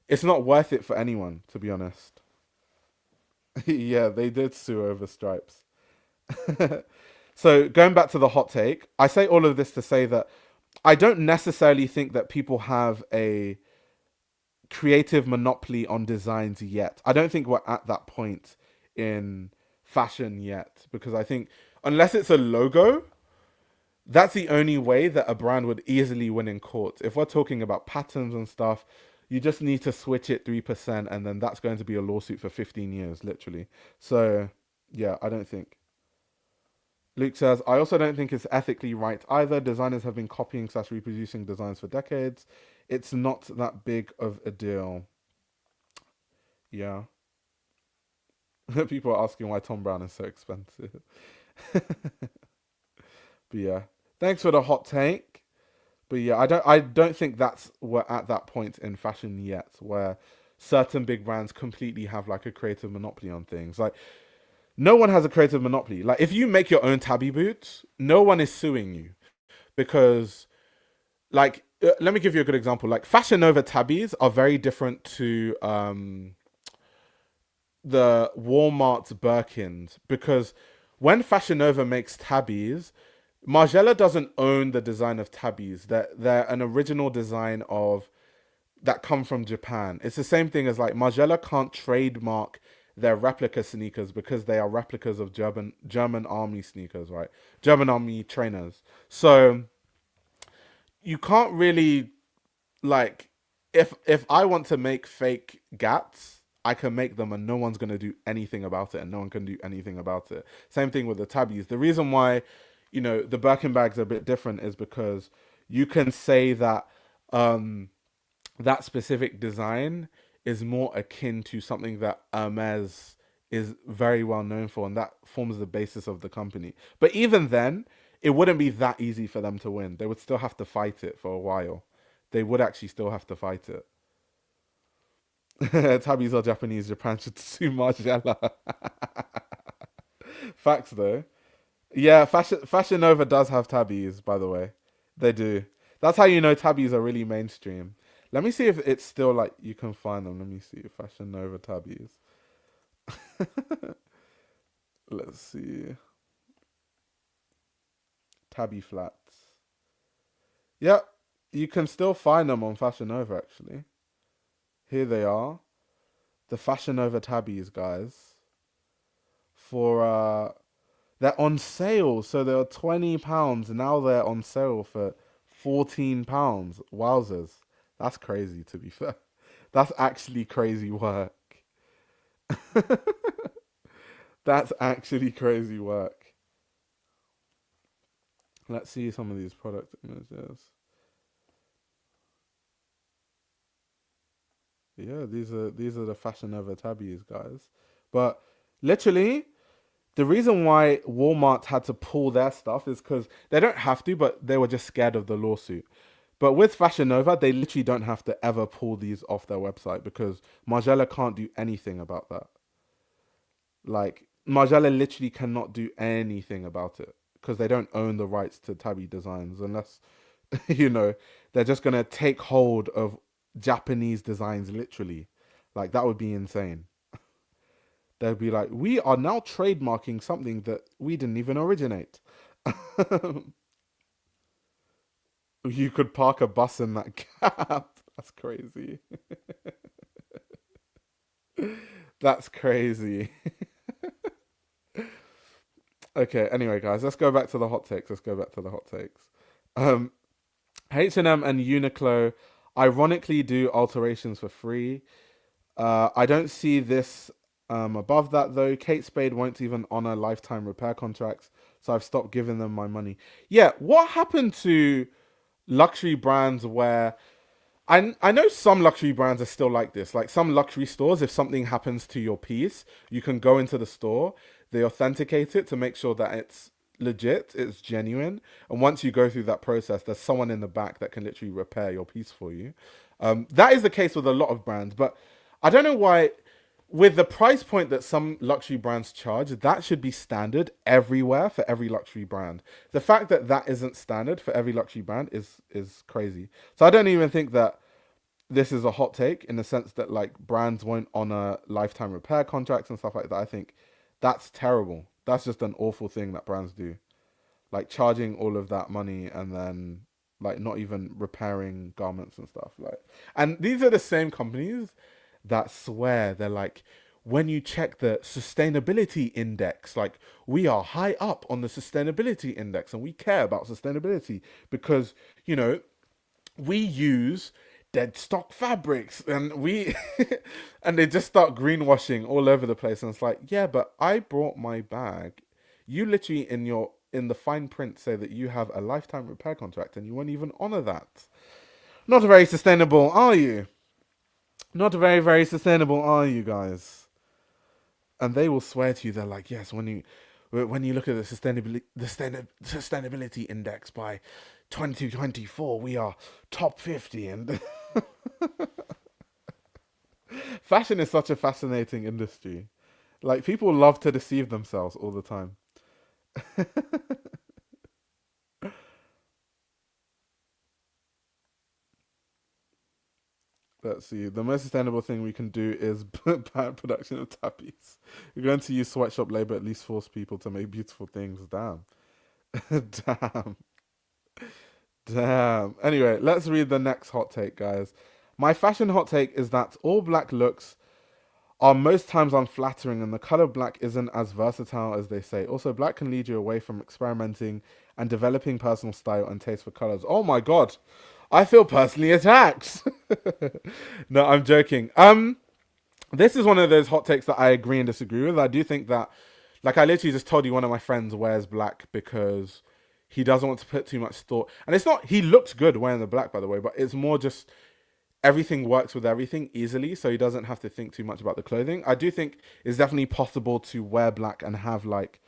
it's not worth it for anyone, to be honest. Yeah, they did sue over stripes. So going back to the hot take, I say all of this to say that I don't necessarily think that people have a creative monopoly on designs yet. I don't think we're at that point in fashion yet, because I think unless it's a logo, that's the only way that a brand would easily win in court. If we're talking about patterns and stuff, you just need to switch it 3%, and then that's going to be a lawsuit for 15 years, literally. So, yeah, I don't think. Luke says, I also don't think it's ethically right either. Designers have been copying slash reproducing designs for decades. It's not that big of a deal. Yeah. People are asking why Tom Brown is so expensive. But yeah. Thanks for the hot take. But yeah, I don't think that's we're at that point in fashion yet where certain big brands completely have like a creative monopoly on things. Like no one has a creative monopoly. Like if you make your own tabby boots, no one is suing you because like let me give you a good example. Like Fashion Nova tabbies are very different to the Walmart Birkins because when Fashion Nova makes tabbies, Margiela doesn't own the design of tabbies. They're an original design of that come from Japan. It's the same thing as like Margiela can't trademark their replica sneakers because they are replicas of German army sneakers, right? German army trainers. So you can't really like if I want to make fake gats, I can make them and no one's gonna do anything about it and no one can do anything about it. Same thing with the tabbies. The reason why, the Birkin bags are a bit different is because you can say that um that specific design is more akin to something that Hermes is very well known for, and that forms the basis of the company. But even then, it wouldn't be that easy for them to win. They would still have to fight it for a while. They would actually still have to fight it. Tabbies are Japanese. Japan should sue Margiela. Facts though. Yeah, Fashion Nova does have tabbies, by the way. They do. That's how you know tabbies are really mainstream. Let me see if it's still like you can find them. Let me see Fashion Nova tabbies. Let's see. Tabby flats. Yep, you can still find them on Fashion Nova actually. Here they are. The Fashion Nova tabbies, guys. For they're on sale, so they're £20. Now they're on sale for £14. Wowzers. That's crazy to be fair. That's actually crazy work. That's actually crazy work. Let's see some of these product images. Yeah, these are the Fashion Nova tabbies, guys. But literally, the reason why Walmart had to pull their stuff is because they don't have to, but they were just scared of the lawsuit. But with Fashion Nova, they literally don't have to ever pull these off their website because Margiela can't do anything about that. Like Margiela literally cannot do anything about it because they don't own the rights to tabby designs unless you know they're just gonna take hold of Japanese designs literally. Like that would be insane. They'd be like, we are now trademarking something that we didn't even originate. You could park a bus in that gap. That's crazy. That's crazy. Okay, anyway, guys, let's go back to the hot takes. Let's go back to the hot takes. Um, H&M and Uniqlo ironically do alterations for free. I don't see this above that though. Kate Spade won't even honor lifetime repair contracts, so I've stopped giving them my money. Yeah, what happened to luxury brands where I know some luxury brands are still like this. Like some luxury stores, if something happens to your piece, you can go into the store, they authenticate it to make sure that it's legit, it's genuine. And once you go through that process, there's someone in the back that can literally repair your piece for you. That is the case with a lot of brands, but I don't know why. With the price point that some luxury brands charge, that should be standard everywhere for every luxury brand. The fact that that isn't standard for every luxury brand is crazy. So I don't even think that this is a hot take in the sense that like brands won't honor lifetime repair contracts and stuff like that. I think that's terrible. That's just an awful thing that brands do. Like charging all of that money and then like not even repairing garments and stuff like. And these are the same companies that swear they're like when you check the sustainability index, like we are high up on the sustainability index and we care about sustainability because you know we use dead stock fabrics and we and they just start greenwashing all over the place and it's like yeah but I brought my bag, you literally in the fine print say that you have a lifetime repair contract and you won't even honor that. Not very sustainable, are you? Not very very sustainable, are you guys? And they will swear to you they're like yes when you look at the sustainability index by 2024, we are top 50. And fashion is such a fascinating industry. Like, people love to deceive themselves all the time. Let's see. The most sustainable thing we can do is ban production of tappies. We're going to use sweatshop labor, at least force people to make beautiful things. Damn. Damn. Damn. Anyway, let's read the next hot take, guys. My fashion hot take is that all black looks are most times unflattering and the color black isn't as versatile as they say. Also, black can lead you away from experimenting and developing personal style and taste for colors. Oh my god. I feel personally attacked. No, I'm joking. This is one of those hot takes that I agree and disagree with. I do think that, like, I literally just told you one of my friends wears black because he doesn't want to put too much thought. And it's not, he looks good wearing the black, by the way, but it's more just everything works with everything easily, so he doesn't have to think too much about the clothing. I do think it's definitely possible to wear black and have like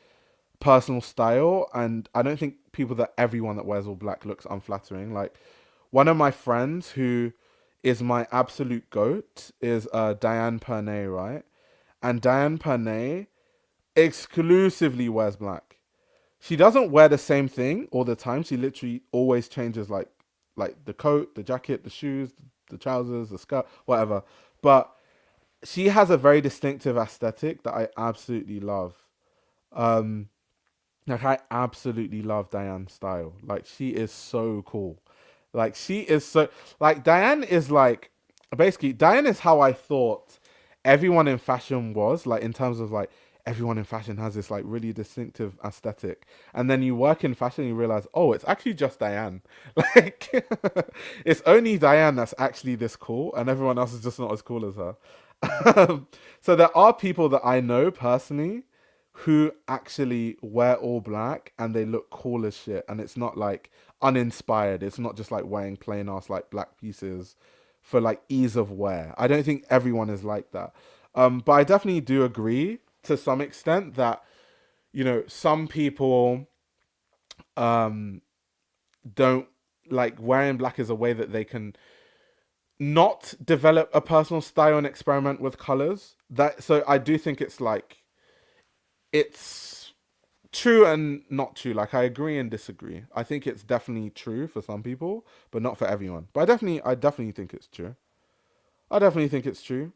personal style, and I don't think everyone that wears all black looks unflattering. Like, one of my friends who is my absolute goat is Diane Pernay, right? And Diane Pernay exclusively wears black. She doesn't wear the same thing all the time. She literally always changes like the coat, the jacket, the shoes, the trousers, the skirt, whatever. But she has a very distinctive aesthetic that I absolutely love. Um, like, I absolutely love Diane's style. Like, she is so cool. Like, she is so, like, Diane is like, basically Diane is how I thought everyone in fashion was, like, in terms of like everyone in fashion has this like really distinctive aesthetic, and then you work in fashion and you realize, oh, it's actually just Diane. Like, it's only Diane that's actually this cool and everyone else is just not as cool as her. So there are people that I know personally who actually wear all black and they look cool as shit, and it's not like uninspired. It's not just like wearing plain ass like black pieces for like ease of wear. I don't think everyone is like that. But I definitely do agree to some extent that, you know, some people um don't, like, wearing black is a way that they can not develop a personal style and experiment with colors. That, so I do think it's like, it's true and not true. Like, I agree and disagree. I think it's definitely true for some people, but not for everyone. But I definitely think it's true. I definitely think it's true.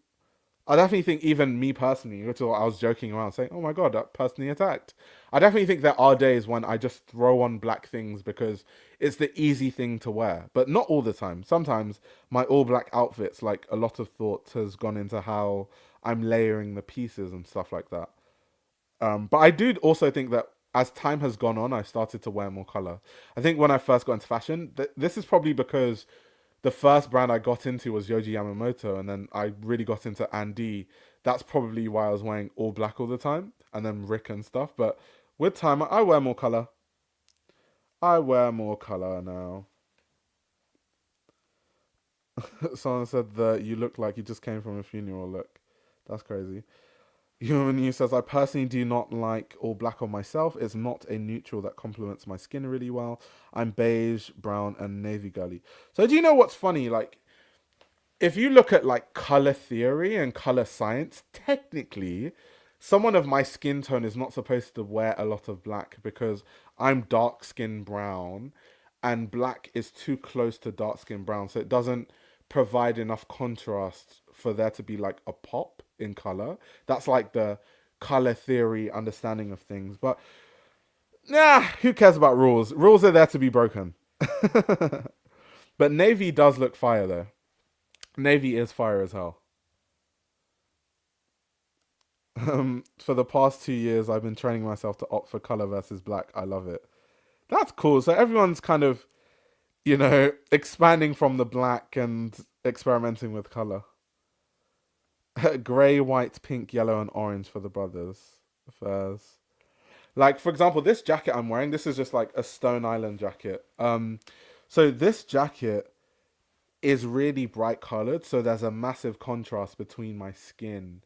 I definitely think, even me personally, which is what I was joking around saying, oh my god, that personally attacked. I definitely think there are days when I just throw on black things because it's the easy thing to wear, but not all the time. Sometimes my all black outfits, like, a lot of thought has gone into how I'm layering the pieces and stuff like that. But I do also think that as time has gone on, I started to wear more color. I think when I first got into fashion, this is probably because the first brand I got into was Yoji Yamamoto, and then I really got into Andy. That's probably why I was wearing all black all the time, and then Rick and stuff. But with time, I wear more color. I wear more color now. Someone said that you look like you just came from a funeral. Look, that's crazy. Human News says, I personally do not like all black on myself. It's not a neutral that complements my skin really well. I'm beige, brown, and navy girly. So do you know what's funny? Like, if you look at like color theory and color science, technically, someone of my skin tone is not supposed to wear a lot of black because I'm dark skin brown, and black is too close to dark skin brown, so it doesn't provide enough contrast for there to be like a pop in color. That's like the color theory understanding of things. But nah, who cares about rules? Rules are there to be broken. But navy does look fire though. Navy is fire as hell. For the past 2 years, I've been training myself to opt for color versus black. I love it. That's cool. So everyone's kind of, expanding from the black and experimenting with color. Gray, white, pink, yellow, and orange for the brothers. Furs. Like, for example, this jacket I'm wearing, this is just like a Stone Island jacket. So this jacket is really bright colored, so there's a massive contrast between my skin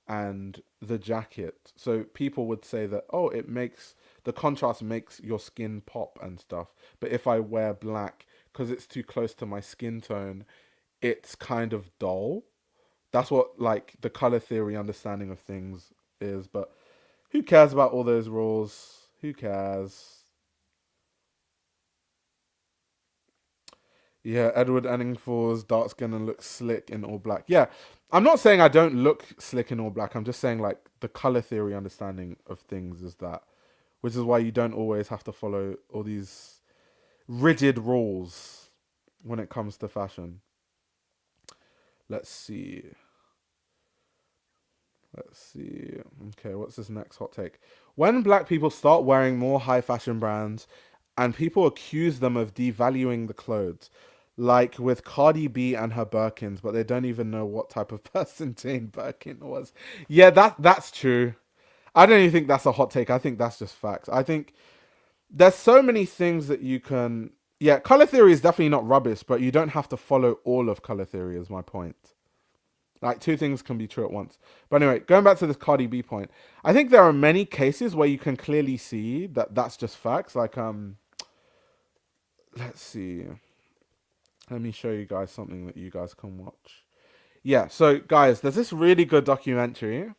and the jacket. So people would say that, oh, it makes the contrast makes your skin pop and stuff. But if I wear black, because it's too close to my skin tone, it's kind of dull. That's what like the color theory understanding of things is. But who cares about all those rules? Who cares? Yeah, Edward Anningford's dark skin and looks slick in all black. Yeah, I'm not saying I don't look slick in all black. I'm just saying like the color theory understanding of things is that, which is why you don't always have to follow all these rigid rules when it comes to fashion. Let's see. Let's see. Okay, what's this next hot take? When black people start wearing more high fashion brands and people accuse them of devaluing the clothes, like with Cardi B and her Birkins, but they don't even know what type of person Jane Birkin was. Yeah, that's true. I don't even think that's a hot take. I think that's just facts. I think there's so many things that you can. Yeah, color theory is definitely not rubbish, but you don't have to follow all of color theory, is my point. Like two things can be true at once. But anyway, going back to this Cardi B point, I think there are many cases where you can clearly see that that's just facts. Like let's see. Let me show you guys something that you guys can watch. Yeah, so guys, there's this really good documentary.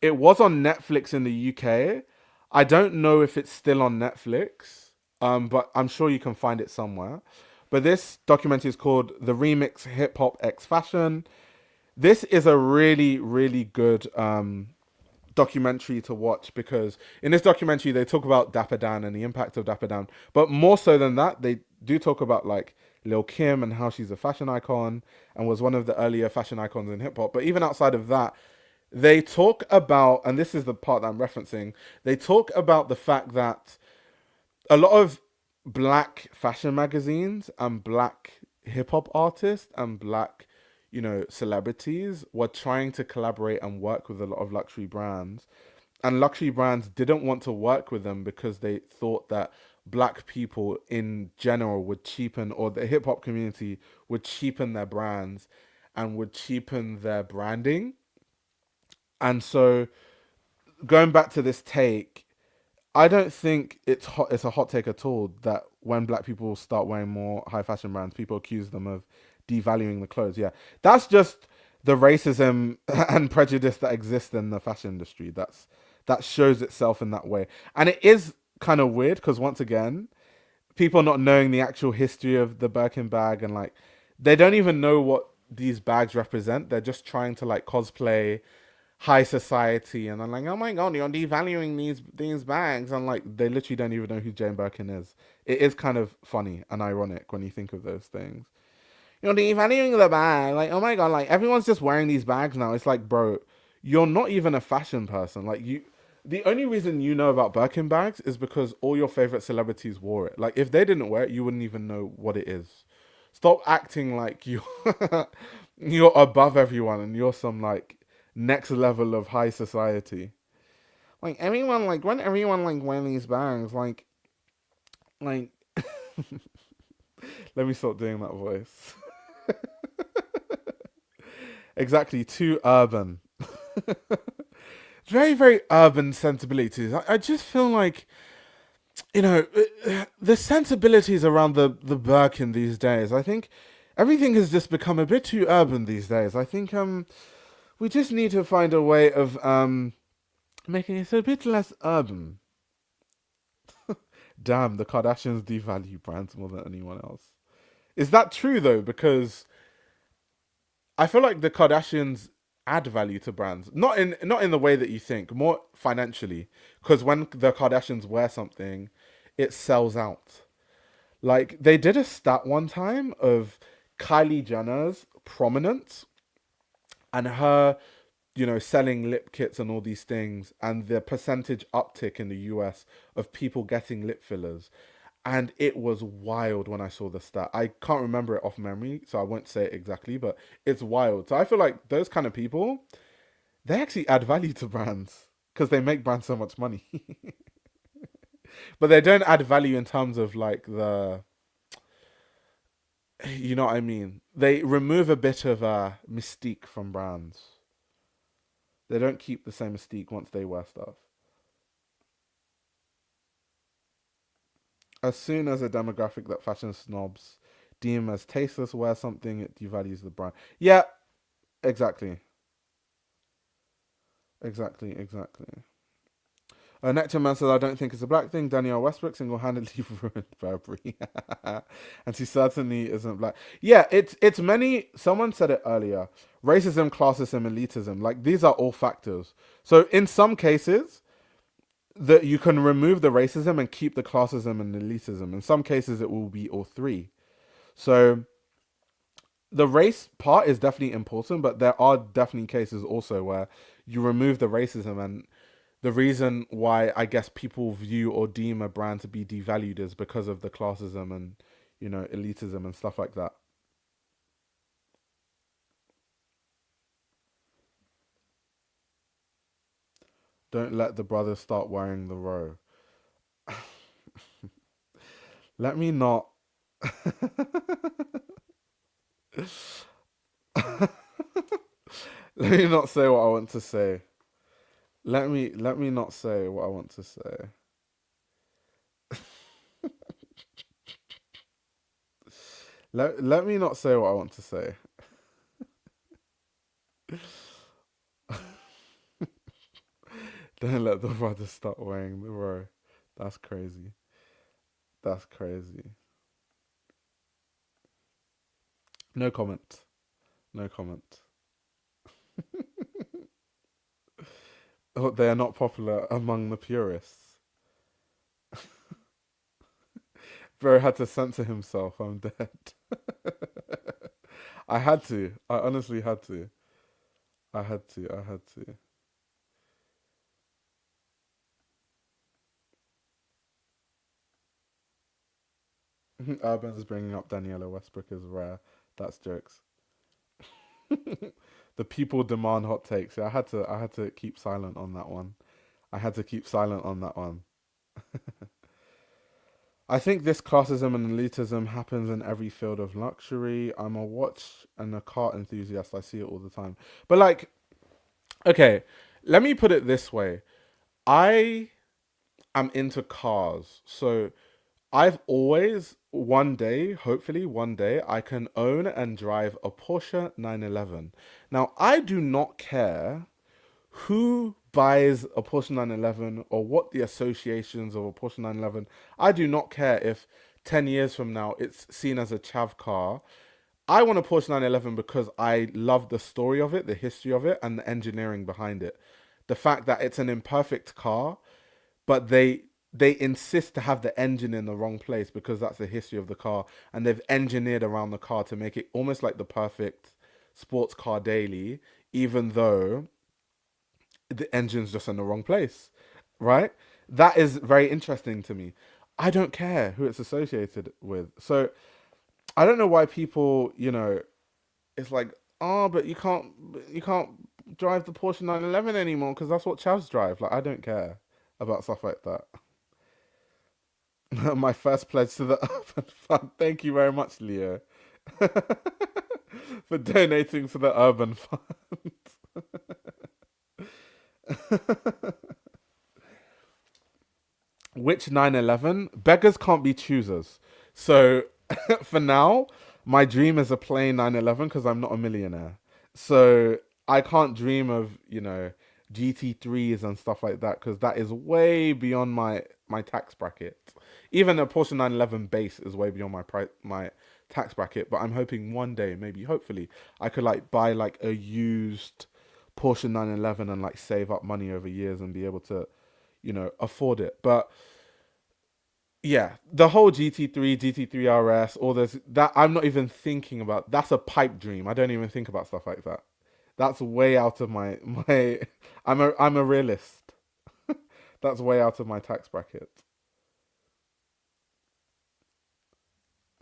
It was on Netflix in the UK. I don't know if it's still on Netflix, but I'm sure you can find it somewhere. But this documentary is called The Remix Hip Hop X Fashion. This is a really, really good documentary to watch because in this documentary they talk about Dapper Dan and the impact of Dapper Dan, but more so than that, they do talk about like Lil Kim and how she's a fashion icon and was one of the earlier fashion icons in hip hop. But even outside of that, they talk about, and this is the part that I'm referencing, they talk about the fact that a lot of black fashion magazines and black hip hop artists and black, celebrities were trying to collaborate and work with a lot of luxury brands. And luxury brands didn't want to work with them because they thought that black people in general would cheapen, or the hip hop community would cheapen their brands and would cheapen their branding. And so going back to this take, I don't think it's a hot take at all that when black people start wearing more high fashion brands, people accuse them of devaluing the clothes. Yeah, that's just the racism and prejudice that exists in the fashion industry. That shows itself in that way, and it is kind of weird because once again, people not knowing the actual history of the Birkin bag and like they don't even know what these bags represent. They're just trying to like cosplay high society and I'm like, oh my god, you're devaluing these bags, and like they literally don't even know who Jane Birkin is. It is kind of funny and ironic when you think of those things. You're devaluing the bag, like oh my god, like everyone's just wearing these bags now. It's like, bro, you're not even a fashion person. Like you, the only reason you know about Birkin bags is because all your favorite celebrities wore it. Like if they didn't wear it, you wouldn't even know what it is. Stop acting like you you're above everyone and you're some like next level of high society. Like everyone, like when everyone like wear these bags, like let me stop doing that voice. Exactly, too urban. Very, very urban sensibilities. I just feel like, the sensibilities around the Birkin these days. I think everything has just become a bit too urban these days. I think we just need to find a way of making it a bit less urban. Damn, the Kardashians devalue brands more than anyone else. Is that true though? Because I feel like the Kardashians add value to brands, not in the way that you think, more financially. Because when the Kardashians wear something, it sells out. Like they did a stat one time of Kylie Jenner's prominence and her, selling lip kits and all these things, and the percentage uptick in the US of people getting lip fillers. And it was wild when I saw the stat. I can't remember it off memory, so I won't say it exactly, but it's wild. So I feel like those kind of people, they actually add value to brands because they make brands so much money. But they don't add value in terms of like you know what I mean? They remove a bit of mystique from brands. They don't keep the same mystique once they wear stuff. As soon as a demographic that fashion snobs deem as tasteless wears something, it devalues the brand. Yeah, exactly. Exactly. Nectar Man says, I don't think it's a black thing. Danielle Westbrook single-handedly ruined Burberry. And she certainly isn't black. Yeah, it's many, someone said it earlier. Racism, classism, elitism. Like, these are all factors. So in some cases, that you can remove the racism and keep the classism and elitism. In some cases, it will be all three. So the race part is definitely important, but there are definitely cases also where you remove the racism, and the reason why I guess people view or deem a brand to be devalued is because of the classism and elitism and stuff like that. Don't let the brothers start wearing the row. Let me not. Let me not say what I want to say. Let me not say what I want to say. Let me not say what I want to say. Don't let the brothers start wearing the row. That's crazy. That's crazy. No comment. No comment. Oh, they are not popular among the purists. Bro had to censor himself. I'm dead. I had to. I honestly had to. I had to. I had to. Urban's bringing up Daniela Westbrook is rare. That's jokes. The people demand hot takes. Yeah, I had to keep silent on that one. I had to keep silent on that one. I think this classism and elitism happens in every field of luxury. I'm a watch and a car enthusiast. I see it all the time. But like, okay, let me put it this way. I am into cars. So I've always, one day, hopefully one day, I can own and drive a Porsche 911. Now, I do not care who buys a Porsche 911 or what the associations of a Porsche 911. I do not care if 10 years from now it's seen as a chav car. I want a Porsche 911 because I love the story of it, the history of it, and the engineering behind it. The fact that it's an imperfect car, but they insist to have the engine in the wrong place because that's the history of the car, and they've engineered around the car to make it almost like the perfect sports car daily, even though the engine's just in the wrong place, right? That is very interesting to me. I don't care who it's associated with. So I don't know why people, it's like, oh, but you can't drive the Porsche 911 anymore because that's what chavs drive. Like, I don't care about stuff like that. My first pledge to the Urban Fund. Thank you very much, Leo, for donating to the Urban Fund. Which 911? Beggars can't be choosers. So for now, my dream is a plain 911 because I'm not a millionaire. So I can't dream of, GT3s and stuff like that because that is way beyond my tax bracket. Even a Porsche 911 base is way beyond my tax bracket, but I'm hoping one day, maybe hopefully, I could like buy like a used Porsche 911 and like save up money over years and be able to, afford it. But yeah, the whole GT3, GT3 RS, all this that I'm not even thinking about. That's a pipe dream. I don't even think about stuff like that. That's way out of my. I'm a realist. That's way out of my tax bracket.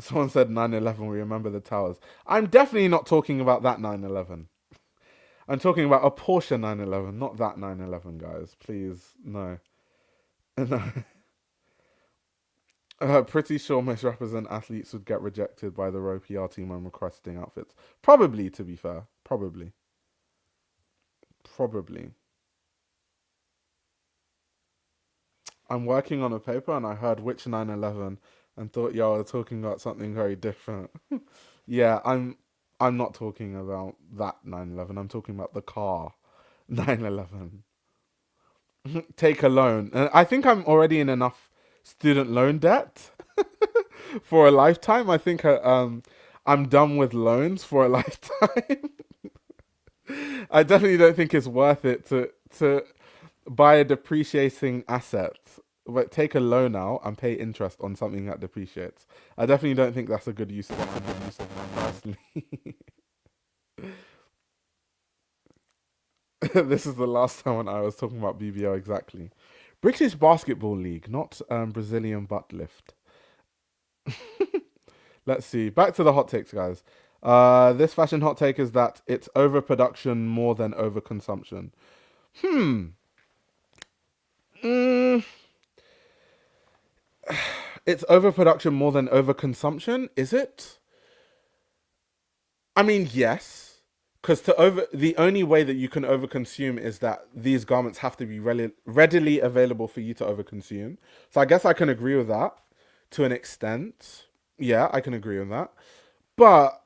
Someone said 911. We remember the towers. I'm definitely not talking about that 911. I'm talking about a Porsche 911, not that 911, guys. Please, no, no. Pretty sure most rappers and athletes would get rejected by the Row PR team when requesting outfits. Probably, to be fair. Probably. Probably. I'm working on a paper and I heard which 911 and thought y'all were talking about something very different. Yeah, I'm not talking about that 911. I'm talking about the car 911. Take a loan. And I think I'm already in enough student loan debt for a lifetime. I think I'm done with loans for a lifetime. I definitely don't think it's worth it to buy a depreciating asset, but take a loan out and pay interest on something that depreciates. I definitely don't think that's a good use of my personally. This is the last time when I was talking about BBL exactly. British Basketball League, not Brazilian butt lift. Let's see. Back to the hot takes, guys. This fashion hot take is that it's overproduction more than overconsumption. Hmm. Mm, it's overproduction more than overconsumption, is it? I mean, yes, because the only way that you can overconsume is that these garments have to be readily available for you to overconsume. So I guess I can agree with that to an extent. Yeah, I can agree with that. But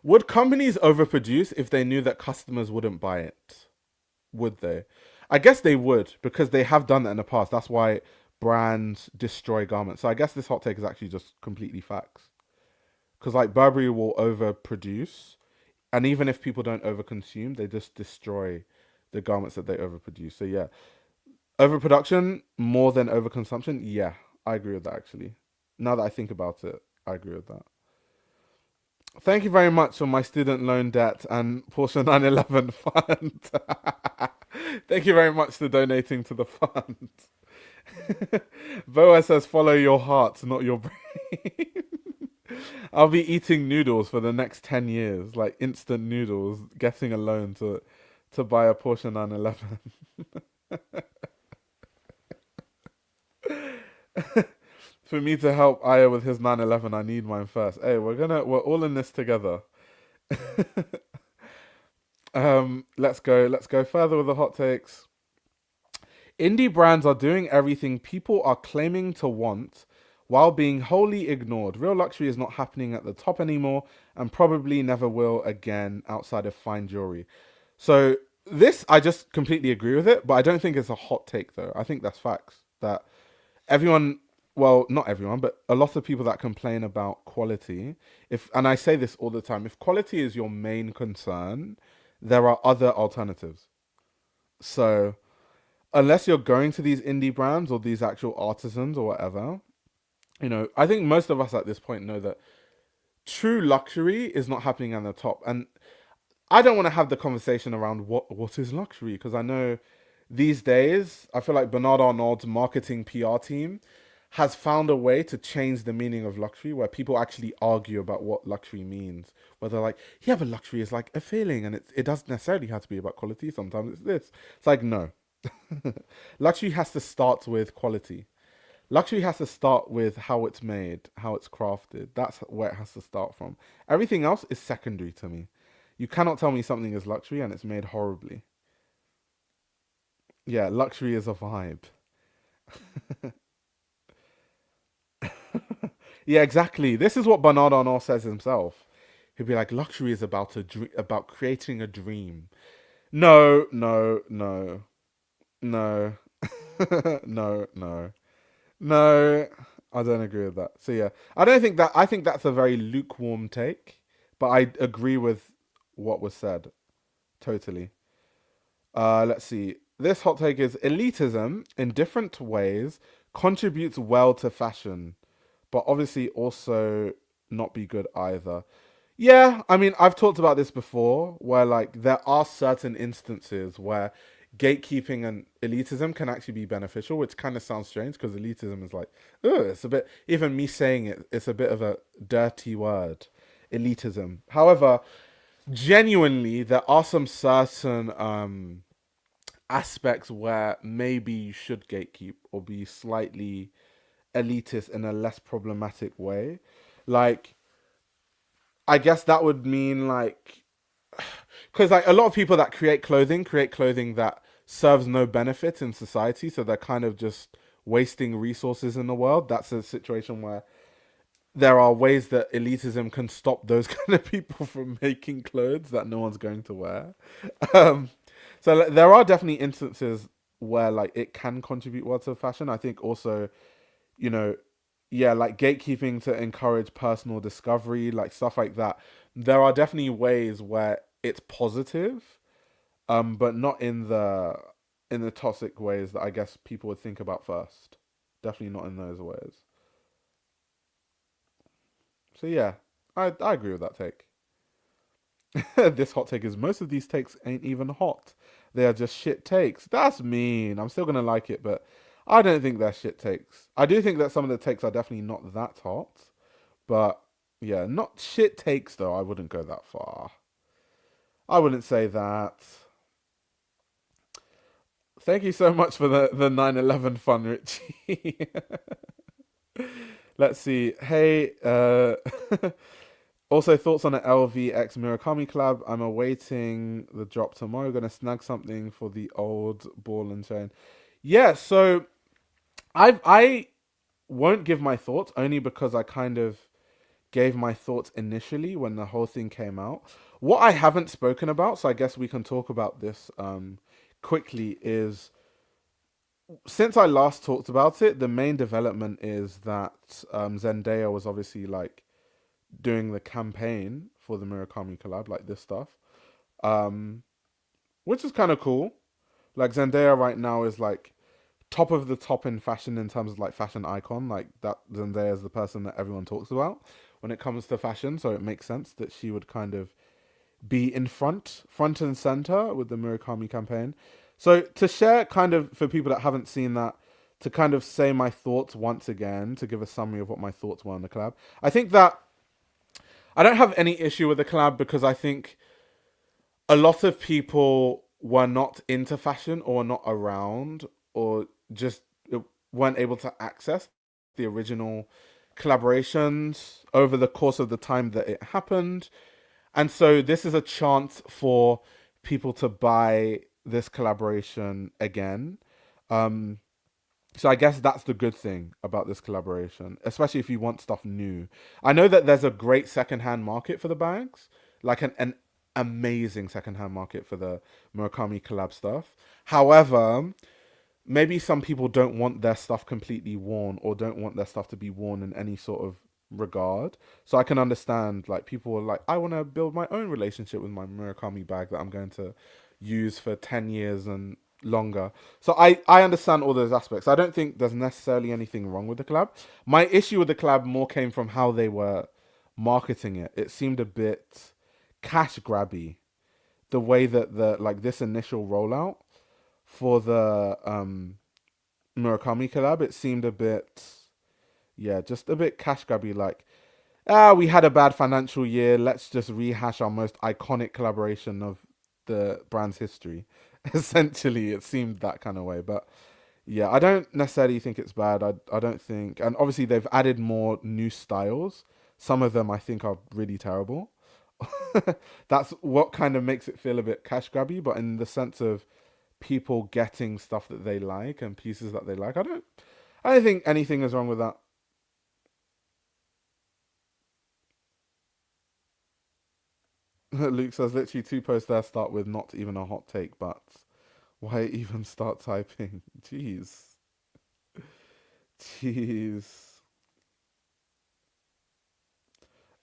would companies overproduce if they knew that customers wouldn't buy it? Would they? I guess they would because they have done that in the past. That's why brands destroy garments. So I guess this hot take is actually just completely facts. Because like Burberry will overproduce, and even if people don't overconsume, they just destroy the garments that they overproduce. So yeah, overproduction more than overconsumption. Yeah, I agree with that actually. Now that I think about it, I agree with that. Thank you very much for my student loan debt and Porsche 911 fund. Thank you very much for donating to the fund. Boa says, follow your heart, not your brain. I'll be eating noodles for the next 10 years, like instant noodles, getting a loan to buy a Porsche 911. For me to help Aya with his 911, I need mine first. Hey, we're all in this together. Let's go further with the hot takes. Indie brands are doing everything people are claiming to want while being wholly ignored. Real luxury is not happening at the top anymore and probably never will again outside of fine jewelry. So this I just completely agree with it, but I don't think it's a hot take though. I think that's facts. That everyone, well, not everyone, but a lot of people that complain about quality, if and I say this all the time, if quality is your main concern, there are other alternatives. So unless you're going to these indie brands or these actual artisans or whatever, I think most of us at this point know that true luxury is not happening at the top. And I don't want to have the conversation around what is luxury because I know these days I feel like Bernard Arnault's marketing PR team has found a way to change the meaning of luxury where people actually argue about what luxury means. Where they're like, yeah, but luxury is like a feeling and it doesn't necessarily have to be about quality. Sometimes it's this. It's like, no. Luxury has to start with quality. Luxury has to start with how it's made, how it's crafted. That's where it has to start from. Everything else is secondary to me. You cannot tell me something is luxury and it's made horribly. Yeah, luxury is a vibe. Yeah, exactly. This is what Bernard Arnault says himself. He'd be like, luxury is about creating a dream. No, no, no, no, no, no. No, I don't agree with that. So yeah, I don't think that. I think that's a very lukewarm take, but I agree with what was said totally. Let's see. This hot take is elitism in different ways contributes well to fashion, but obviously also not be good either. Yeah, I mean, I've talked about this before where like there are certain instances where gatekeeping and elitism can actually be beneficial, which kind of sounds strange because elitism is like, ugh, it's a bit, even me saying it, it's a bit of a dirty word, elitism. However, genuinely, there are some certain aspects where maybe you should gatekeep or be slightly elitist in a less problematic way. Like, I guess that would mean like because like a lot of people that create clothing that serves no benefit in society, so they're kind of just wasting resources in the world. That's a situation where there are ways that elitism can stop those kind of people from making clothes that no one's going to wear. Um, so like, there are definitely instances where like it can contribute well to fashion. I think also, you know, yeah, like gatekeeping to encourage personal discovery, like stuff like that. There are definitely ways where it's positive, but not in the toxic ways that I guess people would think about first. Definitely not in those ways. So yeah, I agree with that take. This hot take is most of these takes ain't even hot. They are just shit takes. That's mean. I'm still gonna like it, but I don't think they're shit takes. I do think that some of the takes are definitely not that hot, but yeah, not shit takes though. I wouldn't go that far. I wouldn't say that. Thank you so much for the 9/11 fun, Richie. Let's see. Hey, also, thoughts on the LVX Murakami collab? I'm awaiting the drop tomorrow. Gonna snag something for the old ball and chain. Yeah, so I won't give my thoughts only because I kind of gave my thoughts initially when the whole thing came out. What I haven't spoken about, so I guess we can talk about this quickly, is since I last talked about it, the main development is that Zendaya was obviously like doing the campaign for the Murakami collab, like this stuff, um, which is kind of cool. Like Zendaya right now is like top of the top in fashion in terms of like fashion icon. Like that Zendaya is the person that everyone talks about when it comes to fashion. So it makes sense that she would kind of be in front and center with the Murakami campaign. So to share kind of for people that haven't seen that, to kind of say my thoughts once again, to give a summary of what my thoughts were on the collab. I think that I don't have any issue with the collab because I think a lot of people were not into fashion or not around or just weren't able to access the original collaborations over the course of the time that it happened. And so this is a chance for people to buy this collaboration again. Um, so I guess that's the good thing about this collaboration, especially if you want stuff new. I know that there's a great secondhand market for the bags, like an amazing secondhand market for the Murakami collab stuff. However, maybe some people don't want their stuff completely worn or don't want their stuff to be worn in any sort of regard. So I can understand like people are like, I want to build my own relationship with my Murakami bag that I'm going to use for 10 years and longer. So I understand all those aspects. I don't think there's necessarily anything wrong with the collab. My issue with the collab more came from how they were marketing it. It seemed a bit cash grabby. The way that the like this initial rollout for the Murakami collab, it seemed a bit, yeah, just a bit cash grabby. Like, we had a bad financial year. Let's just rehash our most iconic collaboration of the brand's history. Essentially, it seemed that kind of way. But yeah, I don't necessarily think it's bad. I don't think, and obviously they've added more new styles. Some of them I think are really terrible. That's what kind of makes it feel a bit cash grabby, but in the sense of people getting stuff that they like and pieces that they like, I don't think anything is wrong with that. Luke says literally two posts there start with not even a hot take, but why even start typing? Jeez. Jeez.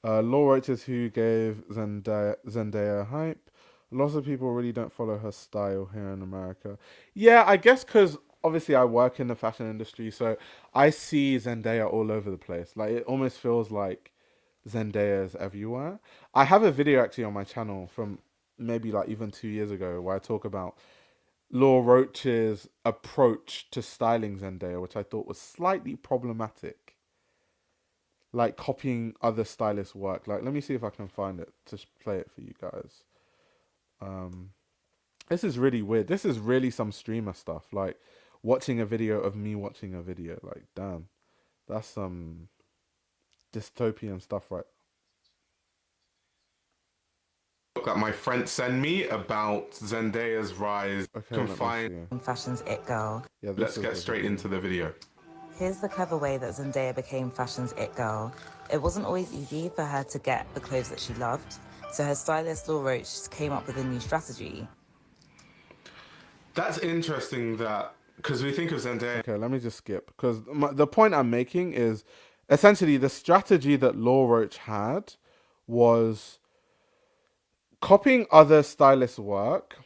Law Roaches who gave Zendaya hype. Lots of people really don't follow her style here in America. Yeah, I guess because obviously I work in the fashion industry, so I see Zendaya all over the place. Like it almost feels like Zendaya is everywhere. I have a video actually on my channel from maybe like even 2 years ago where I talk about Law Roach's approach to styling Zendaya, which I thought was slightly problematic. Like copying other stylists' work. Like, let me see if I can find it to play it for you guys. Um, this is really weird. This is really some streamer stuff. Like watching a video of me watching a video. Like, damn, that's some dystopian stuff, right? that my friend sent me about Zendaya's rise. Okay, let me see. Fashion's it girl. Yeah, let's get straight into the video. Here's the clever way that Zendaya became fashion's it girl. It wasn't always easy for her to get the clothes that she loved, so her stylist Law Roach came up with a new strategy. That's interesting that, because we think of Zendaya. Okay, let me just skip, because the point I'm making is essentially the strategy that Law Roach had was copying other stylists' work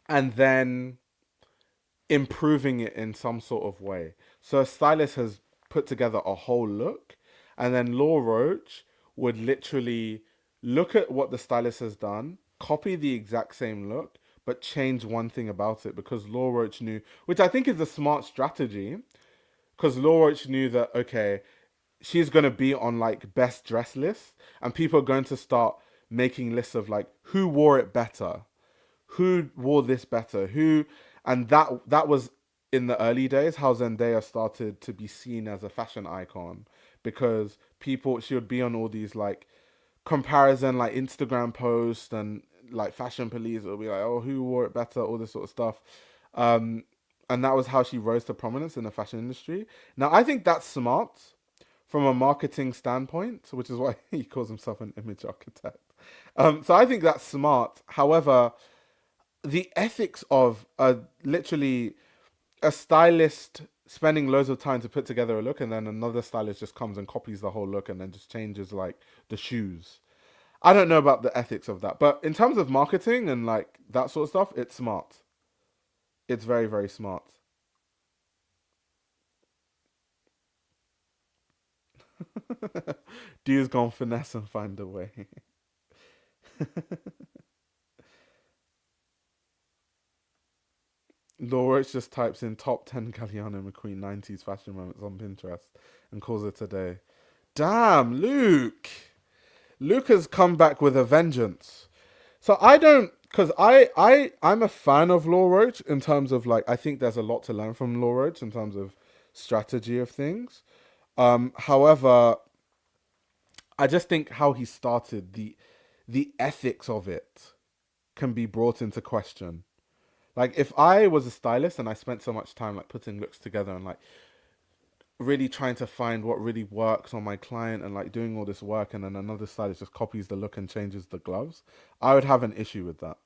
and then improving it in some sort of way. So a stylist has put together a whole look, and then Law Roach would literally look at what the stylist has done, copy the exact same look, but change one thing about it, because Law Roach knew, which I think is a smart strategy, because Law Roach knew that, okay, she's going to be on like best dress lists, and people are going to start making lists of like who wore it better, who wore this better, who, and that was in the early days how Zendaya started to be seen as a fashion icon, because people, she would be on all these like comparison like Instagram posts, and like Fashion Police will be like, oh, who wore it better, all this sort of stuff. And that was how she rose to prominence in the fashion industry. Now I think that's smart from a marketing standpoint, which is why he calls himself an image architect. So I think that's smart. However, the ethics of literally a stylist spending loads of time to put together a look, and then another stylist just comes and copies the whole look and then just changes like the shoes. I don't know about the ethics of that, but in terms of marketing and like that sort of stuff, it's smart. It's very, very smart. Dude's gone finesse and find a way. Laura just types in top 10 Galliano McQueen 90s fashion moments on Pinterest and calls it a day. Damn, Luke! Luke has come back with a vengeance. So I don't, because I'm a fan of Law Roach in terms of like, I think there's a lot to learn from Law Roach in terms of strategy of things. However, I just think how he started, the ethics of it can be brought into question. Like if I was a stylist and I spent so much time like putting looks together and like really trying to find what really works on my client and like doing all this work, and then another stylist just copies the look and changes the gloves, I would have an issue with that.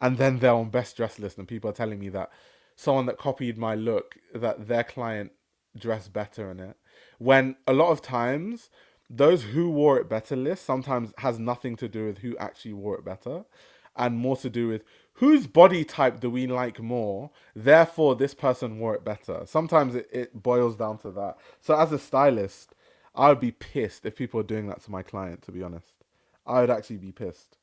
And then they're on best dress list and people are telling me that someone that copied my look, that their client dressed better in it, when a lot of times those who wore it better list sometimes has nothing to do with who actually wore it better, and more to do with whose body type do we like more, therefore this person wore it better. Sometimes it boils down to that. So as a stylist, I would be pissed if people are doing that to my client, to be honest. I would actually be pissed.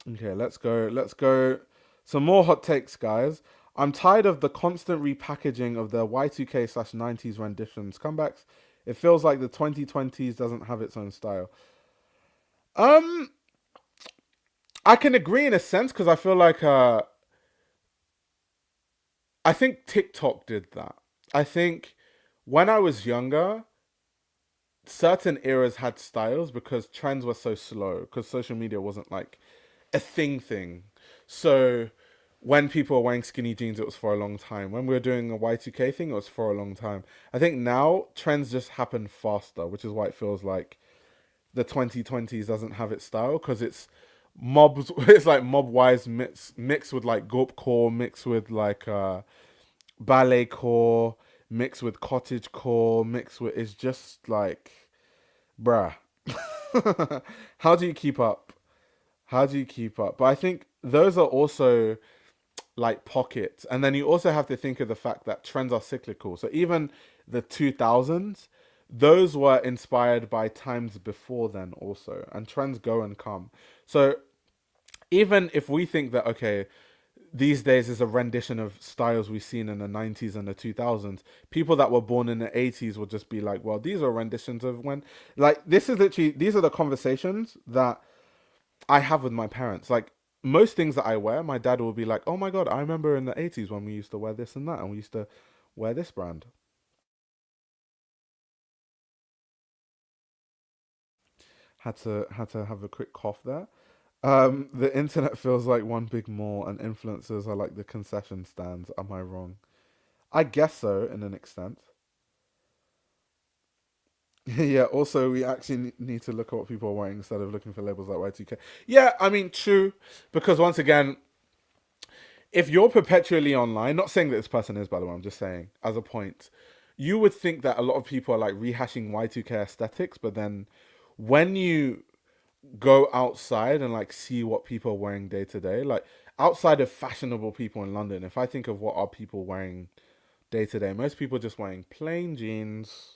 Okay, let's go. Some more hot takes, guys. I'm tired of the constant repackaging of the Y2K/90s renditions comebacks. It feels like the 2020s doesn't have its own style. I can agree in a sense, because I feel like I think TikTok did that. I think when I was younger, certain eras had styles because trends were so slow, because social media wasn't like a thing. So when people were wearing skinny jeans, it was for a long time. When we were doing a Y2K thing, it was for a long time. I think now trends just happen faster, which is why it feels like the 2020s doesn't have its style, because it's mobs. It's like mob wise mixed with like gorp core, mixed with like ballet core, mixed with cottage core, mixed with, it's just like, bruh. How do you keep up? How do you keep up? But I think those are also like pockets. And then you also have to think of the fact that trends are cyclical. So even the 2000s, those were inspired by times before then also. And trends go and come. So even if we think that, okay, these days is a rendition of styles we've seen in the 90s and the 2000s, people that were born in the 80s will just be like, well, these are renditions of when, like, this is literally, these are the conversations that I have with my parents. Like, most things that I wear, my dad will be like, oh my God, I remember in the 80s when we used to wear this and that, and we used to wear this brand. Had to have a quick cough there. The internet feels like one big mall, and influencers are like the concession stands. Am I wrong? I guess so, in an extent. Yeah. Also, we actually need to look at what people are wearing instead of looking for labels like Y2K. Yeah, I mean, true. Because once again, if you're perpetually online, not saying that this person is, by the way, I'm just saying as a point, you would think that a lot of people are like rehashing Y2K aesthetics, but then when you go outside and like see what people are wearing day to day, like outside of fashionable people in London, if I think of what are people wearing day to day, most people are just wearing plain jeans.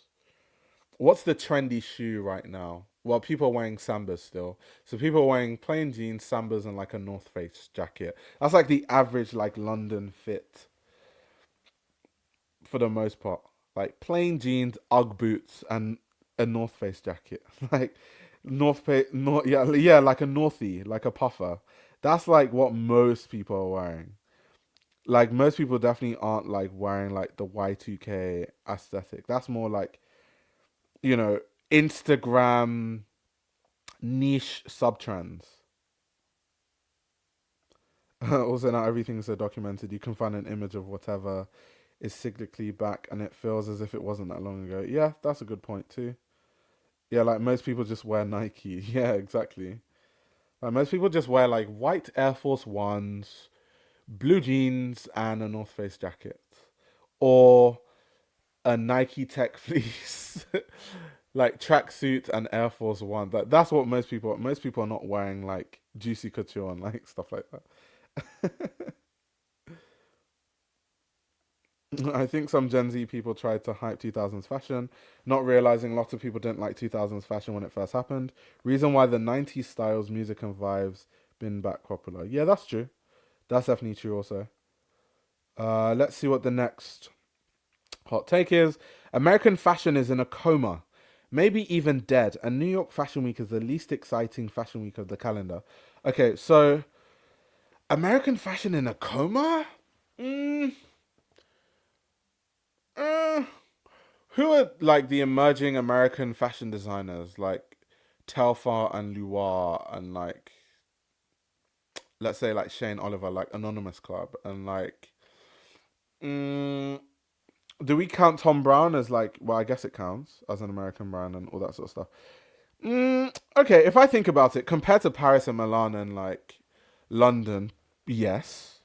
What's the trendy shoe right now? Well, people are wearing Sambas still. So people are wearing plain jeans, Sambas, and like a North Face jacket. That's like the average like London fit for the most part. Like plain jeans, UGG boots, and a North Face jacket. Like North Face, yeah, like a Northie, like a puffer. That's like what most people are wearing. Like most people definitely aren't like wearing like the Y2K aesthetic. That's more like, you know, Instagram niche subtrends. Also, not everything's so documented. You can find an image of whatever is cyclically back, and it feels as if it wasn't that long ago. Yeah, that's a good point too. Yeah, like most people just wear Nike. Yeah, exactly. Like most people just wear like white Air Force Ones, blue jeans, and a North Face jacket, or a Nike Tech fleece, like tracksuit and Air Force One. That's what most people. Most people are not wearing like Juicy Couture and like stuff like that. I think some Gen Z people tried to hype 2000s fashion, not realizing lots of people didn't like 2000s fashion when it first happened. Reason why the 90s styles, music, and vibes been back popular. Yeah, that's true. That's definitely true also. Let's see what the next hot take is. American fashion is in a coma, maybe even dead, and New York Fashion Week is the least exciting fashion week of the calendar. Okay, so American fashion in a coma? Uh, who are like the emerging American fashion designers like Telfar and Luar and like let's say like Shane Oliver, like Anonymous Club, and like mm, do we count Tom Brown as like, well, I guess it counts as an American brand and all that sort of stuff. Okay, if I think about it, compared to Paris and Milan and like London, yes.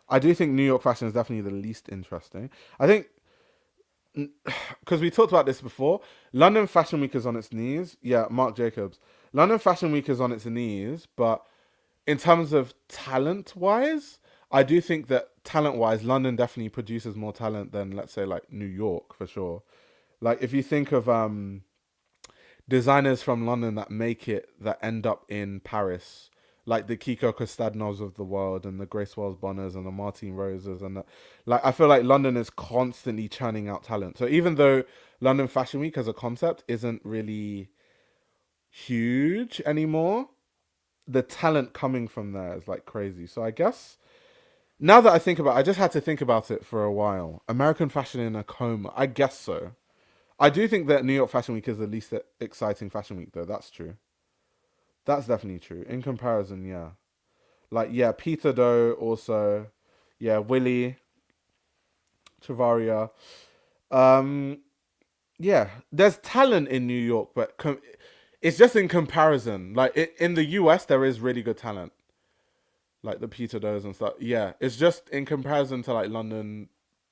I do think New York fashion is definitely the least interesting. I think because we talked about this before, London Fashion Week is on its knees. Yeah, Marc Jacobs. London Fashion Week is on its knees, but in terms of talent wise, I do think that talent wise, London definitely produces more talent than let's say like New York for sure. Like if you think of designers from London that make it that end up in Paris, like the Kiko Costadnos of the world and the Grace Wells Bonners and the Martine Roses and like I feel like London is constantly churning out talent. So even though London Fashion Week as a concept isn't really huge anymore, the talent coming from there is like crazy. So I guess now that I think about it, I just had to think about it for a while. American fashion in a coma. I guess so. I do think that New York Fashion Week is the least exciting fashion week, though. That's true. That's definitely true. In comparison, yeah. Like, yeah, Peter Doe also. Yeah, Willie. Travaria. Yeah, there's talent in New York, but it's just in comparison. Like, in the US, there is really good talent. Like the Peter Does and stuff. Yeah, it's just in comparison to like London,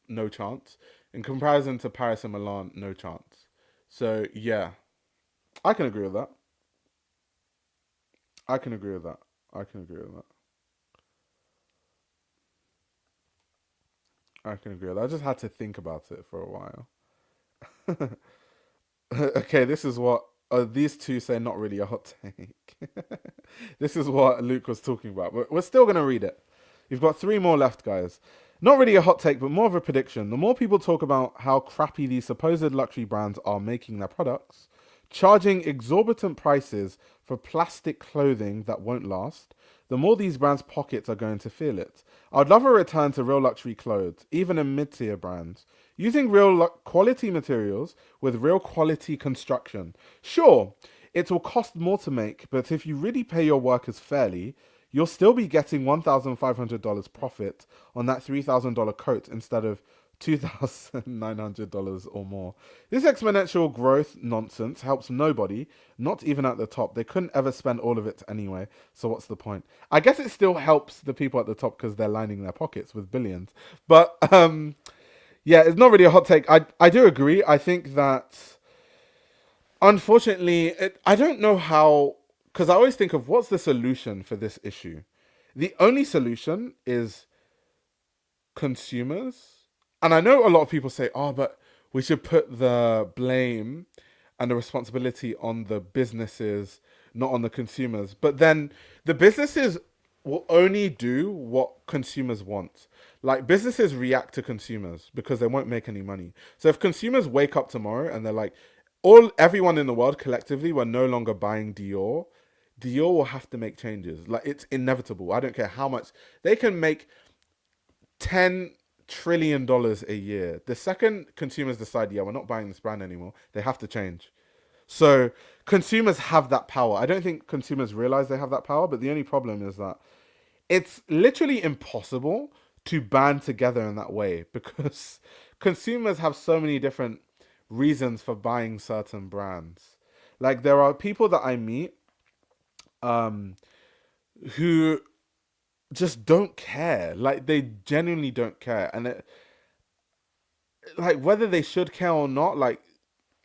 no chance. In comparison to Paris and Milan, no chance. So yeah, I can agree with that. I can agree with that. I can agree with that. I can agree with that. I just had to think about it for a while. Okay, this is what these two say. Not really a hot take. This is what Luke was talking about. But we're still gonna read it. You've got three more left, guys. Not really a hot take, but more of a prediction. The more people talk about how crappy these supposed luxury brands are making their products, charging exorbitant prices for plastic clothing that won't last, the more these brands' pockets are going to feel it. I'd love a return to real luxury clothes, even in mid-tier brands, using real quality materials with real quality construction. Sure, it will cost more to make, but if you really pay your workers fairly, you'll still be getting $1,500 profit on that $3,000 coat instead of $2,900 or more. This exponential growth nonsense helps nobody, not even at the top. They couldn't ever spend all of it anyway, so what's the point? I guess it still helps the people at the top because they're lining their pockets with billions. But yeah, it's not really a hot take. I do agree. I think that unfortunately, I don't know how, because I always think of what's the solution for this issue. The only solution is consumers. And I know a lot of people say, oh, but we should put the blame and the responsibility on the businesses, not on the consumers. But then the businesses will only do what consumers want. Like businesses react to consumers because they won't make any money. So if consumers wake up tomorrow and they're like, everyone in the world collectively, we're no longer buying Dior, Dior will have to make changes. Like it's inevitable. I don't care how much they can make $10 trillion a year. The second consumers decide, yeah, we're not buying this brand anymore, they have to change. So consumers have that power. I don't think consumers realize they have that power, but the only problem is that it's literally impossible to band together in that way because consumers have so many different reasons for buying certain brands. Like there are people that I meet who just don't care. Like they genuinely don't care, and like whether they should care or not, like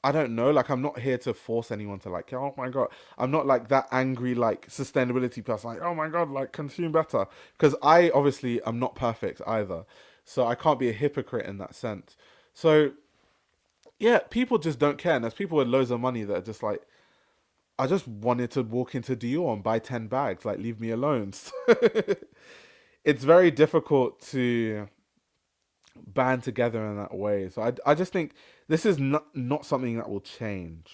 I don't know. Like I'm not here to force anyone to like, oh my god, I'm not like that angry like sustainability person. Like, oh my god, like consume better, because I obviously am not perfect either, so I can't be a hypocrite in that sense. So yeah, people just don't care, and there's people with loads of money that are just like, I just wanted to walk into Dior and buy 10 bags. Like, leave me alone. It's very difficult to band together in that way. So I just think this is not something that will change.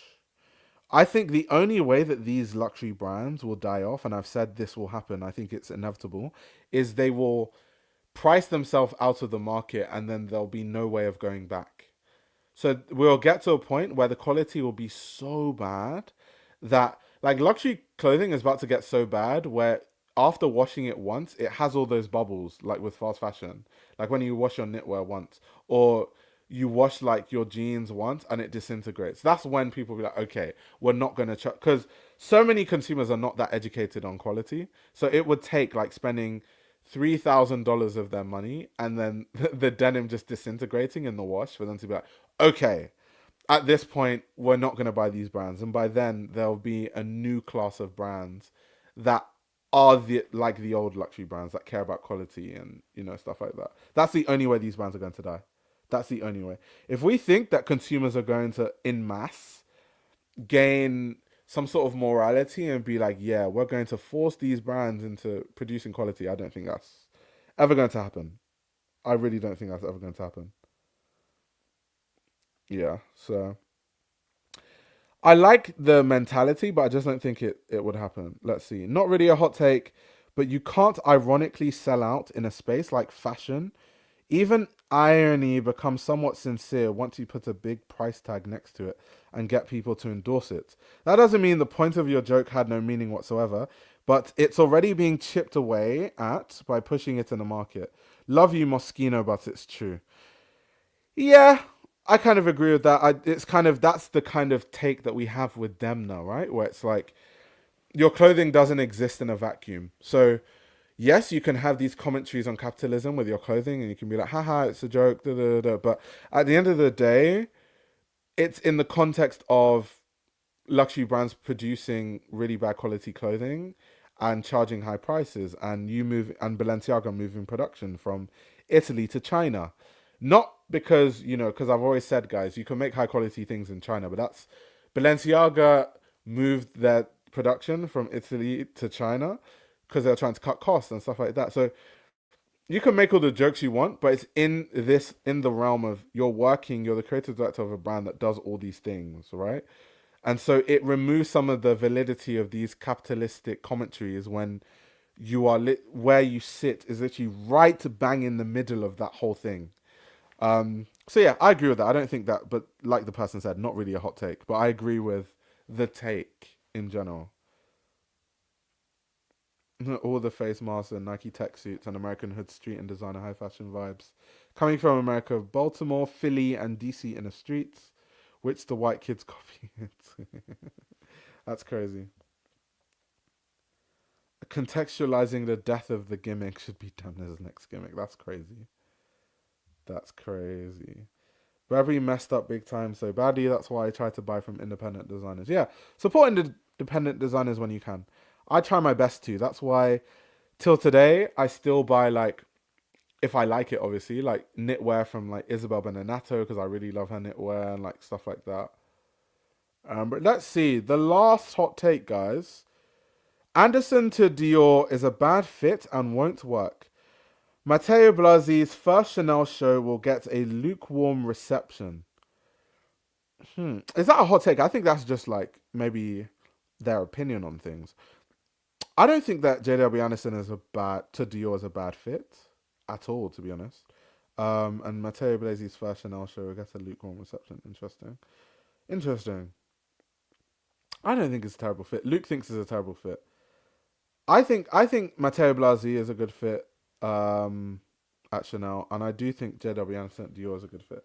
I think the only way that these luxury brands will die off, and I've said this will happen, I think it's inevitable, is they will price themselves out of the market and then there'll be no way of going back. So we'll get to a point where the quality will be so bad that like luxury clothing is about to get so bad where after washing it once, it has all those bubbles like with fast fashion. Like when you wash your knitwear once or you wash like your jeans once and it disintegrates. That's when people be like, okay, we're not going to because so many consumers are not that educated on quality. So it would take like spending $3,000 of their money and then the denim just disintegrating in the wash for them to be like, okay, at this point, we're not going to buy these brands. And by then, there'll be a new class of brands that are like the old luxury brands that care about quality and, stuff like that. That's the only way these brands are going to die. That's the only way. If we think that consumers are going to, en masse, gain some sort of morality and be like, yeah, we're going to force these brands into producing quality, I don't think that's ever going to happen. I really don't think that's ever going to happen. Yeah, so I like the mentality, but I just don't think it would happen. Let's see. Not really a hot take, but you can't ironically sell out in a space like fashion. Even irony becomes somewhat sincere once you put a big price tag next to it and get people to endorse it. That doesn't mean the point of your joke had no meaning whatsoever, but it's already being chipped away at by pushing it in the market. Love you, Moschino, but it's true. Yeah, I kind of agree with that. It's kind of that's the kind of take that we have with them now, right? Where it's like your clothing doesn't exist in a vacuum. So yes, you can have these commentaries on capitalism with your clothing, and you can be like, haha, it's a joke, da, da, da. But at the end of the day, it's in the context of luxury brands producing really bad quality clothing and charging high prices, and and Balenciaga moving production from Italy to China. Not because, because I've always said, guys, you can make high quality things in China, but that's Balenciaga moved their production from Italy to China because they're trying to cut costs and stuff like that. So you can make all the jokes you want, but it's in the realm of you're the creative director of a brand that does all these things, right? And so it removes some of the validity of these capitalistic commentaries when you are where you sit is literally right bang in the middle of that whole thing. So yeah, I agree with that. I don't think that, but like the person said, not really a hot take, but I agree with the take. in general. All the face masks and Nike tech suits and American hood street and designer high fashion vibes. Coming from America, Baltimore, Philly, and DC in the streets, which the white kids copy it. That's crazy. Contextualizing the death of the gimmick should be done as next gimmick. That's crazy. That's crazy. Burberry messed up big time so badly. That's why I try to buy from independent designers. Yeah, supporting the independent designers when you can. I try my best to. That's why till today I still buy, like, if I like it, obviously, like knitwear from like Isabel Benedetto because I really love her knitwear and like stuff like that. But let's see the last hot take, guys. Anderson to Dior is a bad fit and won't work. Matteo Blasi's first Chanel show will get a lukewarm reception. Is that a hot take? I think that's just like maybe their opinion on things. I don't think that JW Anderson is to Dior is a bad fit at all, to be honest. And Matteo Blasi's first Chanel show will get a lukewarm reception. Interesting. I don't think it's a terrible fit. Luke thinks it's a terrible fit. I think Matteo Blasi is a good fit at Chanel, and I do think JW Anderson at Dior is a good fit.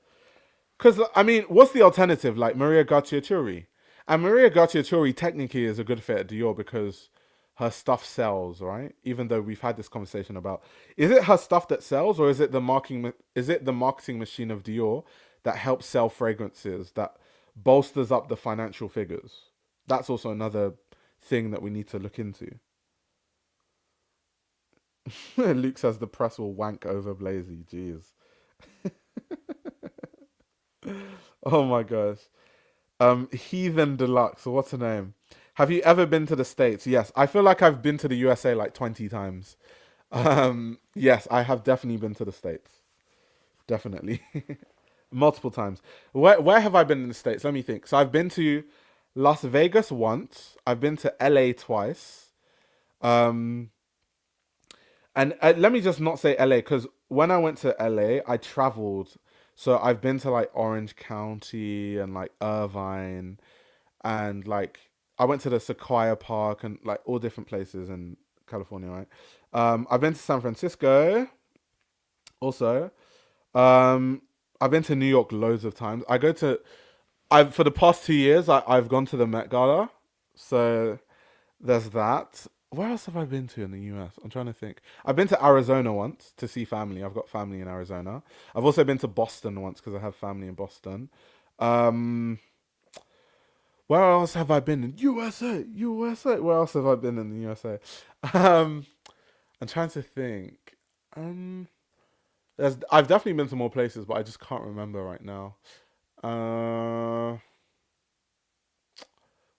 Because, I mean, what's the alternative? Like Maria Garciachuri. And Maria Garciachuri technically is a good fit at Dior because her stuff sells, right? Even though we've had this conversation about, is it her stuff that sells, or is it the marketing machine of Dior that helps sell fragrances, that bolsters up the financial figures? That's also another thing that we need to look into. Luke says the press will wank over Blazy. Jeez. Oh my gosh. Heathen Deluxe. What's her name? Have you ever been to the States? Yes. I feel like I've been to the USA like 20 times. Yes, I have definitely been to the States. Definitely. Multiple times. Where have I been in the States? Let me think. So I've been to Las Vegas once. I've been to LA twice. And let me just not say LA, because when I went to LA, I traveled. So I've been to like Orange County and like Irvine, and like I went to the Sequoia Park and like all different places in California, right? I've been to San Francisco also. I've been to New York loads of times. I've for the past 2 years I've gone to the Met Gala. So there's that. Where else have I been to in the US? I'm trying to think. I've been to Arizona once to see family. I've got family in Arizona. I've also been to Boston once because I have family in Boston. Where else have I been in USA? Where else have I been in the USA? I'm trying to think. I've definitely been to more places, but I just can't remember right now.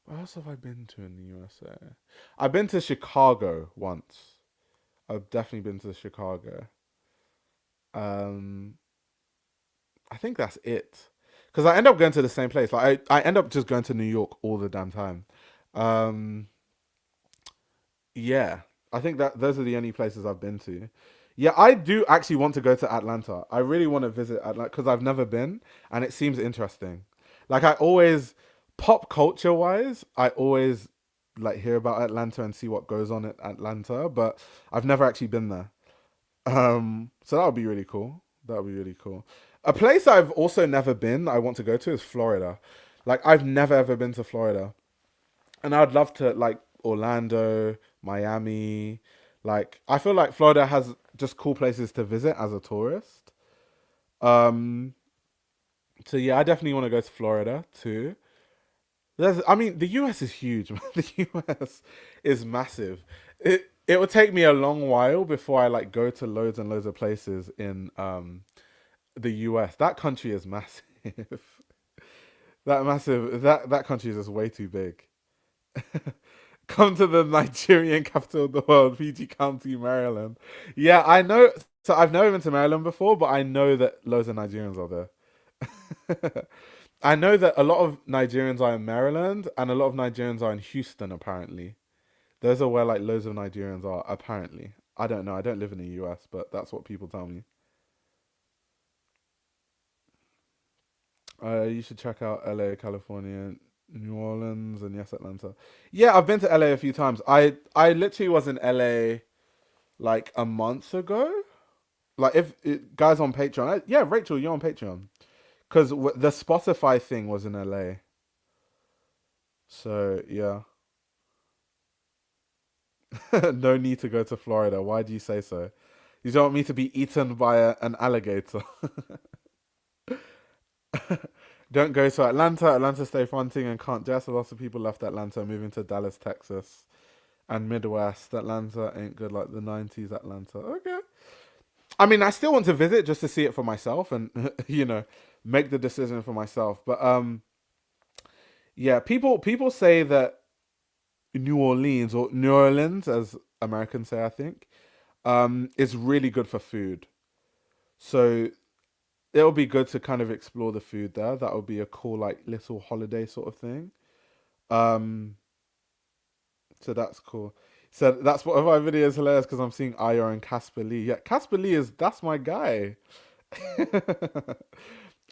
Where else have I been to in the USA? I've been to Chicago once. I've definitely been to Chicago. I think that's it. Because I end up going to the same place. Like I end up just going to New York all the damn time. Yeah. I think that those are the only places I've been to. Yeah, I do actually want to go to Atlanta. I really want to visit Atlanta because I've never been and it seems interesting. Like pop culture wise, I always like hear about Atlanta and see what goes on at Atlanta, but I've never actually been there. So that would be really cool. That would be really cool. A place I've also never been, I want to go to is Florida. Like I've never ever been to Florida. And I'd love to like Orlando, Miami. Like I feel like Florida has just cool places to visit as a tourist. So yeah, I definitely want to go to Florida too. The US is huge. The US is massive. It would take me a long while before I like go to loads and loads of places in the US. That country is massive. That country is just way too big. Come to the Nigerian capital of the world, PG County, Maryland. Yeah, I know. So I've never been to Maryland before, but I know that loads of Nigerians are there. I know that a lot of Nigerians are in Maryland and a lot of Nigerians are in Houston, apparently. Those are where like loads of Nigerians are, apparently. I don't know. I don't live in the US, but that's what people tell me. You should check out LA, California. New Orleans and yes, Atlanta. Yeah, I've been to LA a few times. I literally was in LA like a month ago. Like if guys on Patreon, yeah, Rachel, you're on Patreon because the Spotify thing was in LA. So yeah, no need to go to Florida. Why do you say so? You don't want me to be eaten by an alligator. Don't go to Atlanta. Atlanta stay fronting and can't just. A lot of people left Atlanta, moving to Dallas, Texas, and Midwest. Atlanta ain't good like the '90s Atlanta. Okay. I mean, I still want to visit just to see it for myself and make the decision for myself. But yeah, people say that New Orleans or New Orleans, as Americans say, I think, is really good for food. So it'll be good to kind of explore the food there. That would be a cool like little holiday sort of thing. Um, so that's cool. So that's one of my videos hilarious because I'm seeing Aya and Casper Lee. Yeah, Casper Lee that's my guy.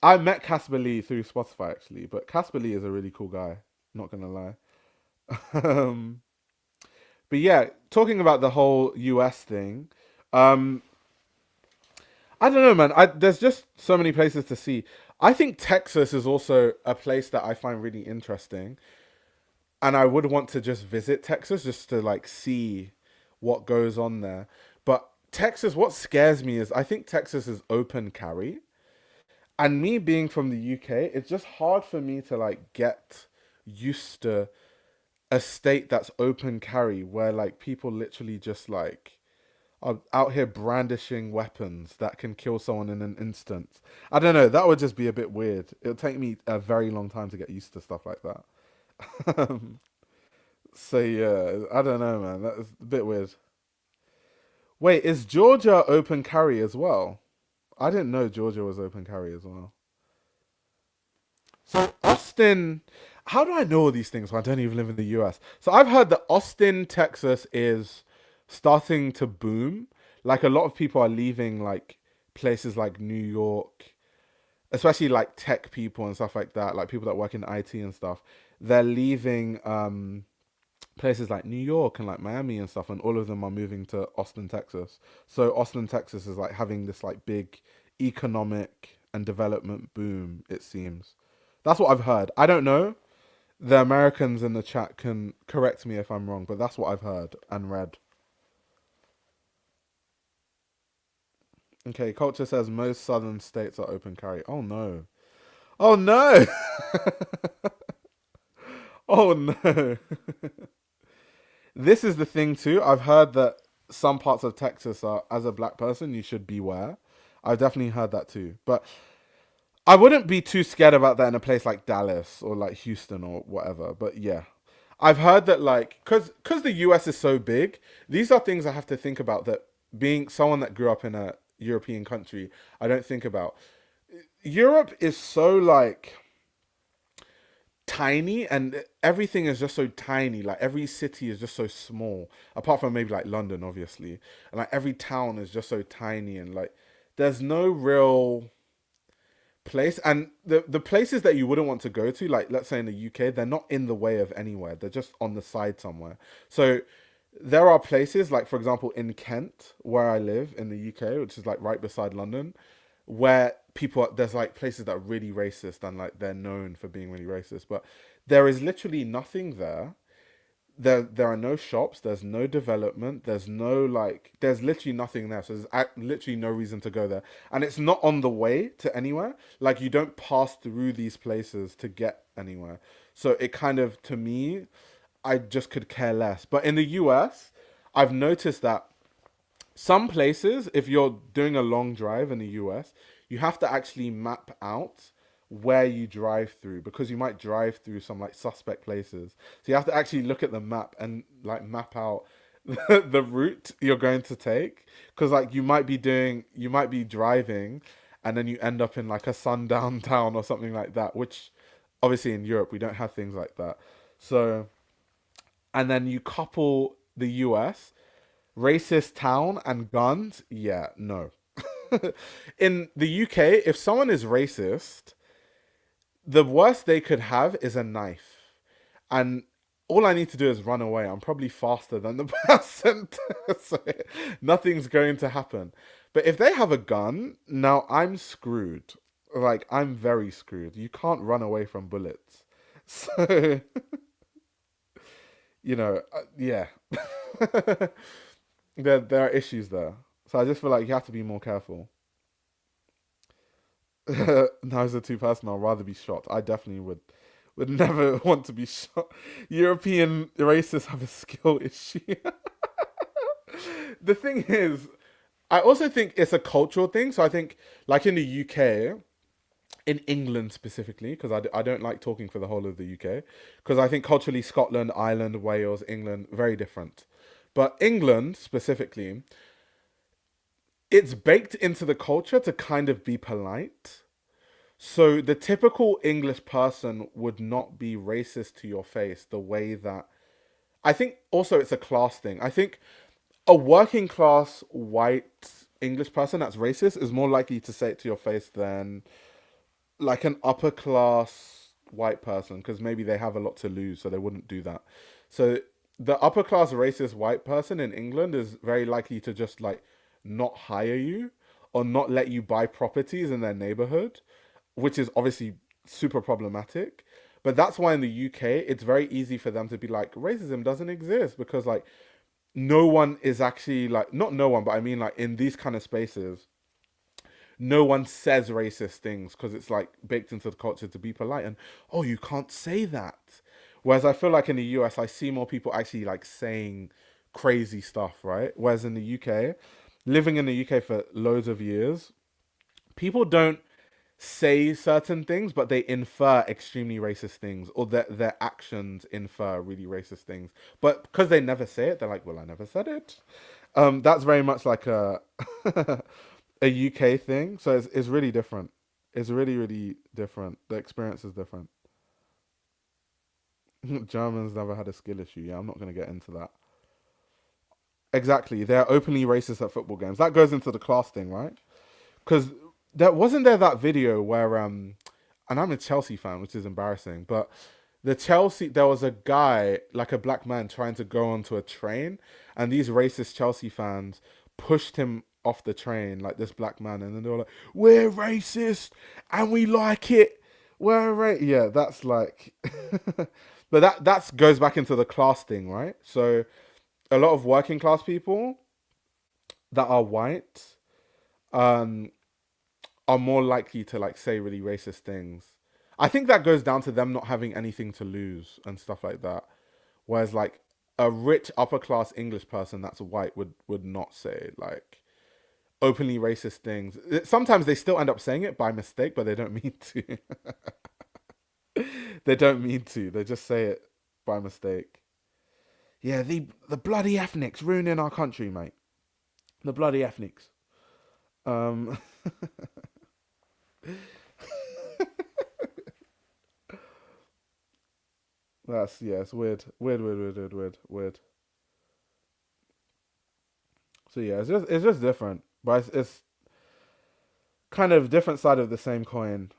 I met Casper Lee through Spotify actually, but Casper Lee is a really cool guy. Not gonna lie. um, but yeah, talking about the whole US thing, um, I don't know, man. There's just so many places to see. I think Texas is also a place that I find really interesting, and I would want to just visit Texas just to like see what goes on there. But Texas, what scares me is I think Texas is open carry, and me being from the UK, it's just hard for me to like get used to a state that's open carry where like people literally just like are out here brandishing weapons that can kill someone in an instant. I don't know. That would just be a bit weird. It'll take me a very long time to get used to stuff like that. So yeah, I don't know, man. That's a bit weird. Wait, is Georgia open carry as well? I didn't know Georgia was open carry as well. So Austin, how do I know all these things when I don't even live in the US? So I've heard that Austin, Texas is starting to boom. Like a lot of people are leaving like places like New York, especially like tech people and stuff like that, like people that work in IT and stuff. They're leaving places like New York and like Miami and stuff, and all of them are moving to Austin, Texas. So Austin, Texas is like having this like big economic and development boom, it seems. That's what I've heard. I don't know. The Americans in the chat can correct me if I'm wrong, but that's what I've heard and read. Okay, culture says most southern states are open carry. Oh no. Oh no. Oh no. This is the thing too. I've heard that some parts of Texas are, as a black person, you should beware. I've definitely heard that too. But I wouldn't be too scared about that in a place like Dallas or like Houston or whatever. But yeah, I've heard that like, cause the US is so big, these are things I have to think about that being someone that grew up in a European country, I don't think about. Europe is so like tiny and everything is just so tiny, like every city is just so small apart from maybe like London obviously, and like every town is just so tiny and like there's no real place, and the places that you wouldn't want to go to, like let's say in the UK, they're not in the way of anywhere, they're just on the side somewhere. So there are places like for example in Kent where I live in the UK, which is like right beside London, where there's like places that are really racist and like they're known for being really racist, but there is literally nothing there. There are no shops, there's no development, there's literally nothing there. So literally no reason to go there. And it's not on the way to anywhere. Like you don't pass through these places to get anywhere. So it kind of, to me, I just could care less. But in the US, I've noticed that some places, if you're doing a long drive in the US, you have to actually map out where you drive through because you might drive through some like suspect places. So you have to actually look at the map and like map out the route you're going to take, because like you might be driving and then you end up in like a sundown town or something like that, which obviously in Europe we don't have things like that. So, and then you couple the US racist town and guns. Yeah, no. In the UK, if someone is racist, the worst they could have is a knife. and all I need to do is run away. I'm probably faster than the person, so nothing's going to happen. But if they have a gun, now I'm screwed. Like, I'm very screwed. You can't run away from bullets. So, yeah. There are issues there. So I just feel like you have to be more careful. Now, as a two-person, I'd rather be shot. I definitely would never want to be shot. European racists have a skill issue. The thing is, I also think it's a cultural thing. So I think, like in the UK, in England specifically, because I don't like talking for the whole of the UK, because I think culturally Scotland, Ireland, Wales, England, very different. But England specifically, it's baked into the culture to kind of be polite. So the typical English person would not be racist to your face the way that I think also it's a class thing. I think a working class white English person that's racist is more likely to say it to your face than like an upper class white person because maybe they have a lot to lose, so they wouldn't do that. So the upper class racist white person in England is very likely to just like not hire you or not let you buy properties in their neighborhood, which is obviously super problematic. But that's why in the UK it's very easy for them to be like racism doesn't exist because like no one is actually like not no one, but I mean like in these kind of spaces no one says racist things because it's like baked into the culture to be polite and oh you can't say that. Whereas I feel like in the US I see more people actually like saying crazy stuff, right? Whereas in the UK, living in the UK for loads of years, people don't say certain things, but they infer extremely racist things, or their actions infer really racist things. But because they never say it, they're like, "Well, I never said it." That's very much like a a UK thing. So it's really different. It's really really different. The experience is different. Germans never had a skill issue. Yeah, I'm not gonna get into that. Exactly, they're openly racist at football games. That goes into the class thing, right? Because there that video where and I'm a Chelsea fan, which is embarrassing, but there was a guy like a black man trying to go onto a train, and these racist Chelsea fans pushed him off the train, like this black man, and then they were like, "We're racist and we like it. We're yeah." That's like, but that goes back into the class thing, right? So a lot of working class people that are white, um, are more likely to like say really racist things. I think that goes down to them not having anything to lose and stuff like that. Whereas like a rich upper class English person that's white would not say like openly racist things. Sometimes they still end up saying it by mistake, but they don't mean to. They don't mean to. They just say it by mistake. Yeah, the bloody ethnics ruining our country, mate. The bloody ethnics. Um That's yeah, it's weird. Weird. So yeah, it's just different. But it's kind of different side of the same coin.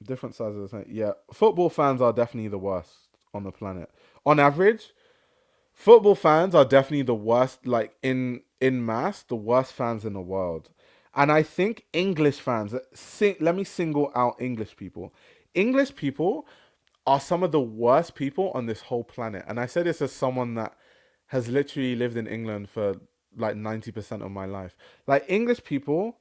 Different sides of the same. Yeah. Football fans are definitely the worst on the planet. On average, football fans are definitely the worst, like in mass, the worst fans in the world. And I think English fans, let me single out English people. English people are some of the worst people on this whole planet. And I say this as someone that has literally lived in England for like 90% of my life. Like English people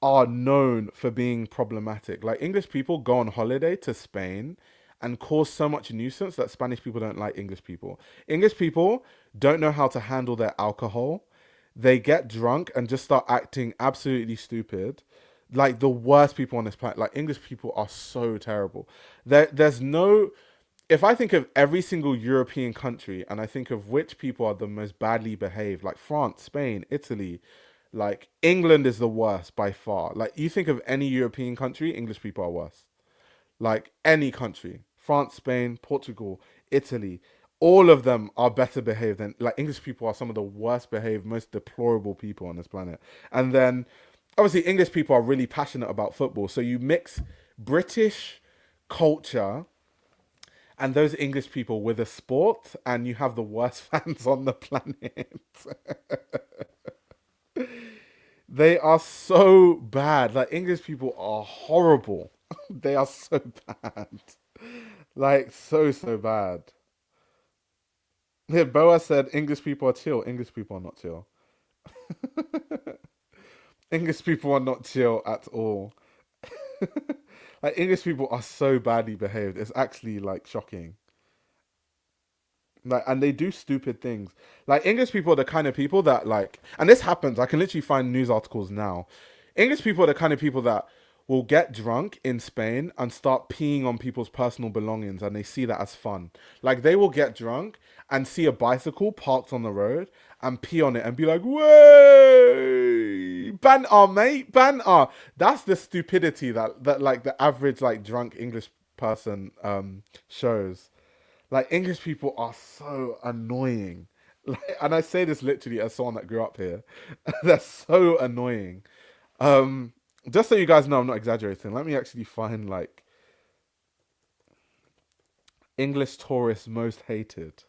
are known for being problematic. Like English people go on holiday to Spain and cause so much nuisance that Spanish people don't like English people. English people don't know how to handle their alcohol. They get drunk and just start acting absolutely stupid. Like the worst people on this planet. Like English people are so terrible. There's no. If I think of every single European country and I think of which people are the most badly behaved, like France, Spain, Italy, like England is the worst by far. Like you think of any European country, English people are worse. Like any country, France, Spain, Portugal, Italy, all of them are better behaved than like English people are some of the worst behaved, most deplorable people on this planet. And then obviously English people are really passionate about football. So you mix British culture and those English people with a sport, and you have the worst fans on the planet. They are so bad. Like, English people are horrible. They are so bad. Like, so bad. Yeah, Boa said English people are chill. English people are not chill. English people are not chill at all. Like, English people are so badly behaved. It's actually like shocking. Like, and they do stupid things. Like, English people are the kind of people that, like, and this happens. I can literally find news articles now. English people are the kind of people that will get drunk in Spain and start peeing on people's personal belongings, and they see that as fun. Like, they will get drunk and see a bicycle parked on the road and pee on it and be like, "Way, banter, mate, banter." That's the stupidity that like the average like drunk English person shows. Like, English people are so annoying. Like, and I say this literally as someone that grew up here. They're so annoying. Just so you guys know, I'm not exaggerating. Let me actually find like English tourists most hated.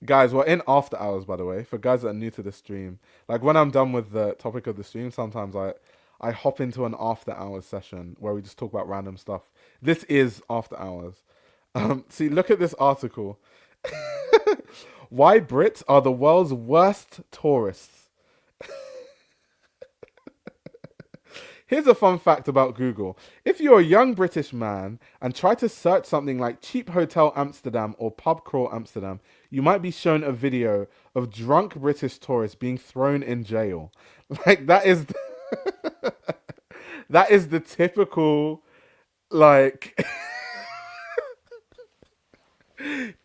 Guys, we're in after hours, by the way. For guys that are new to the stream, like when I'm done with the topic of the stream, sometimes I hop into an after hours session where we just talk about random stuff. This is after hours. See, look at this article. Why Brits are the world's worst tourists. Here's a fun fact about Google. If you're a young British man and try to search something like cheap hotel Amsterdam or pub crawl Amsterdam, you might be shown a video of drunk British tourists being thrown in jail. Like, that is that is the typical, like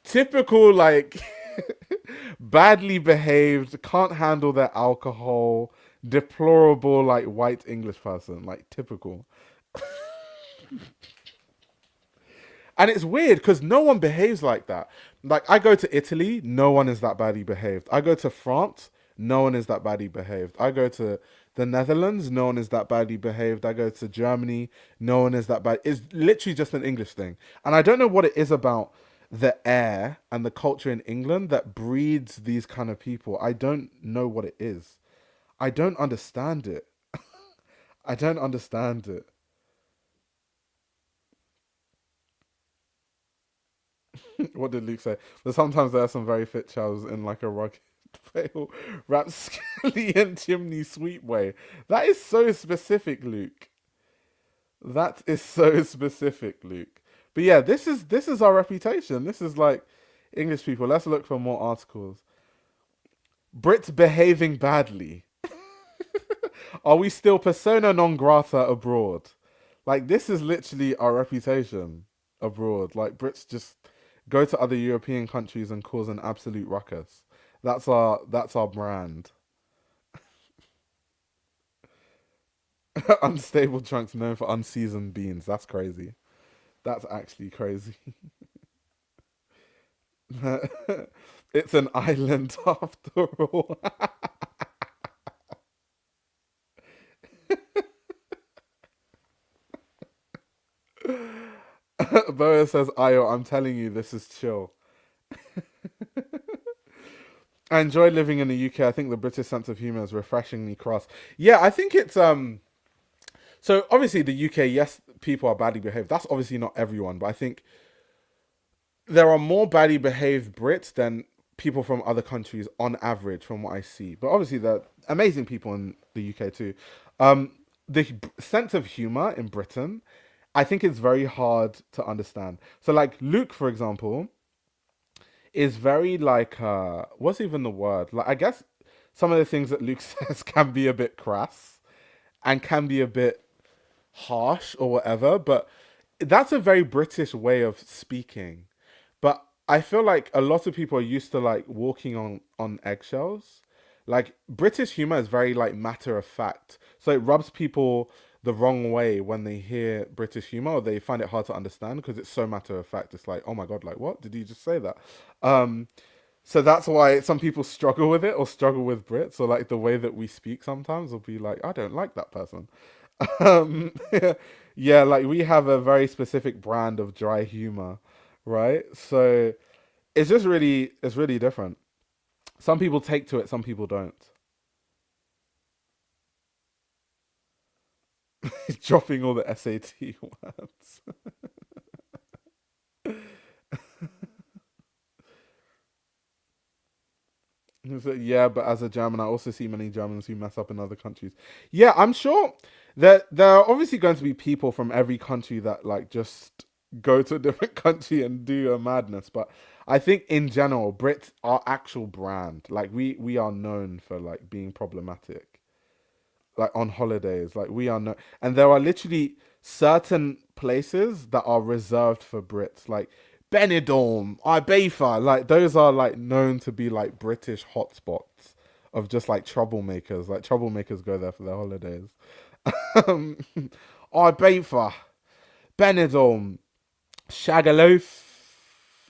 typical, like badly behaved, can't handle their alcohol, deplorable, like white English person, like typical. And it's weird because no one behaves like that. Like, I go to Italy, no one is that badly behaved. I go to France, no one is that badly behaved. I go to the Netherlands, no one is that badly behaved. I go to Germany, no one is that bad. It's literally just an English thing. And I don't know what it is about the air and the culture in England that breeds these kind of people. I don't know what it is. I don't understand it. I don't understand it. What did Luke say? But sometimes there are some very fit chavs in like a rugged, pale, rapscallion chimney sweep way. That is so specific, Luke. That is so specific, Luke. But yeah, this is our reputation. This is like English people. Let's look for more articles. Brits behaving badly. Are we still persona non grata abroad? Like, this is literally our reputation abroad. Like, Brits just go to other European countries and cause an absolute ruckus. That's our brand. Unstable trunks known for unseasoned beans. That's crazy. That's actually crazy. It's an island after all. Boa says, Ayo, I'm telling you, this is chill. I enjoy living in the UK. I think the British sense of humor is refreshingly cross. Yeah, I think it's so obviously the UK, yes, people are badly behaved. That's obviously not everyone, but I think there are more badly behaved Brits than people from other countries on average, from what I see. But obviously, there are amazing people in the UK too. The sense of humor in Britain, I think it's very hard to understand. So, like Luke, for example, is very like what's even the word? Like, I guess some of the things that Luke says can be a bit crass and can be a bit harsh or whatever, but that's a very British way of speaking. But I feel like a lot of people are used to like walking on eggshells. Like, British humor is very like matter of fact, so it rubs people the wrong way when they hear British humor, or they find it hard to understand because it's so matter of fact. It's like, oh my god, like, what did you just say that? So that's why some people struggle with it or struggle with Brits, or like the way that we speak sometimes will be like, I don't like that person. um yeah, like we have a very specific brand of dry humor. right? So it's really different. Some people take to it, some people don't. Dropping all the SAT words. Yeah, but as a German, I also see many Germans who mess up in other countries. Yeah, I'm sure that there are obviously going to be people from every country that like just go to a different country and do a madness. But I think in general, Brits are actual brand. Like we are known for like being problematic. Like on holidays, like we are no, and there are literally certain places that are reserved for Brits, like Benidorm, Ibiza, like those are like known to be like British hotspots of just like troublemakers. Like troublemakers go there for their holidays. um, Ibiza, Benidorm, Shagaloof,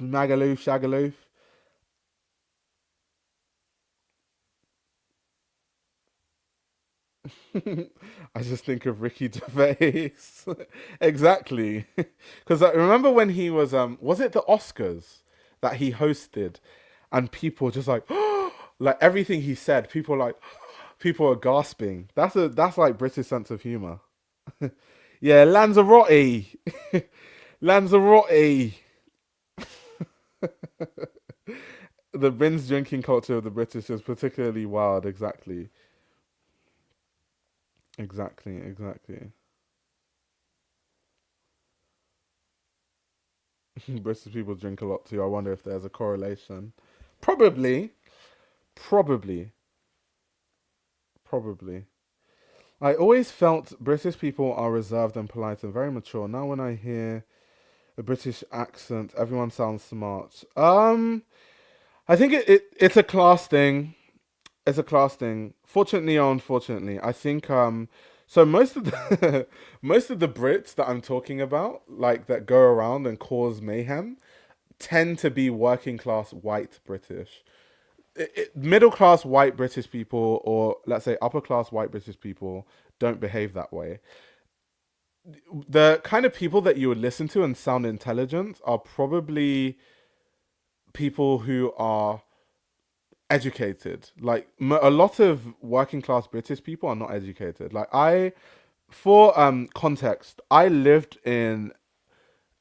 Shagaloof. I just think of Ricky Gervais. Exactly. Because I remember when he was it the Oscars that he hosted and people just like like everything he said, people are gasping. That's like British sense of humor. Yeah, Lanzarote. Lanzarote. The binge drinking culture of the British is particularly wild, exactly. Exactly, exactly. British people drink a lot too. I wonder if there's a correlation. Probably, probably, probably. I always felt British people are reserved and polite and very mature. Now when I hear a British accent, everyone sounds smart. I think it's a class thing. It's a class thing. Fortunately or unfortunately, I think so most of the most of the Brits that I'm talking about, like that go around and cause mayhem, tend to be working class white British. Middle class white British people, or let's say upper class white British people, don't behave that way. The kind of people that you would listen to and sound intelligent are probably people who are educated. Like a lot of working class British people are not educated. For context, I lived a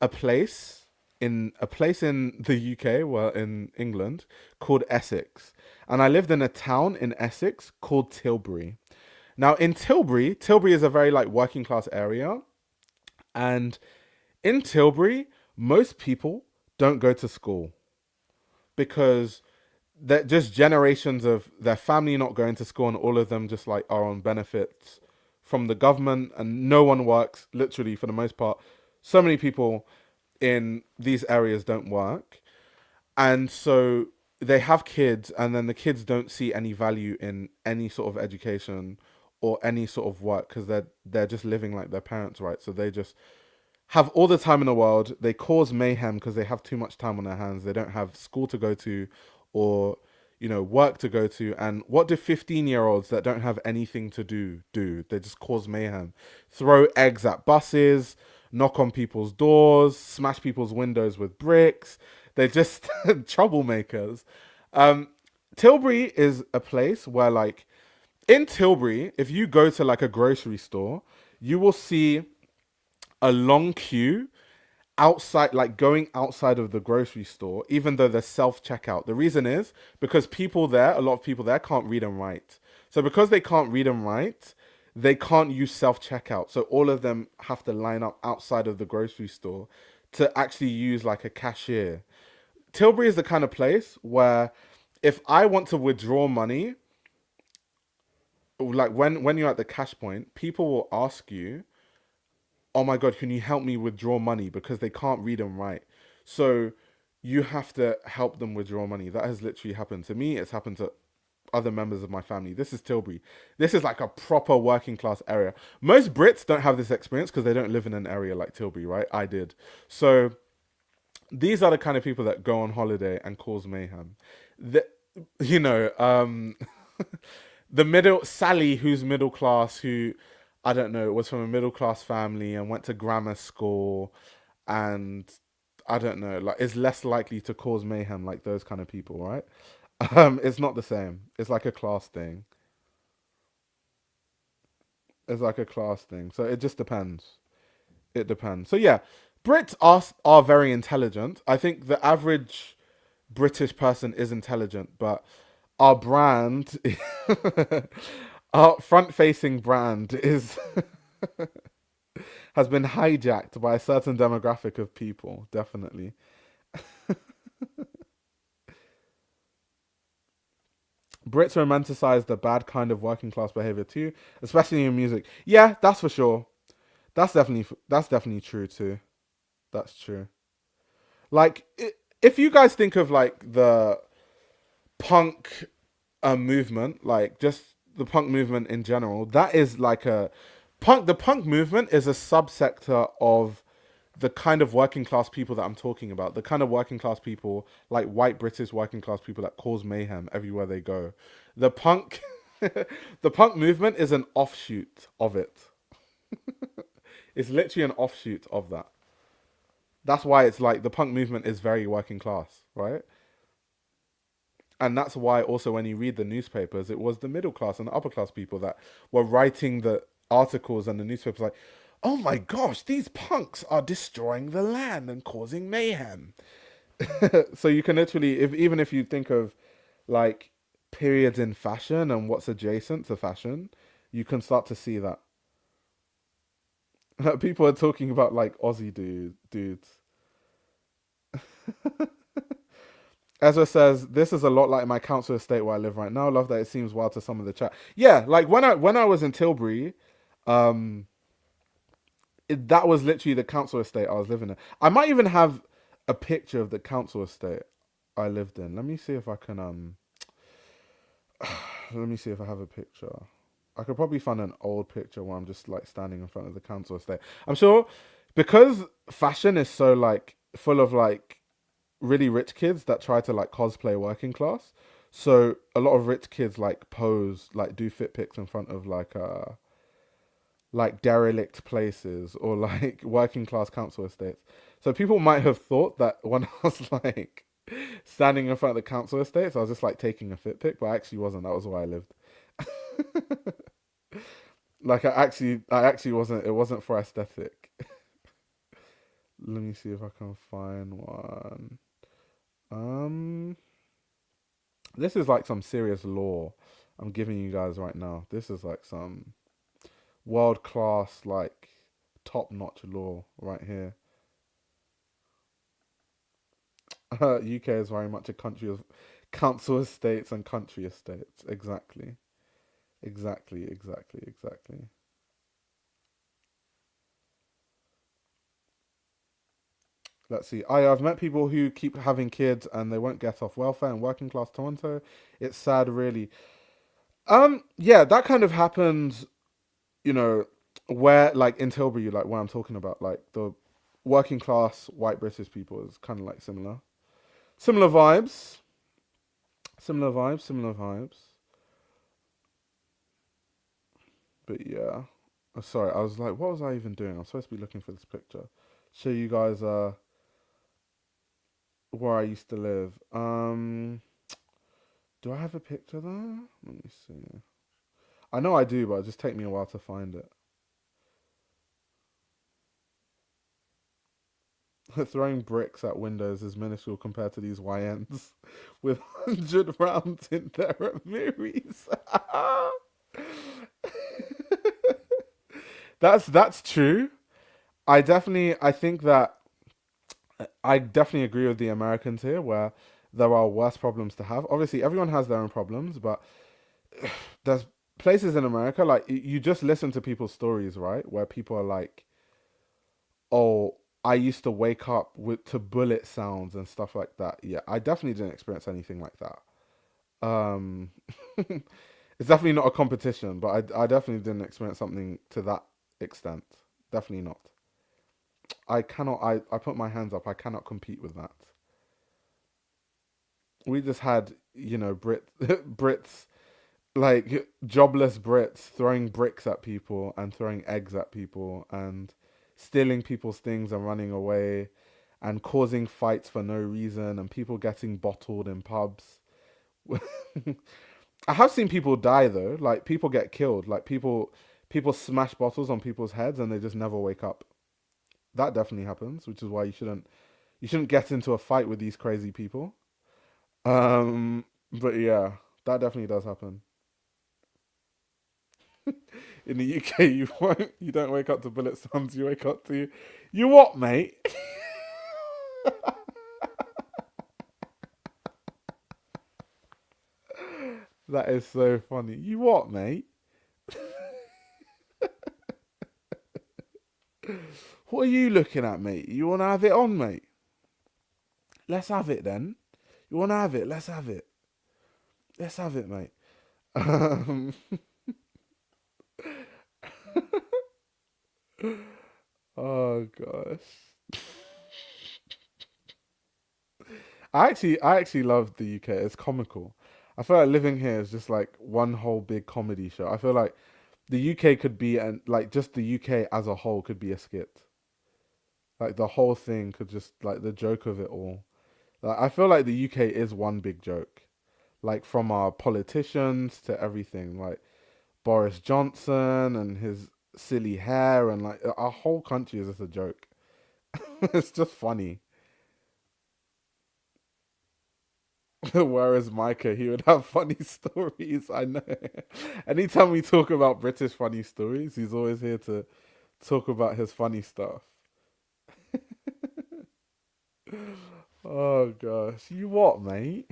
place a place in the UK, well, in England, called Essex, and I lived in a town in Essex called Tilbury. Now, in Tilbury is a very like working class area, and in Tilbury, most people don't go to school because they're just generations of their family not going to school, and all of them just like are on benefits from the government, and no one works literally for the most part. So many people in these areas don't work, and so they have kids, and then the kids don't see any value in any sort of education or any sort of work because they're just living like their parents, right? So they just have all the time in the world. They cause mayhem because they have too much time on their hands. They don't have school to go to or work to go to. And what do 15-year-olds that don't have anything to do? They just cause mayhem, throw eggs at buses, knock on people's doors, smash people's windows with bricks. They're just troublemakers. um Tilbury is a place where, like, in Tilbury, if you go to like a grocery store, you will see a long queue outside, like going outside of the grocery store, even though there's self checkout. The reason is because a lot of people there can't read and write. So because they can't read and write, they can't use self checkout. So all of them have to line up outside of the grocery store to actually use like a cashier. Tilbury is the kind of place where if I want to withdraw money, like when you're at the cash point, people will ask you, oh my god, can you help me withdraw money, because they can't read and write. So you have to help them withdraw money. That has literally happened to me. It's happened to other members of my family. This is Tilbury. This is like a proper working class area. Most Brits don't have this experience because they don't live in an area like Tilbury, right? I did. So these are the kind of people that go on holiday and cause mayhem. The, you know, the middle Sally, who's middle class, who I don't know, was from a middle class family and went to grammar school, and I don't know, like is less likely to cause mayhem, like those kind of people, right? It's not the same. It's like a class thing. It's like a class thing. So it just depends. It depends. So yeah, Brits are very intelligent. I think the average British person is intelligent, but our brand, our front-facing brand, is has been hijacked by a certain demographic of people. Definitely. Brits romanticize the bad kind of working class behavior too, especially in music. Yeah, that's for sure. That's definitely true too. That's true. Like, if you guys think of like the punk movement, like just the punk movement in general, that is like a punk. The punk movement is a subsector of the kind of working class people that I'm talking about. The kind of working class people, like white British working class people, that cause mayhem everywhere they go. The punk, the punk movement is an offshoot of it. It's literally an offshoot of that. That's why it's like the punk movement is very working class, right? And that's why also when you read the newspapers, it was the middle class and the upper class people that were writing the articles and the newspapers like, oh my gosh, these punks are destroying the land and causing mayhem. So you can literally, if even if you think of like periods in fashion and what's adjacent to fashion, you can start to see that. People are talking about like Aussie dudes. Ezra says, "This is a lot like my council estate where I live right now. Love that it seems wild to some of the chat." Yeah, like when I was in Tilbury, um, that was literally the council estate I was living in. I might even have a picture of the council estate I lived in. Let me see if I can let me see if I have a picture. I could probably find an old picture where I'm just like standing in front of the council estate. I'm sure because fashion is so like full of like really rich kids that try to like cosplay working class. So a lot of rich kids like pose, like do fit pics in front of like derelict places or like working class council estates. So people might have thought that when I was like standing in front of the council estates, I was just like taking a fit pic, but I actually wasn't. That was where I lived. Like I actually wasn't. It wasn't for aesthetic. Let me see if I can find one. This is like some serious lore I'm giving you guys right now. This is like some world class, like top notch lore right here. UK is very much a country of council estates and country estates. Exactly. Exactly. Let's see. I've met people who keep having kids and they won't get off welfare in working class Toronto. It's sad, really. Yeah, that kind of happens, you know, where like in Tilbury, like where I'm talking about, like the working class white British people is kind of like similar. Similar vibes. Similar vibes. But yeah. Sorry, I was like, what was I even doing? I'm supposed to be looking for this picture. Show you guys where I used to live. Do I have a picture there? Let me see. I know I do, but it just take me a while to find it. Throwing bricks at windows is minuscule compared to these YNs with 100 rounds in their Amiris. That's true. I think that I definitely agree with the Americans here where there are worse problems to have. Obviously, everyone has their own problems, but there's places in America like you just listen to people's stories, right? Where people are like, "Oh, I used to wake up with to bullet sounds and stuff like that." Yeah, I definitely didn't experience anything like that. Um, it's definitely not a competition, but I definitely didn't experience something to that extent. Definitely not. I cannot. I put my hands up. I cannot compete with that. We just had, Brits like jobless Brits throwing bricks at people and throwing eggs at people and stealing people's things and running away and causing fights for no reason and people getting bottled in pubs. I have seen people die though, like people get killed, like people smash bottles on people's heads and they just never wake up. That definitely happens, which is why you shouldn't get into a fight with these crazy people. But yeah, that definitely does happen. In the UK, you don't wake up to bullet sounds. You wake up to you what, mate? That is so funny. You what, mate? What are you looking at, mate? You want to have it on, mate? Let's have it then. You want to have it? Let's have it. Let's have it, mate. Um, oh gosh. I actually love the UK. It's comical. I feel like living here is just like one whole big comedy show. I feel like the UK could be and like just the UK as a whole could be a skit. Like the whole thing could just like the joke of it all. Like, I feel like the UK is one big joke. Like from our politicians to everything. Like Boris Johnson and his silly hair and like our whole country is just a joke. It's just funny. Whereas Micah, he would have funny stories. I know. Anytime we talk about British funny stories, he's always here to talk about his funny stuff. Oh gosh, you what, mate?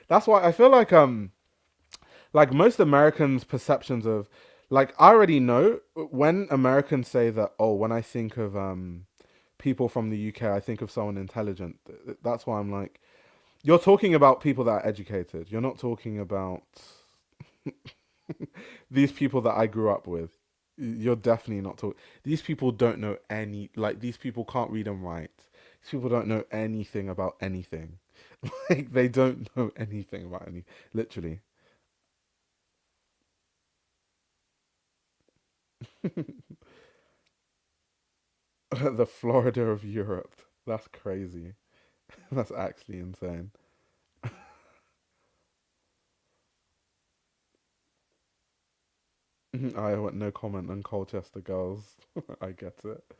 That's why I feel like most Americans' perceptions of like I already know when Americans say that, oh, when I think of people from the UK, I think of someone intelligent. That's why I'm like, you're talking about people that are educated. You're not talking about these people that I grew up with. You're definitely not talking. These people don't know any. Like these people can't read and write. These people don't know anything about anything. Like they don't know anything about any. Literally, the Florida of Europe. That's crazy. That's actually insane. I want no comment on Colchester girls. I get it.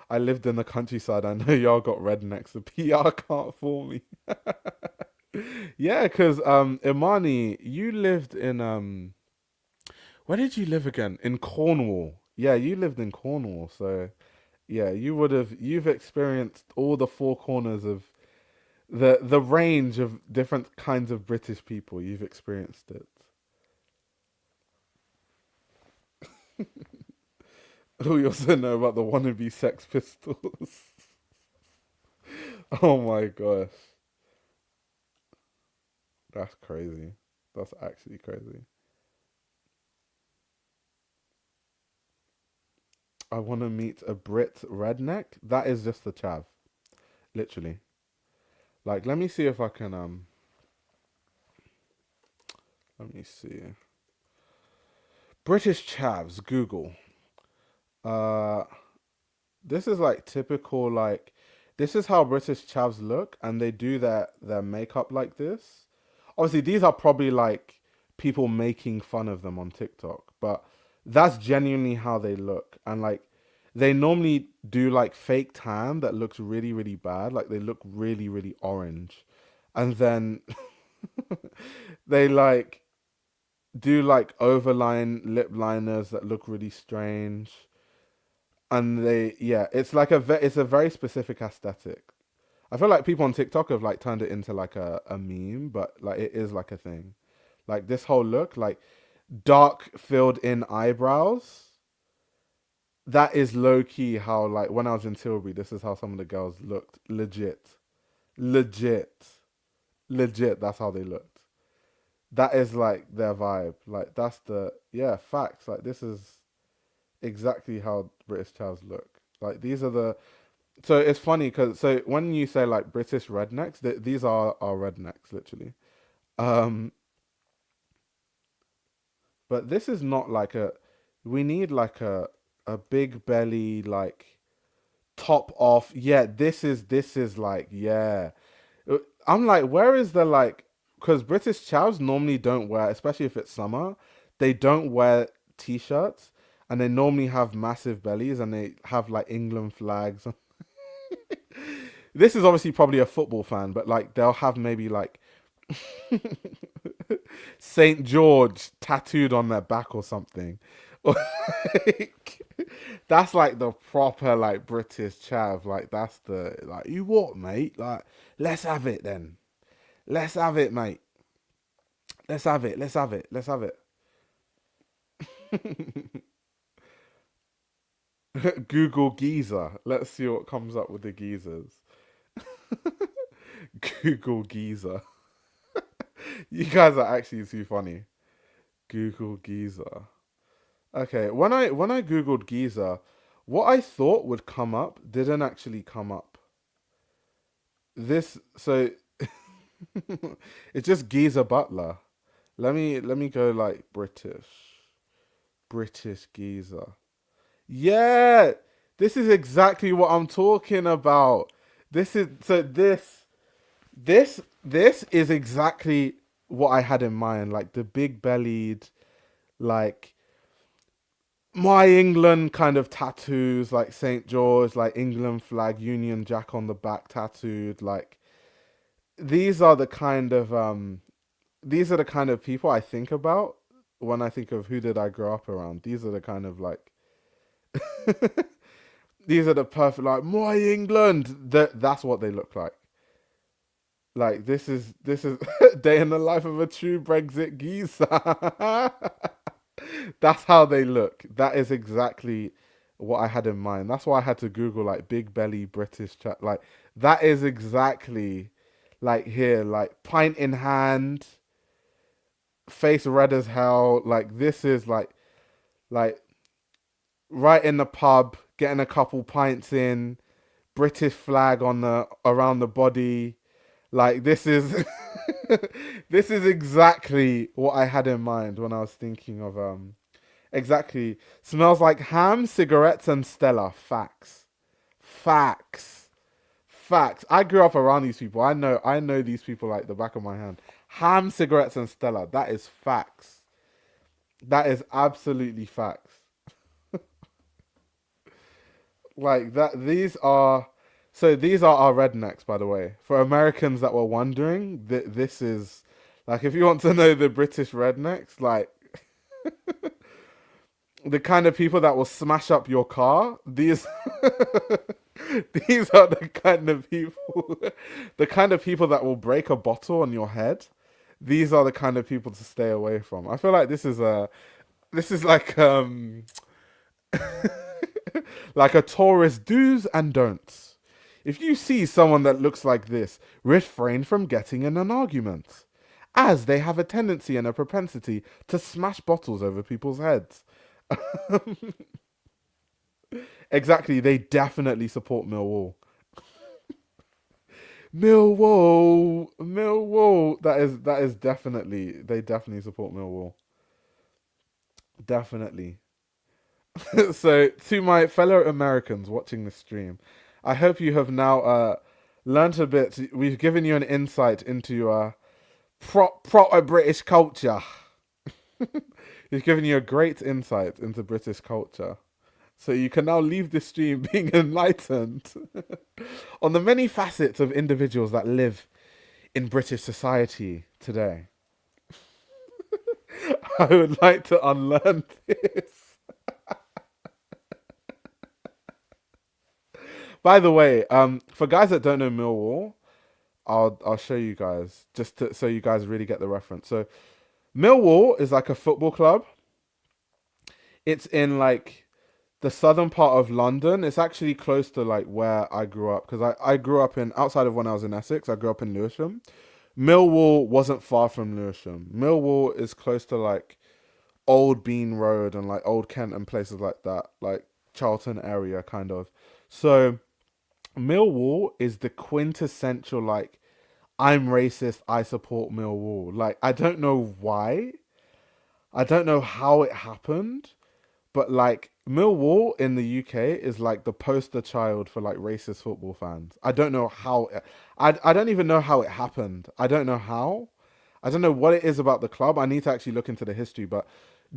I lived in the countryside. I know y'all got rednecks. The PR can't fool me. Yeah, because Imani, you lived in where did you live again? In Cornwall. Yeah, you lived in Cornwall, so yeah, you've experienced all the four corners of the range of different kinds of British people. You've experienced it. We also know about the wannabe Sex Pistols. Oh my gosh, that's crazy. That's actually crazy. I want to meet a Brit redneck. That is just the chav, literally. Like, let me see if I can let me see. British chavs, Google. Uh this is like typical like this is how British chavs look and they do their makeup like this. Obviously these are probably like people making fun of them on TikTok, but that's genuinely how they look. And like they normally do like fake tan that looks really, really bad. Like they look really, really orange. And then they like do like overline lip liners that look really strange. And they, yeah, it's like it's a very specific aesthetic. I feel like people on TikTok have like turned it into like a meme, but like it is like a thing. Like this whole look, like dark filled in eyebrows. That is low key how like when I was in Tilbury, this is how some of the girls looked. Legit, legit. That's how they looked. That is like their vibe. Like that's the yeah facts. Like this is exactly how British chavs look. Like these are the so it's funny because so when you say like British rednecks, these are our rednecks literally. Um, but this is not like a We need like a big belly, like top off. Yeah, this is like, yeah. I'm like, where is the like? Because British chavs normally don't wear, especially if it's summer, they don't wear t-shirts, and they normally have massive bellies, and they have like England flags. This is obviously probably a football fan, but like they'll have maybe like Saint George tattooed on their back or something. Or like, that's like the proper like British chav. Like that's the like, you what, mate? Like, let's have it then. Let's have it, mate. Let's have it. Let's have it. Let's have it. Google geezer. Let's see what comes up with the geezers. Google geezer. You guys are actually too funny. Google geezer. Okay, when I googled geezer, what I thought would come up didn't actually come up. This so it's just Geezer Butler. Let me go like British geezer. Yeah, this is exactly what I'm talking about. This is so this is exactly what I had in mind. Like the big bellied, like my England kind of tattoos, like Saint George, like England flag, Union Jack on the back tattooed. Like these are the kind of these are the kind of people I think about when I think of who did I grow up around. These are the kind of like these are the perfect like my England. That's what they look like. Like this is day in the life of a true Brexit geezer. That's how they look. That is exactly what I had in mind. That's why I had to Google like big belly British chat. Like that is exactly like here, like pint in hand, face red as hell. Like this is like right in the pub, getting a couple pints in, British flag on the around the body. Like this is this is exactly what I had in mind when I was thinking of exactly. Smells like ham, cigarettes, and Stella. Facts. Facts. Facts. I grew up around these people. I know these people like the back of my hand. Ham, cigarettes, and Stella. That is facts. That is absolutely facts. Like that these are our rednecks, by the way. For Americans that were wondering, this is like if you want to know the British rednecks, like the kind of people that will smash up your car. These these are the kind of people the kind of people that will break a bottle on your head. These are the kind of people to stay away from. I feel like this is like a tourist do's and don'ts. If you see someone that looks like this, refrain from getting in an argument, as they have a tendency and a propensity to smash bottles over people's heads. Exactly, they definitely support Millwall. Millwall. That is definitely they definitely support Millwall. Definitely. So to my fellow Americans watching the stream, I hope you have now learned a bit. We've given you an insight into proper British culture. We've given you a great insight into British culture. So you can now leave this stream being enlightened on the many facets of individuals that live in British society today. I would like to unlearn this. By the way, for guys that don't know Millwall, I'll show you guys so you guys really get the reference. So Millwall is like a football club. It's in like the southern part of London. It's actually close to like where I grew up because I grew up in outside of when I was in Essex. I grew up in Lewisham. Millwall wasn't far from Lewisham. Millwall is close to like Old Bean Road and like Old Kent and places like that, like Charlton area kind of. So Millwall is the quintessential like I'm racist, I support Millwall. Like I don't know why. I don't know how it happened, But like Millwall in the UK is like the poster child for like racist football fans. I don't know how. I don't even know how it happened. I don't know how. I don't know what it is about the club. I need to actually look into the history. But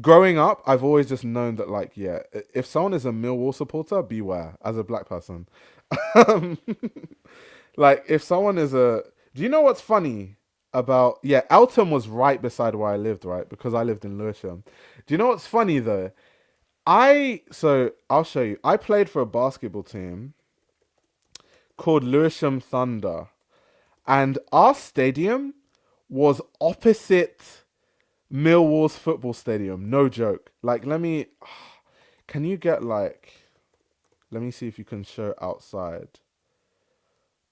growing up, I've always just known that like yeah, if someone is a Millwall supporter, beware as a black person. Um, like if someone is a, do you know what's funny about, yeah, Elton was right beside where I lived, right? Because I lived in Lewisham. Do you know what's funny though? So I'll show you. I played for a basketball team called Lewisham Thunder, and our stadium was opposite Millwall's football stadium. No joke. Like, can you get like, let me see if you can show outside.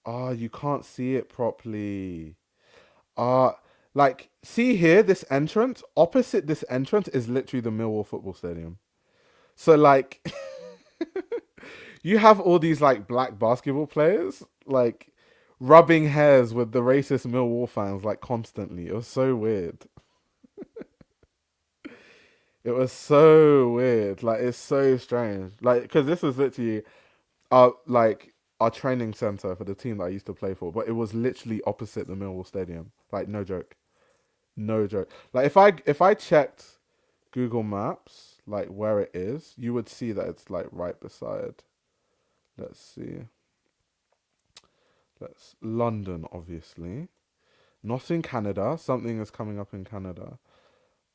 Ah, you can't see it properly. Like, see here, this entrance, opposite this entrance is literally the Millwall football stadium. So like you have all these like black basketball players like rubbing hairs with the racist Millwall fans like constantly. It was so weird. It was so weird. Like it's so strange. Like because this was literally our training center for the team that I used to play for, but it was literally opposite the Millwall stadium. Like no joke. No joke. Like if I checked Google Maps like where it is, you would see that it's like right beside. Let's see. Let's London, obviously. Not in Canada. Something is coming up in Canada.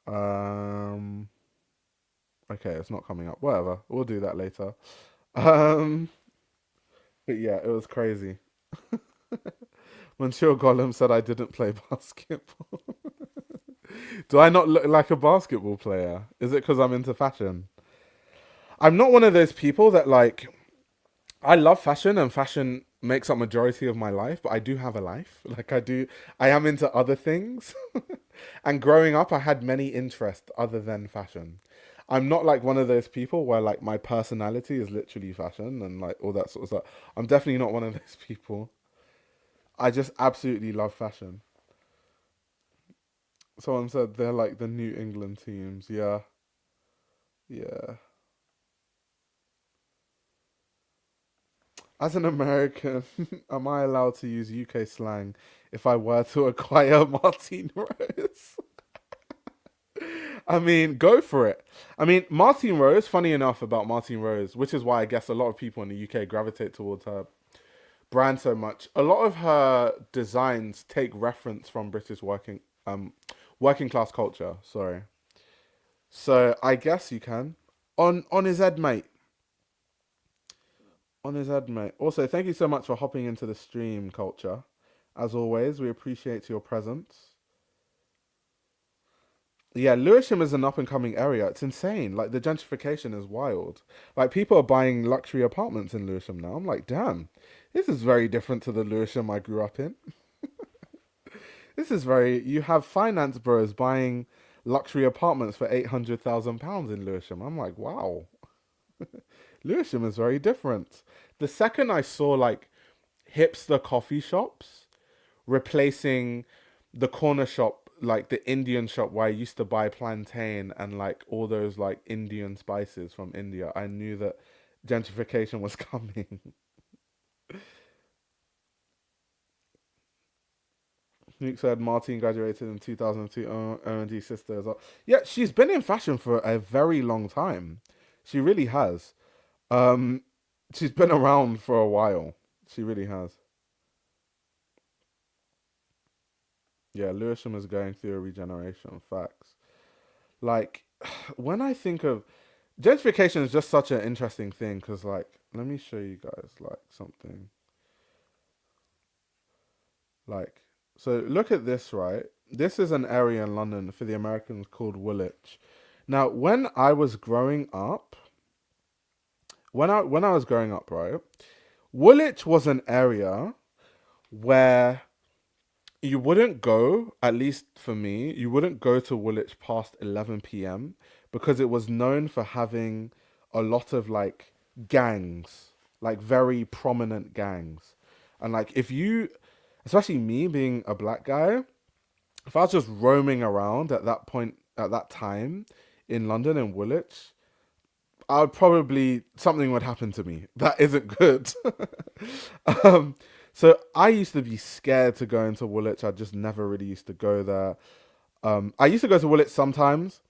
Okay, it's not coming up. Whatever. We'll do that later. Um but yeah, it was crazy. Monsieur Gollum said I didn't play basketball. Do I not look like a basketball player? Is it because I'm into fashion? I'm not one of those people that like, I love fashion and fashion makes up majority of my life, but I do have a life. Like I am into other things. And growing up, I had many interests other than fashion. I'm not like one of those people where like my personality is literally fashion and like all that sort of stuff. I'm definitely not one of those people. I just absolutely love fashion. Someone said they're like the New England teams. Yeah. Yeah. As an American, am I allowed to use UK slang if I were to acquire Martine Rose? I mean, go for it. I mean, Martine Rose, funny enough about Martine Rose, which is why I guess a lot of people in the UK gravitate towards her brand so much. A lot of her designs take reference from British working class culture. Sorry. So I guess you can. On his head, mate. On his head, mate. Also, thank you so much for hopping into the stream, Culture. As always, we appreciate your presence. Yeah, Lewisham is an up and coming area. It's insane. Like the gentrification is wild. Like people are buying luxury apartments in Lewisham now. I'm like, damn, this is very different to the Lewisham I grew up in. This is very. You have finance bros buying luxury apartments for £800,000 in Lewisham. I'm like, wow. Lewisham is very different. The second I saw like hipster coffee shops replacing the corner shop, like the Indian shop where I used to buy plantain and like all those like Indian spices from India, I knew that gentrification was coming. Nuke said Martine graduated in 2002. O&D sister as well. Yeah, she's been in fashion for a very long time. She really has. She's been around for a while. She really has. Yeah, Lewisham is going through a regeneration. Facts. Like, when I think of gentrification is just such an interesting thing because, like, let me show you guys like something. Like, so look at this, right? This is an area in London for the Americans called Woolwich. Now, when I was growing up, when I was growing up, right, Woolwich was an area where you wouldn't go, at least for me, you wouldn't go to Woolwich past 11 p.m. because it was known for having a lot of like gangs, like very prominent gangs. And like if you, especially me being a black guy, if I was just roaming around at that point, at that time in London and Woolwich, I'd probably something would happen to me that isn't good. um, so I used to be scared to go into Woolwich. I just never really used to go there. I used to go to Woolwich sometimes.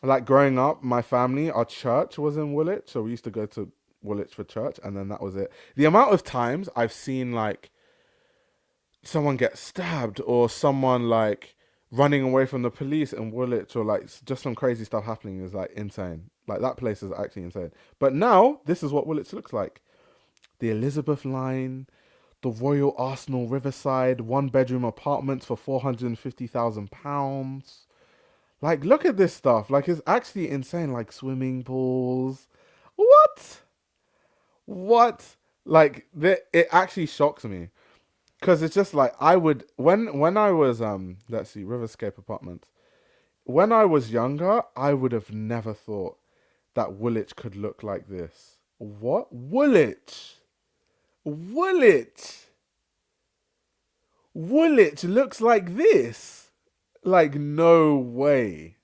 Like growing up, my family, our church was in Woolwich, so we used to go to Woolwich for church, and then that was it. The amount of times I've seen like someone get stabbed or someone like running away from the police in Woolwich or like just some crazy stuff happening is like insane. Like that place is actually insane. But now this is what Woolwich looks like. The Elizabeth line, the Royal Arsenal Riverside, 1-bedroom apartments for £450,000. Like look at this stuff. Like it's actually insane. Like swimming pools. What? What? Like it actually shocks me. Because it's just like I would when I was let's see, Riverscape Apartments. When I was younger, I would have never thought that Woolwich could look like this. What? Woolwich? Woolwich? Woolwich looks like this? Like no way.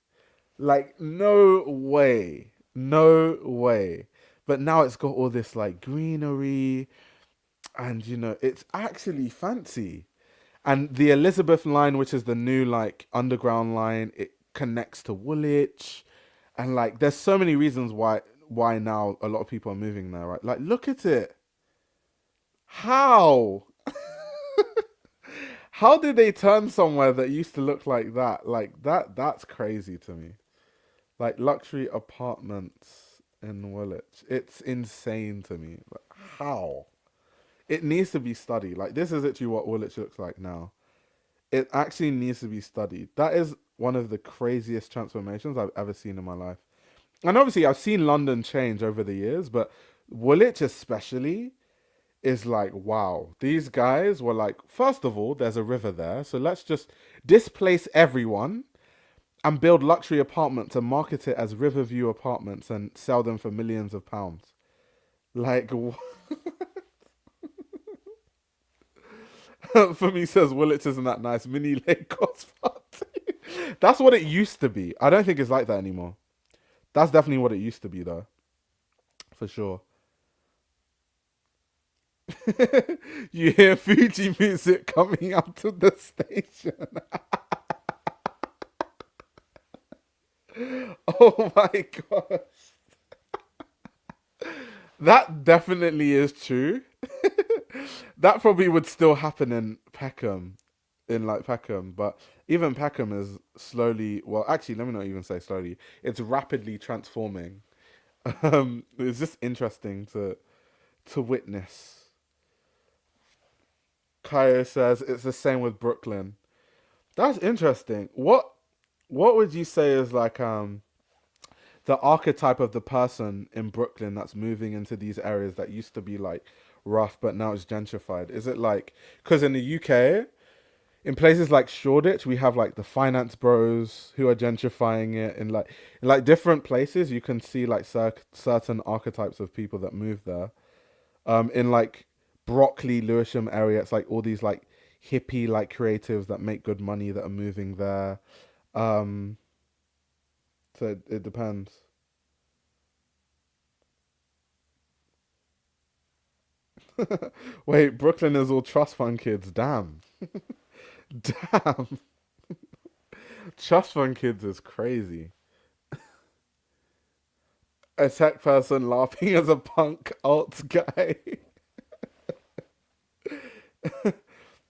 Like no way. No way. But now it's got all this like greenery and you know, it's actually fancy. And the Elizabeth line, which is the new like underground line, it connects to Woolwich, and like there's so many reasons why now a lot of people are moving there, right? Like look at it. How? How did they turn somewhere that used to look like that? Like that's crazy to me. Like luxury apartments in Woolwich. It's insane to me. Like, how? It needs to be studied. Like this is actually what Woolwich looks like now. It actually needs to be studied. That is one of the craziest transformations I've ever seen in my life. And obviously, I've seen London change over the years, but Woolwich especially is like, wow. These guys were like, first of all, there's a river there, so let's just displace everyone and build luxury apartments and market it as Riverview apartments and sell them for millions of pounds. Like, for me, says Woolwich isn't that nice. Mini Lagos party. That's what it used to be. I don't think it's like that anymore. That's definitely what it used to be, though. For sure. You hear Fuji music coming out of the station. Oh my gosh. That definitely is true. That probably would still happen in Peckham, but even Peckham is slowly, well, actually, let me not even say slowly, it's rapidly transforming. It's just interesting to witness. Kyo says it's the same with Brooklyn. That's interesting. What would you say is like the archetype of the person in Brooklyn that's moving into these areas that used to be like rough but now it's gentrified? Is it like, because in the UK, in places like Shoreditch, we have like the finance bros who are gentrifying it. In like different places, you can see like certain archetypes of people that move there. In like Brockley, Lewisham area, it's like all these like hippie like creatives that make good money that are moving there. Um, so it depends. Wait, Brooklyn is all trust fund kids. Damn. Damn. Trust fund kids is crazy. A tech person laughing as a punk alt guy.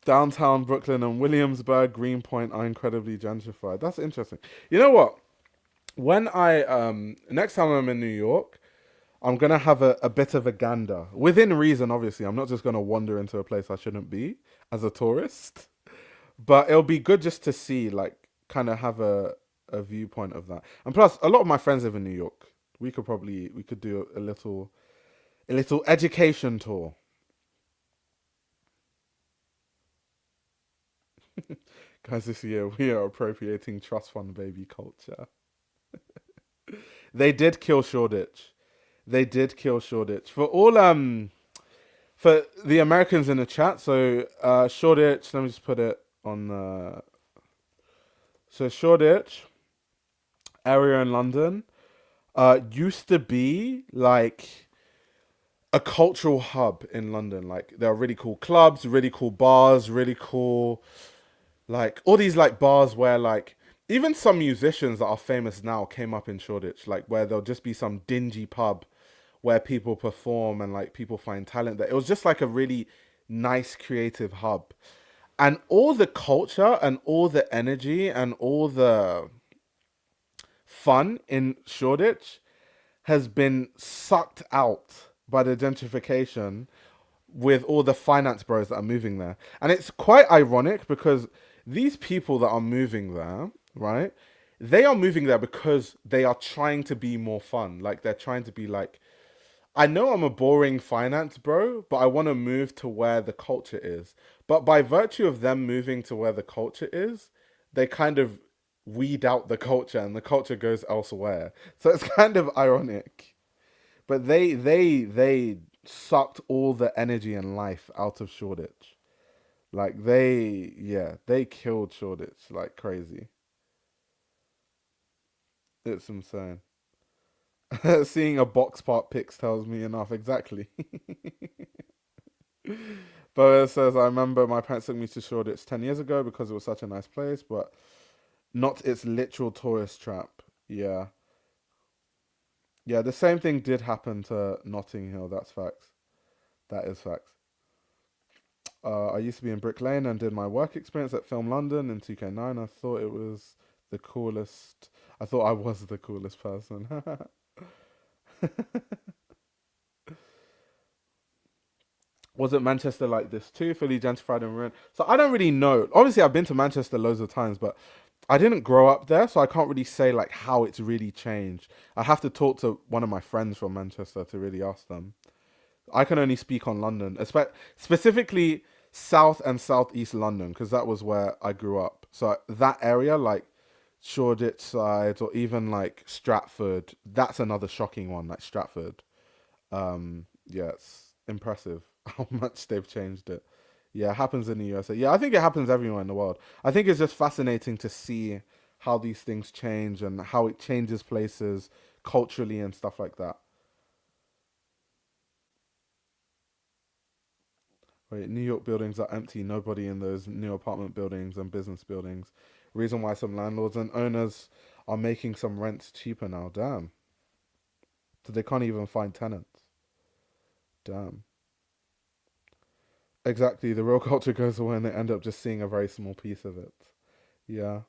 Downtown Brooklyn and Williamsburg, Greenpoint are incredibly gentrified. That's interesting. You know what? When I next time I'm in New York, I'm gonna have a bit of a gander. Within reason, obviously. I'm not just gonna wander into a place I shouldn't be as a tourist. But it'll be good just to see, like, kind of have a viewpoint of that. And plus, a lot of my friends live in New York. We could do a little education tour. Guys, this year we are appropriating trust fund baby culture. They did kill Shoreditch. They did kill Shoreditch. For all for the Americans in the chat, so Shoreditch, let me just put it on so Shoreditch area in London. used to be like a cultural hub in London. Like there are really cool clubs, really cool bars, really cool like all these like bars where like even some musicians that are famous now came up in Shoreditch, like where there'll just be some dingy pub where people perform and like people find talent there. It was just like a really nice creative hub. And all the culture and all the energy and all the fun in Shoreditch has been sucked out by the gentrification with all the finance bros that are moving there. And it's quite ironic because these people that are moving there, right? They are moving there because they are trying to be more fun. Like they're trying to be like, I know I'm a boring finance bro, but I want to move to where the culture is. But by virtue of them moving to where the culture is, they kind of weed out the culture and the culture goes elsewhere. So it's kind of ironic. But they sucked all the energy and life out of Shoreditch. Like they killed Shoreditch like crazy. It's insane. Seeing a box part pics tells me enough. Exactly. But it says, I remember my parents took me to Shoreditch 10 years ago because it was such a nice place, but not its literal tourist trap. Yeah. Yeah, the same thing did happen to Notting Hill. That's facts. That is facts. I used to be in Brick Lane and did my work experience at Film London in 2K9. I thought it was the coolest. I thought I was the coolest person. Wasn't Manchester like this too? Fully gentrified and ruined. So I don't really know. Obviously, I've been to Manchester loads of times, but I didn't grow up there, so I can't really say like how it's really changed. I have to talk to one of my friends from Manchester to really ask them. I can only speak on London, specifically South and Southeast London, because that was where I grew up. So that area, like Shoreditch side, or even like Stratford, that's another shocking one. Like Stratford, yeah, it's impressive how much they've changed it. Yeah, it happens in the USA. Yeah, I think it happens everywhere in the world. I think it's just fascinating to see how these things change and how it changes places culturally and stuff like that. Wait, New York buildings are empty. Nobody in those new apartment buildings and business buildings. Reason why some landlords and owners are making some rents cheaper now. Damn. So they can't even find tenants. Damn. Exactly. The real culture goes away and they end up just seeing a very small piece of it. Yeah.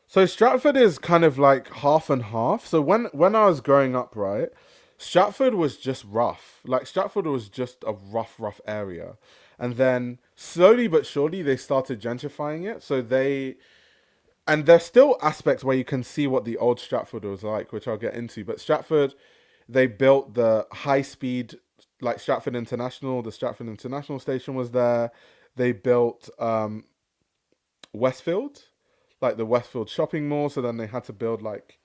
So Stratford is kind of like half and half. So when I was growing up, right, Stratford was just rough. Like Stratford was just a rough area. And then slowly but surely they started gentrifying it. So they and there's still aspects where you can see what the old Stratford was like, which I'll get into. But Stratford, they built the high speed like Stratford International. The Stratford International station was there. They built Westfield, like the Westfield shopping mall. So then they had to build like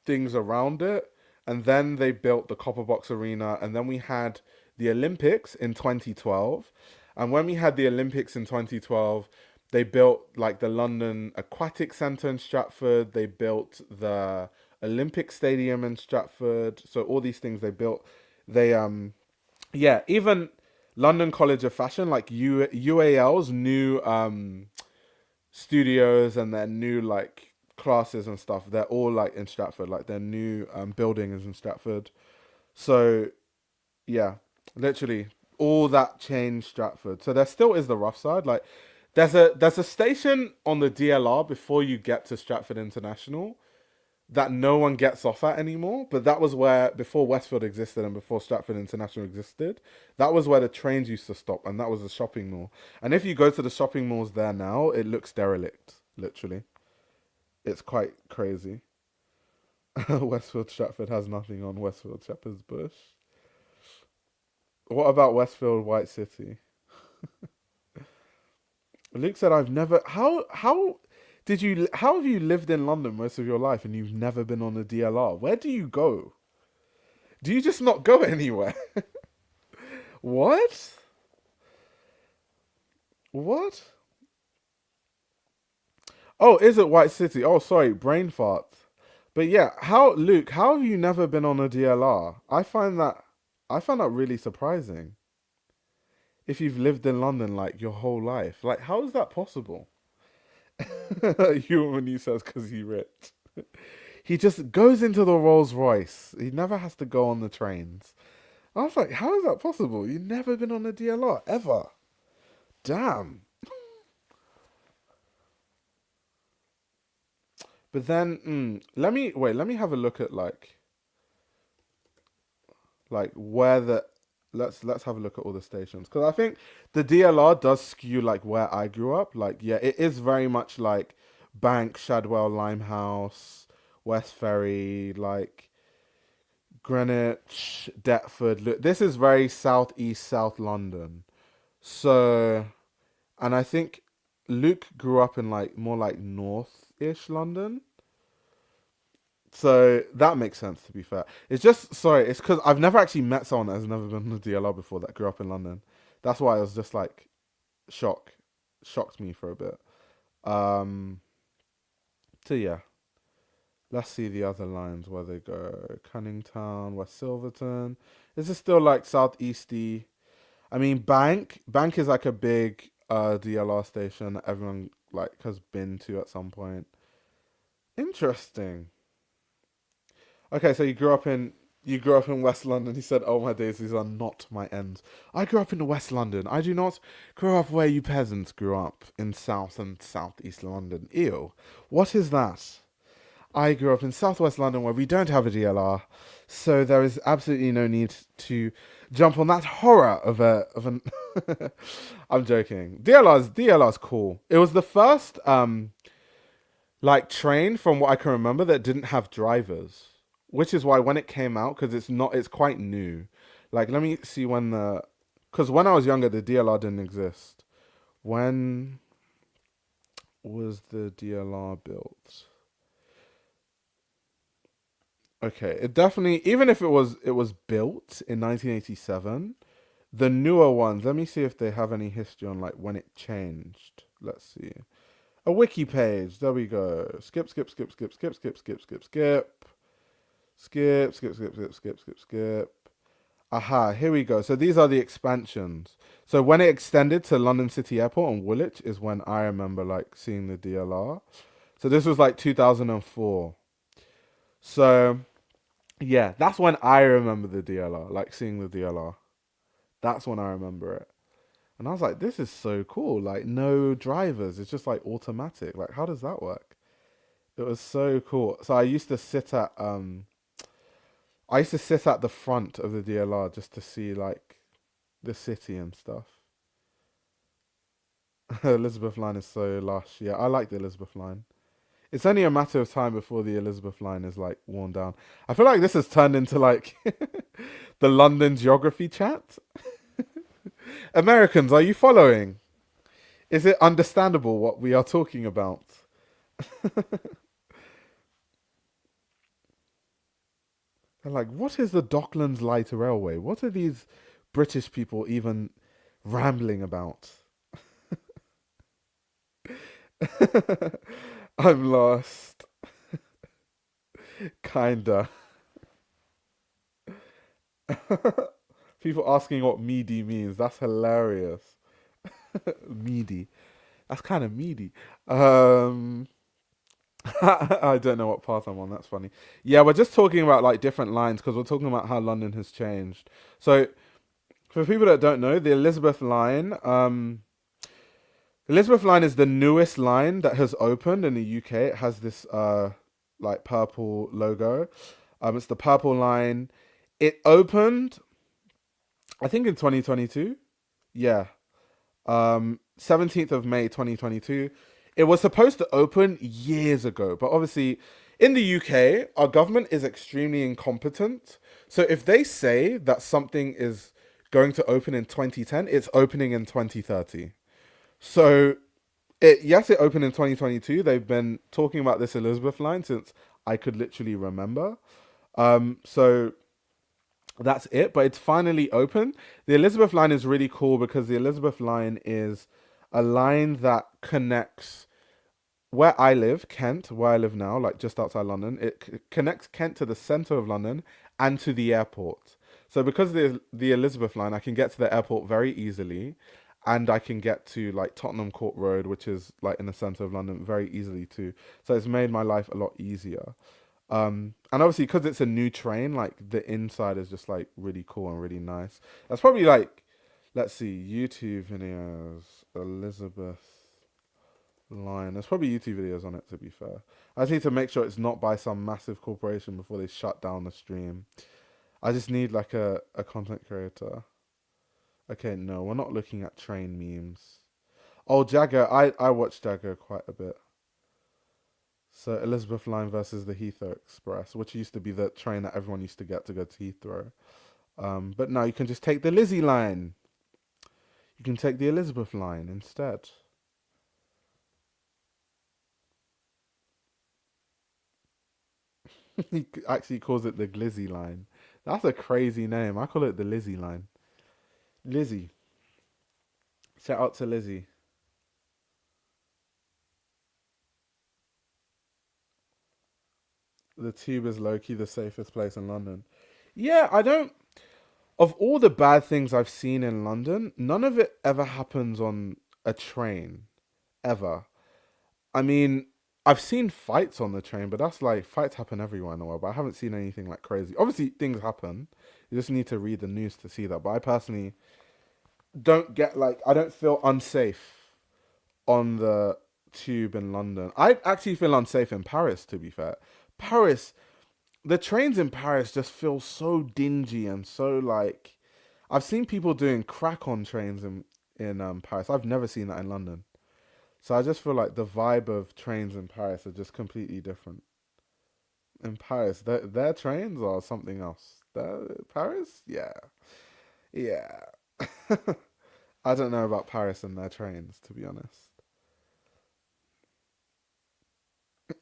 things around it. And then they built the Copper Box Arena. And then we had the Olympics in 2012. And when we had the Olympics in 2012, they built like the London Aquatic Centre in Stratford. They built the Olympic Stadium in Stratford. So all these things they built. They yeah, even London College of Fashion, like UAL's new studios and their new like classes and stuff, they're all like in Stratford. Like their new building is in Stratford. So yeah, literally all that changed Stratford. So there still is the rough side. Like there's a station on the DLR before you get to Stratford International that no one gets off at anymore. But that was where before Westfield existed and before Stratford International existed, that was where the trains used to stop, and that was the shopping mall. And if you go to the shopping malls there now, it looks derelict. Literally, it's quite crazy. Westfield Stratford has nothing on Westfield Shepherd's Bush. What about Westfield White City? Luke said, "I've never. How have you lived in London most of your life and you've never been on a DLR? Where do you go? Do you just not go anywhere? What? What? Oh, is it White City? Oh, sorry, brain fart. But yeah, Luke, how have you never been on a DLR? I find that really surprising. If you've lived in London like your whole life, like how is that possible? Human, he says, because he rich. He just goes into the Rolls Royce. He never has to go on the trains. I was like, how is that possible? You've never been on a DLR ever. Damn. But then, let me have a look at like where the let's have a look at all the stations because I think the DLR does skew like where I grew up. Like, yeah, it is very much like Bank, Shadwell, Limehouse, West Ferry, like Greenwich, Deptford. This is very southeast South London. So, and I think Luke grew up in like more like north-ish London. So that makes sense, to be fair. It's just, sorry, it's because I've never actually met someone that has never been on a DLR before that grew up in London. That's why I was just like, shocked me for a bit. Um, so yeah, let's see the other lines where they go. Canning Town, West Silverton. This is still like southeasty. I mean, Bank is like a big DLR station that everyone like has been to at some point. Interesting. Okay, so you grew up in West London. He said, "Oh my days, these are not my ends. I grew up in West London. I do not grow up where you peasants grew up in South and Southeast London. Ew, what is that? I grew up in Southwest London where we don't have a DLR, so there is absolutely no need to jump on that horror of an." I'm joking. DLR's cool. It was the first like train from what I can remember that didn't have drivers, which is why when it came out, because it's quite new. Like, let me see because when I was younger, the DLR didn't exist. When was the DLR built? Okay, it definitely, even if it was built in 1987, the newer ones. Let me see if they have any history on like when it changed. Let's see. A wiki page. There we go. Skip, skip, skip, skip, skip, skip, skip, skip, skip. Skip, skip, skip, skip, skip, skip, skip. Aha, here we go. So these are the expansions. So when it extended to London City Airport and Woolwich is when I remember like seeing the DLR. So this was like 2004. So yeah, that's when I remember the DLR, like seeing the DLR. That's when I remember it. And I was like, this is so cool. Like no drivers. It's just like automatic. Like how does that work? It was so cool. So I used to sit at the front of the DLR just to see like the city and stuff. Elizabeth line is so lush. Yeah, I like the Elizabeth line. It's only a matter of time before the Elizabeth line is like worn down. I feel like this has turned into like the London geography chat. Americans, are you following? Is it understandable what we are talking about? They're like, what is the Docklands Light Railway? What are these British people even rambling about? I'm lost. Kinda. People asking what meaty means. That's hilarious. Meaty. That's kind of meaty. I don't know what path I'm on. That's funny. Yeah, we're just talking about like different lines because we're talking about how London has changed. So, for people that don't know, the Elizabeth line is the newest line that has opened in the UK. It has this like purple logo. It's the purple line. It opened, I think, in 2022. Yeah, 17th of May 2022. It was supposed to open years ago, but obviously in the UK, our government is extremely incompetent. So if they say that something is going to open in 2010, it's opening in 2030. So yes, it opened in 2022. They've been talking about this Elizabeth line since I could literally remember. So that's it, but it's finally open. The Elizabeth line is really cool because the Elizabeth line is a line that connects where I live, Kent, where I live now, like just outside London, it connects Kent to the center of London and to the airport. So because the Elizabeth line, I can get to the airport very easily, and I can get to like Tottenham Court Road, which is like in the center of London, very easily too. So it's made my life a lot easier. And obviously because it's a new train, like the inside is just like really cool and really nice. That's probably like, let's see, YouTube videos, Elizabeth line. There's probably YouTube videos on it, to be fair. I just need to make sure it's not by some massive corporation before they shut down the stream. I just need like a content creator. Okay, no, we're not looking at train memes. Oh, Jagger. I watched Jagger quite a bit. So Elizabeth line versus the Heathrow Express, which used to be the train that everyone used to get to go to Heathrow. But now you can just take the Lizzie line. You can take the Elizabeth line instead. He actually calls it the Glizzy line. That's a crazy name. I call it the Lizzie line. Lizzie. Shout out to Lizzie. The Tube is low-key the safest place in London. Yeah, I don't... Of all the bad things I've seen in London, none of it ever happens on a train. Ever. I mean, I've seen fights on the train, but that's like fights happen everywhere in the world. But I haven't seen anything like crazy. Obviously, things happen. You just need to read the news to see that. But I personally don't get like I don't feel unsafe on the tube in London. I actually feel unsafe in Paris. To be fair, Paris, the trains in Paris just feel so dingy and so like. I've seen people doing crack on trains in Paris. I've never seen that in London. So I just feel like the vibe of trains in Paris are just completely different. In Paris, their trains are something else. Paris, yeah, yeah. I don't know about Paris and their trains, to be honest.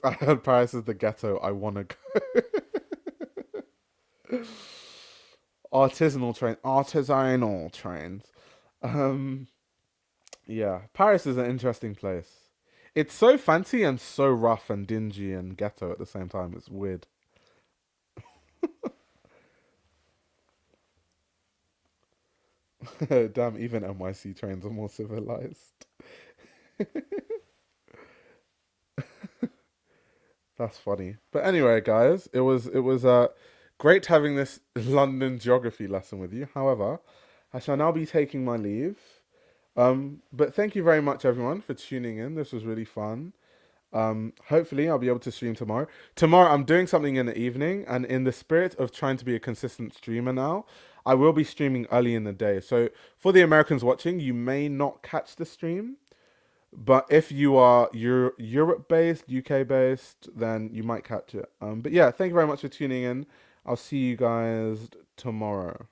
I heard Paris is the ghetto. I wanna go. Artisanal trains. Um, yeah, Paris is an interesting place. It's so fancy and so rough and dingy and ghetto at the same time. It's weird. Damn, even NYC trains are more civilized. That's funny. But anyway, guys, it was great having this London geography lesson with you. However, I shall now be taking my leave. But thank you very much, everyone, for tuning in. This was really fun. Hopefully I'll be able to stream tomorrow. Tomorrow I'm doing something in the evening, and in the spirit of trying to be a consistent streamer now, I will be streaming early in the day. So for the Americans watching, you may not catch the stream, but if you are Europe based, UK based, then you might catch it. But yeah, thank you very much for tuning in. I'll see you guys tomorrow.